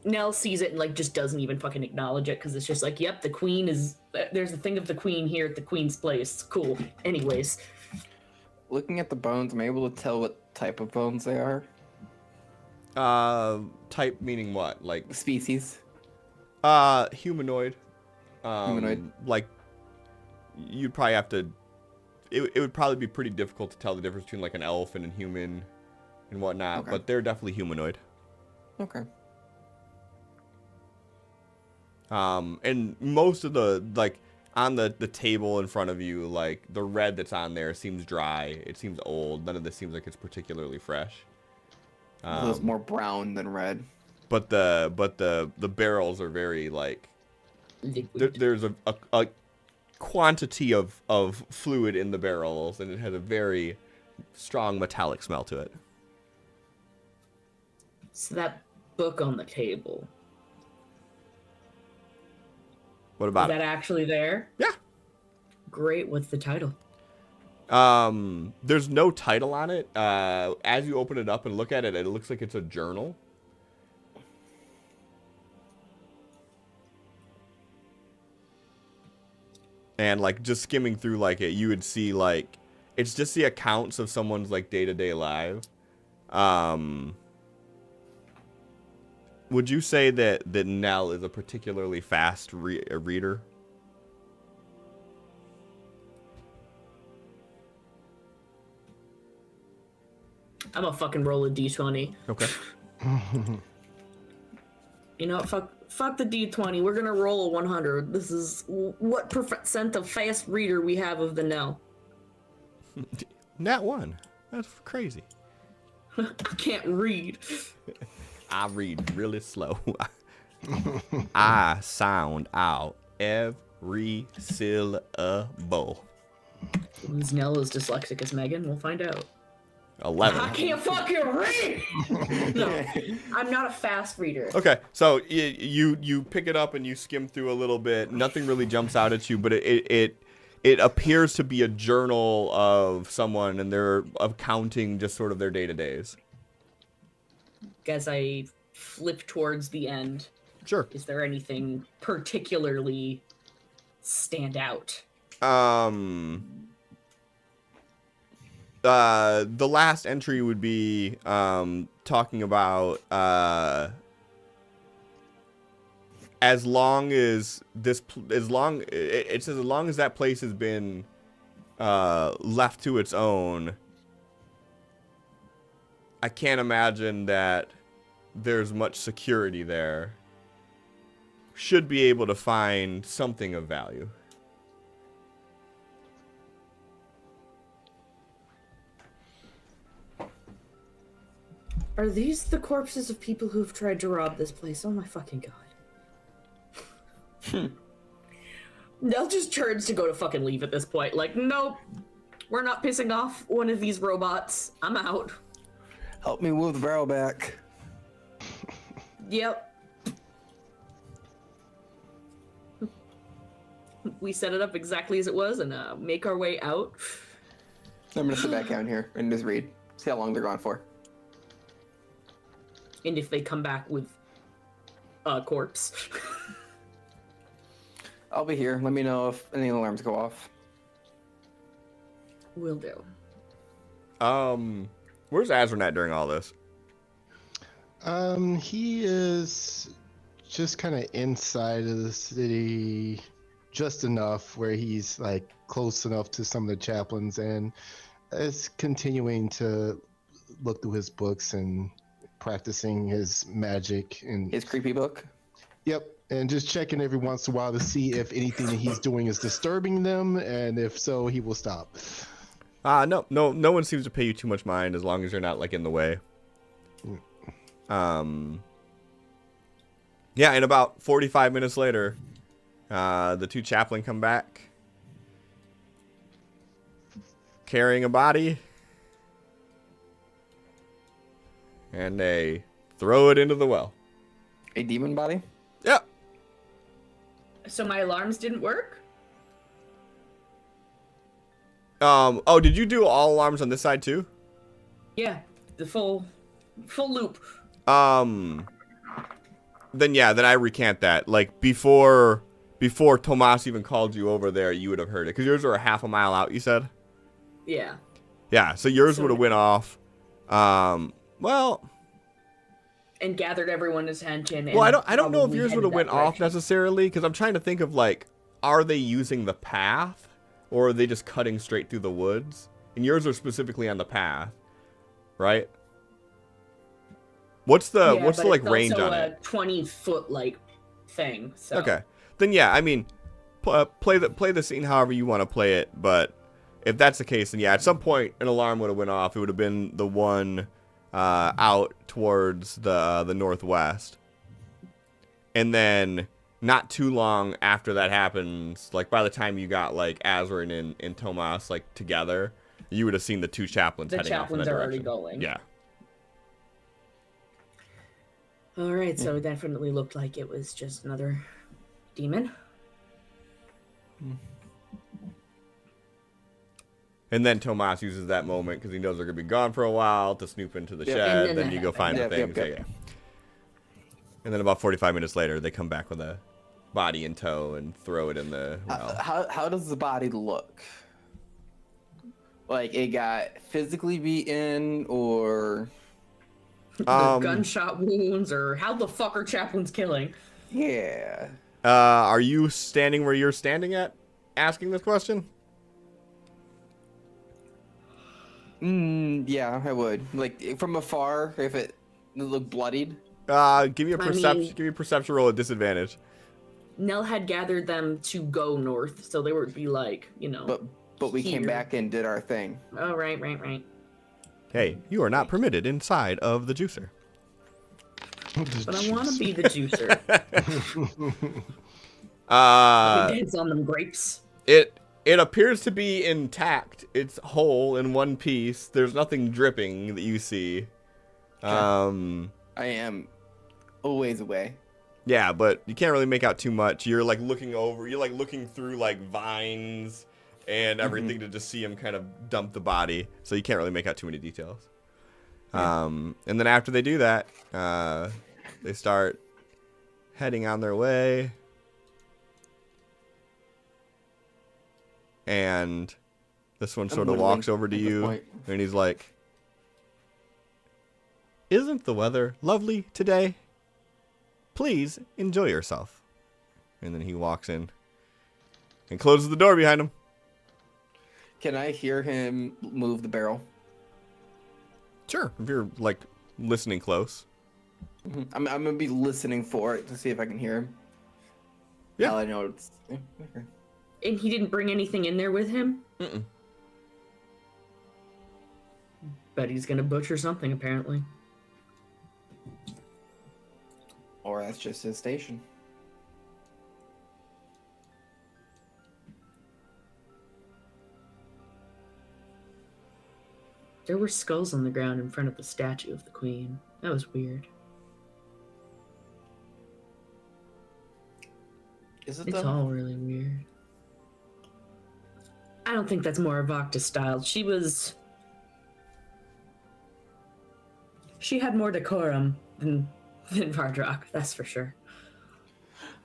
Nell sees it and like just doesn't even fucking acknowledge it because it's just like, yep, the queen is. There's a thing of the queen here at the queen's place. Cool. Anyways, looking at the bones, I'm able to tell what type of bones they are? Type meaning what? Like Species. humanoid. Humanoid. Like you'd probably have to. It would probably be pretty difficult to tell the difference between like an elf and a human and whatnot, Okay. but they're definitely humanoid. Okay. And most of the like on the table in front of you, like the red that's on there seems dry. It seems old. None of this seems like it's particularly fresh. So it's more brown than red. But the barrels are very like Liquid. there's a quantity of fluid in the barrels, and it has a very strong metallic smell to it. So that book on the table, What is about that it? actually there? Yeah. Great. What's the title? There's no title on it. As you open it up and look at it, it looks like it's a journal. And like just skimming through like it, you would see like it's just the accounts of someone's like day-to-day life. Would you say that Nell is a particularly fast reader? I'm gonna fucking roll a d20. Okay. You know what? Fuck the d20. We're gonna roll a 100. This is what percent of fast reader we have of the Nell. Nat 1. That's crazy. I can't read. I read really slow. I sound out every syllable. Is Nell as dyslexic as Megan? We'll find out. 11. I can't fucking read! No, I'm not a fast reader. Okay, so you pick it up and you skim through a little bit. Nothing really jumps out at you, but it appears to be a journal of someone, and they're accounting just sort of their day-to-days. As I flip towards the end, Sure. is there anything particularly stand out? The last entry would be talking about as long as it says as long as that place has been left to its own, I can't imagine that there's much security there. Should be able to find something of value. Are these the corpses of people who've tried to rob this place? Oh my fucking god. Nell just turns to go to fucking leave at this point. Like, nope, we're not pissing off one of these robots. I'm out. Help me move the barrel back. Yep. We set it up exactly as it was and make our way out. I'm gonna sit back down here and just read. See how long they're gone for. And if they come back with a corpse. I'll be here. Let me know if any alarms go off. Will do. Where's Azrin at during all this? He is just kind of inside of the city, just enough where he's like close enough to some of the chaplains, and is continuing to look through his books and practicing his magic and His creepy book. Yep, and just checking every once in a while to see if anything that he's doing is disturbing them, and if so, he will stop. No one seems to pay you too much mind as long as you're not like in the way. Yeah, and about 45 minutes later, the two chaplain come back carrying a body, and they throw it into the well. A demon body? Yep. So my alarms didn't work? Oh, did you do all alarms on this side too? Yeah, the full loop. Then I recant that. Like before Tomas even called you over there, you would have heard it, because yours were a half a mile out, you said? Yeah. Yeah, so yours So- would have went off. Well, and gathered everyone's attention. And well, I don't know if probably yours would have headed went that off direction. necessarily, because I'm trying to think of like, are they using the path, or are they just cutting straight through the woods? And yours are specifically on the path, right? What's the Yeah, what's but the like it's range also on a it? 20-foot like thing. So. Okay, then yeah, I mean, play the scene however you want to play it, but if that's the case, then yeah, at some point an alarm would have went off. It would have been the one out towards the northwest, and then not too long after that happens, like by the time you got like Azrin and Tomas like together, you would have seen the two chaplains The heading off in chaplains that are direction. already going. Yeah. All right, so it definitely looked like it was just another demon. And then Tomas uses that moment because he knows they're gonna be gone for a while to snoop into the Yep. shed. And Then, then you that go find the happened. things. Yep. Yeah. And then about 45 minutes later, they come back with a body in tow and throw it in the well. How does the body look? Like it got physically beaten, or The gunshot wounds, or how the fuck are chaplains killing? yeah. Are you standing where you're standing at, asking this question? Yeah, I would. Like from afar, if it looked bloodied. Give me a perception. mean- Give me a perception roll at disadvantage. Nell had gathered them to go north, so they would be like, But we came Here. back and did our thing. Oh, right. Hey, you are not permitted inside of the juicer. But I want to be the juicer. Dance on them grapes. It appears to be intact. It's whole in one piece. There's nothing dripping that you see. I am a ways away. Yeah, but you can't really make out too much. You're like looking over. You're like looking through like vines and everything to just see him kind of dump the body. So you can't really make out too many details. And then after they do that, they start heading on their way. And this one sort of whittling walks over to at this you, point. and he's like, "Isn't the weather lovely today? Please enjoy yourself." And then he walks in and closes the door behind him. Can I hear him move the barrel? Sure, if you're like listening close. I'm gonna be listening for it to see if I can hear him. Yeah. Now I know it's. Okay. And he didn't bring anything in there with him? Mm-mm. But he's gonna butcher something, apparently. Or that's just his station. There were skulls on the ground in front of the statue of the queen. That was weird. Is it It's though? all really weird. I don't think that's more Avocta style. She had more decorum than Vardrock, that's for sure.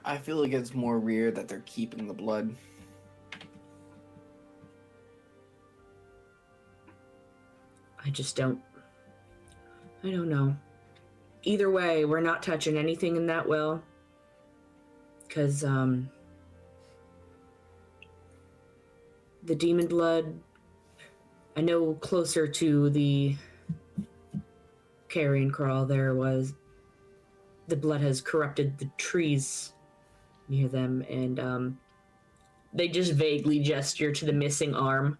I feel like it's more weird that they're keeping the blood. I don't know. Either way, we're not touching anything in that well. Because, the demon blood, I know closer to the carrion crawl the blood has corrupted the trees near them, and, they just vaguely gesture to the missing arm.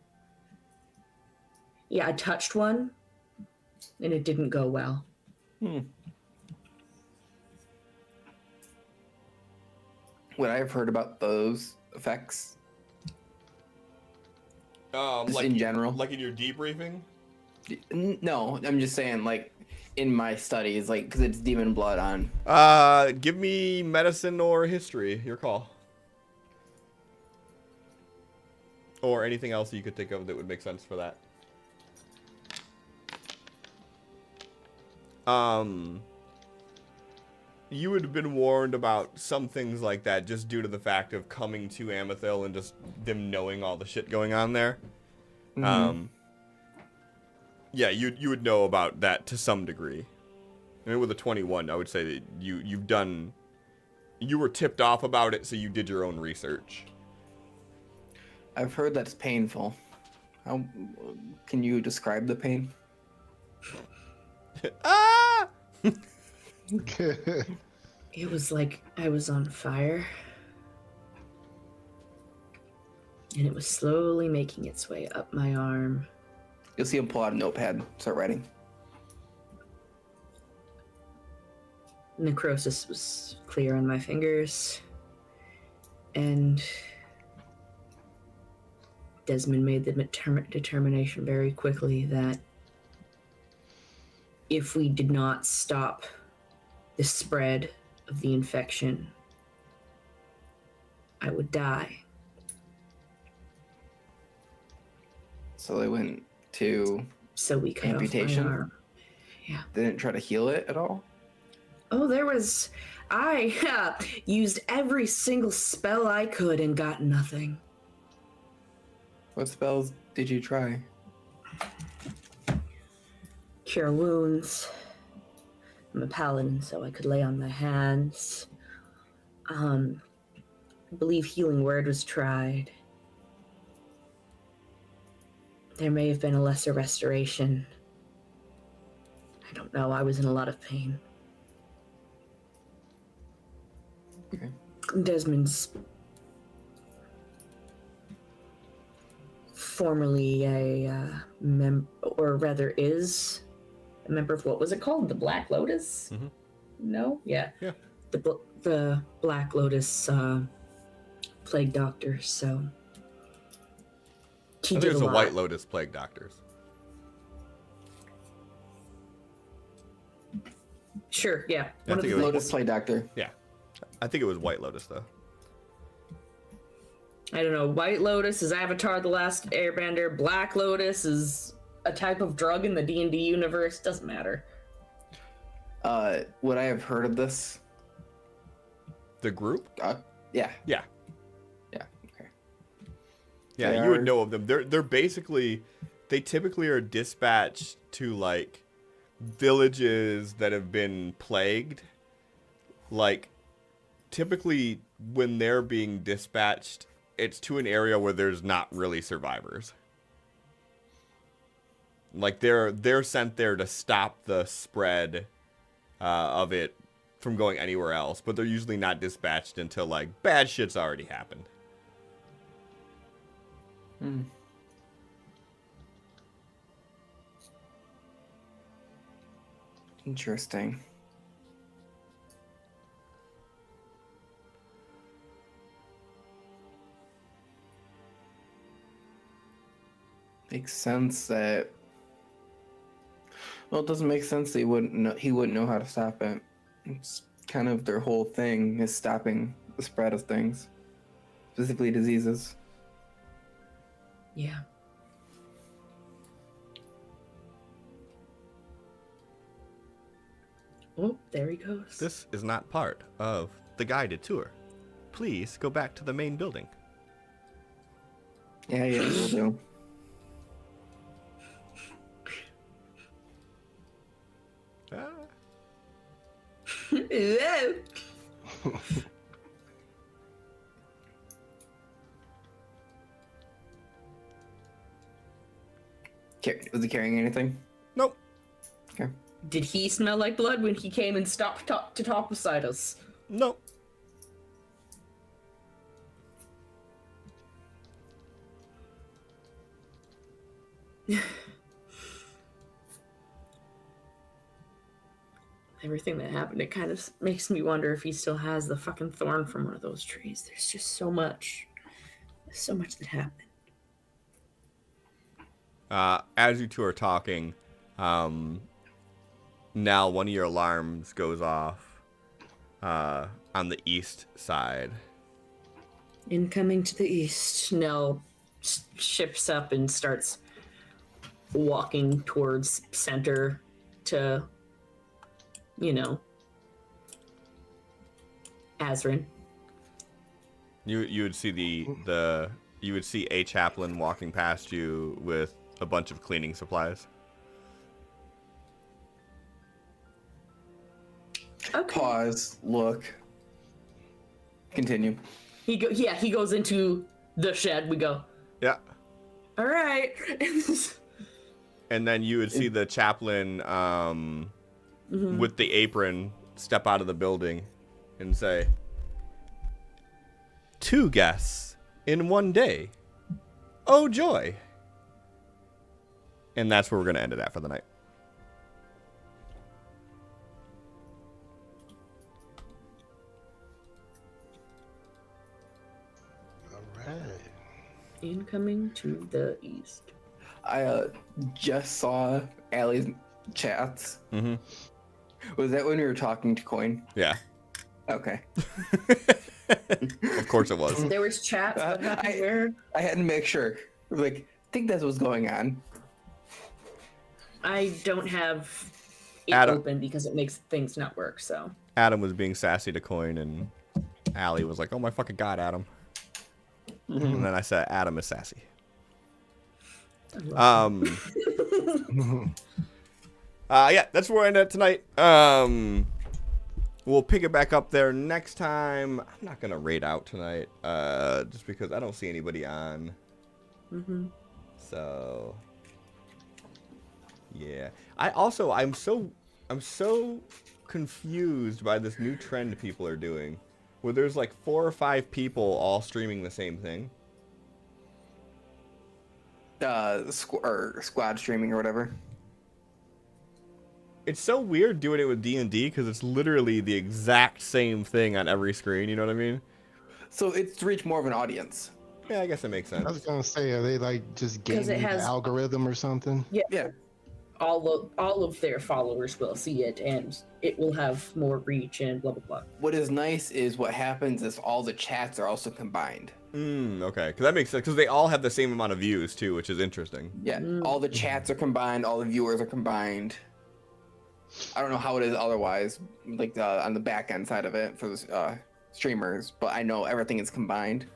Yeah, I touched one, and it didn't go well. Would I have heard about those effects? Just Like in general? like in your debriefing. No, I'm just saying, like, in my studies, like, because it's demon blood on. Give me medicine or history. Your call. Or anything else you could think of that would make sense for that. You would have been warned about some things like that just due to the fact of coming to Amethil and just them knowing all the shit going on there. Yeah, you would know about that to some degree. I mean, with a 21, I would say that you were tipped off about it, so you did your own research. I've heard that's painful. How can you describe the pain? Ah! It was like I was on fire. And it was slowly making its way up my arm. You'll see him pull out a notepad, start writing. Necrosis was clear on my fingers. And Desmond made the determination very quickly that if we did not stop the spread of the infection, I would die. So they went to So we cut amputation. off my arm. Yeah. They didn't try to heal it at all. Oh, I used every single spell I could and got nothing. What spells did you try? Cure wounds. I'm a paladin, so I could lay on my hands. I believe healing word was tried. There may have been a lesser restoration. I don't know. I was in a lot of pain. Okay. Desmond's formerly a or rather is a member of, what was it called? The Black Lotus? Mhm. No? Yeah. Yeah. The Black Lotus plague doctor, so he I think did it's a the lot. White Lotus Plague Doctors. Sure, yeah. I One of think the it was- Lotus Play Doctor. Yeah. I think it was White Lotus, though. I don't know. White Lotus is Avatar: The Last Airbender. Black Lotus is a type of drug in the D&D universe. Doesn't matter. Would I have heard of this? The group? Yeah. Yeah. Yeah. Okay. Yeah, They you would are- know of them. They're basically, they typically are dispatched to like villages that have been plagued. Like, typically when they're being dispatched, it's to an area where there's not really survivors. Like they're sent there to stop the spread of it from going anywhere else, but they're usually not dispatched until like bad shit's already happened. Hmm. Interesting. Makes sense that. Well, it doesn't make sense that he wouldn't know how to stop it. It's kind of their whole thing is stopping the spread of things, specifically diseases. Yeah. Oh, there he goes. This is not part of the guided tour. Please go back to the main building. Yeah, we'll do. Ah. Hello. Was he carrying anything? Nope. Okay. Did he smell like blood when he came and stopped to talk beside us? Nope. Everything that happened, it kind of makes me wonder if he still has the fucking thorn from one of those trees. There's just so much. There's so much that happened. As you two are talking, now one of your alarms goes off on the east side. Incoming to the east. Nell shifts up and starts walking towards center to, Azrin. You would see you would see a chaplain walking past you with a bunch of cleaning supplies. Okay. Pause. Look. Continue. He goes into the shed. We go. Yeah. All right. And then you would see the chaplain with the apron step out of the building and say, 2 guests in one day. Oh, joy. And that's where we're going to end it at for the night. All right. Incoming to the east. I just saw Allie's chats. Mm-hmm. Was that when we were talking to Coin? Yeah. Okay. Of course it was. There was chats. What happened where? I had to make sure. Like, I think that's what's going on. I don't have it Adam. open because it makes things not work. So. Adam was being sassy to Coin, and Allie was like, oh my fucking god, Adam. And then I said, Adam is sassy. Yeah, that's where we're ending it tonight. We'll pick it back up there next time. I'm not gonna raid out tonight, just because I don't see anybody on. So yeah, I'm so confused by this new trend people are doing, where there's like 4 or 5 people all streaming the same thing. Squad streaming or whatever. It's so weird doing it with D&D because it's literally the exact same thing on every screen. You know what I mean? So it's to reach more of an audience. Yeah, I guess that makes sense. I was gonna say, are they like just 'Cause gaming it has- the algorithm or something? Yeah. All of their followers will see it, and it will have more reach and blah blah blah. What is nice is what happens is all the chats are also combined. Okay, because that makes sense. Because they all have the same amount of views too, which is interesting. Yeah, all the chats are combined, all the viewers are combined. I don't know how it is otherwise, like on the back end side of it for the streamers, but I know everything is combined.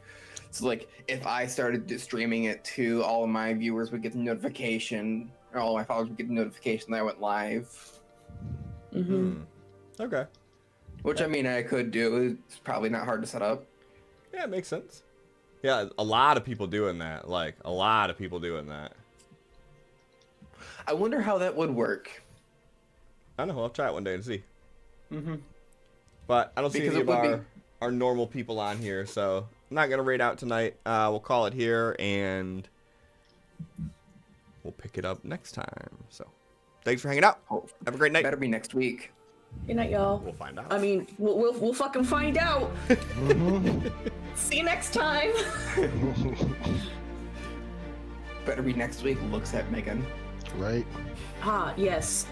So like, if I started streaming it to all of my viewers would get the notification, or all of my followers would get the notification that I went live. Okay. Which I mean, I could do. It's probably not hard to set up. Yeah, it makes sense. Yeah, a lot of people doing that. Like, a lot of people doing that. I wonder how that would work. I don't know. I'll try it one day and see. But I don't see Because any it of would our normal people on here, so I'm not going to raid out tonight. We'll call it here, and we'll pick it up next time. So, thanks for hanging out. Have a great night. Better be next week. Good night, y'all. We'll find out. I mean, we'll fucking find out. See you next time. Better be next week. Looks at Megan. Right. Yes,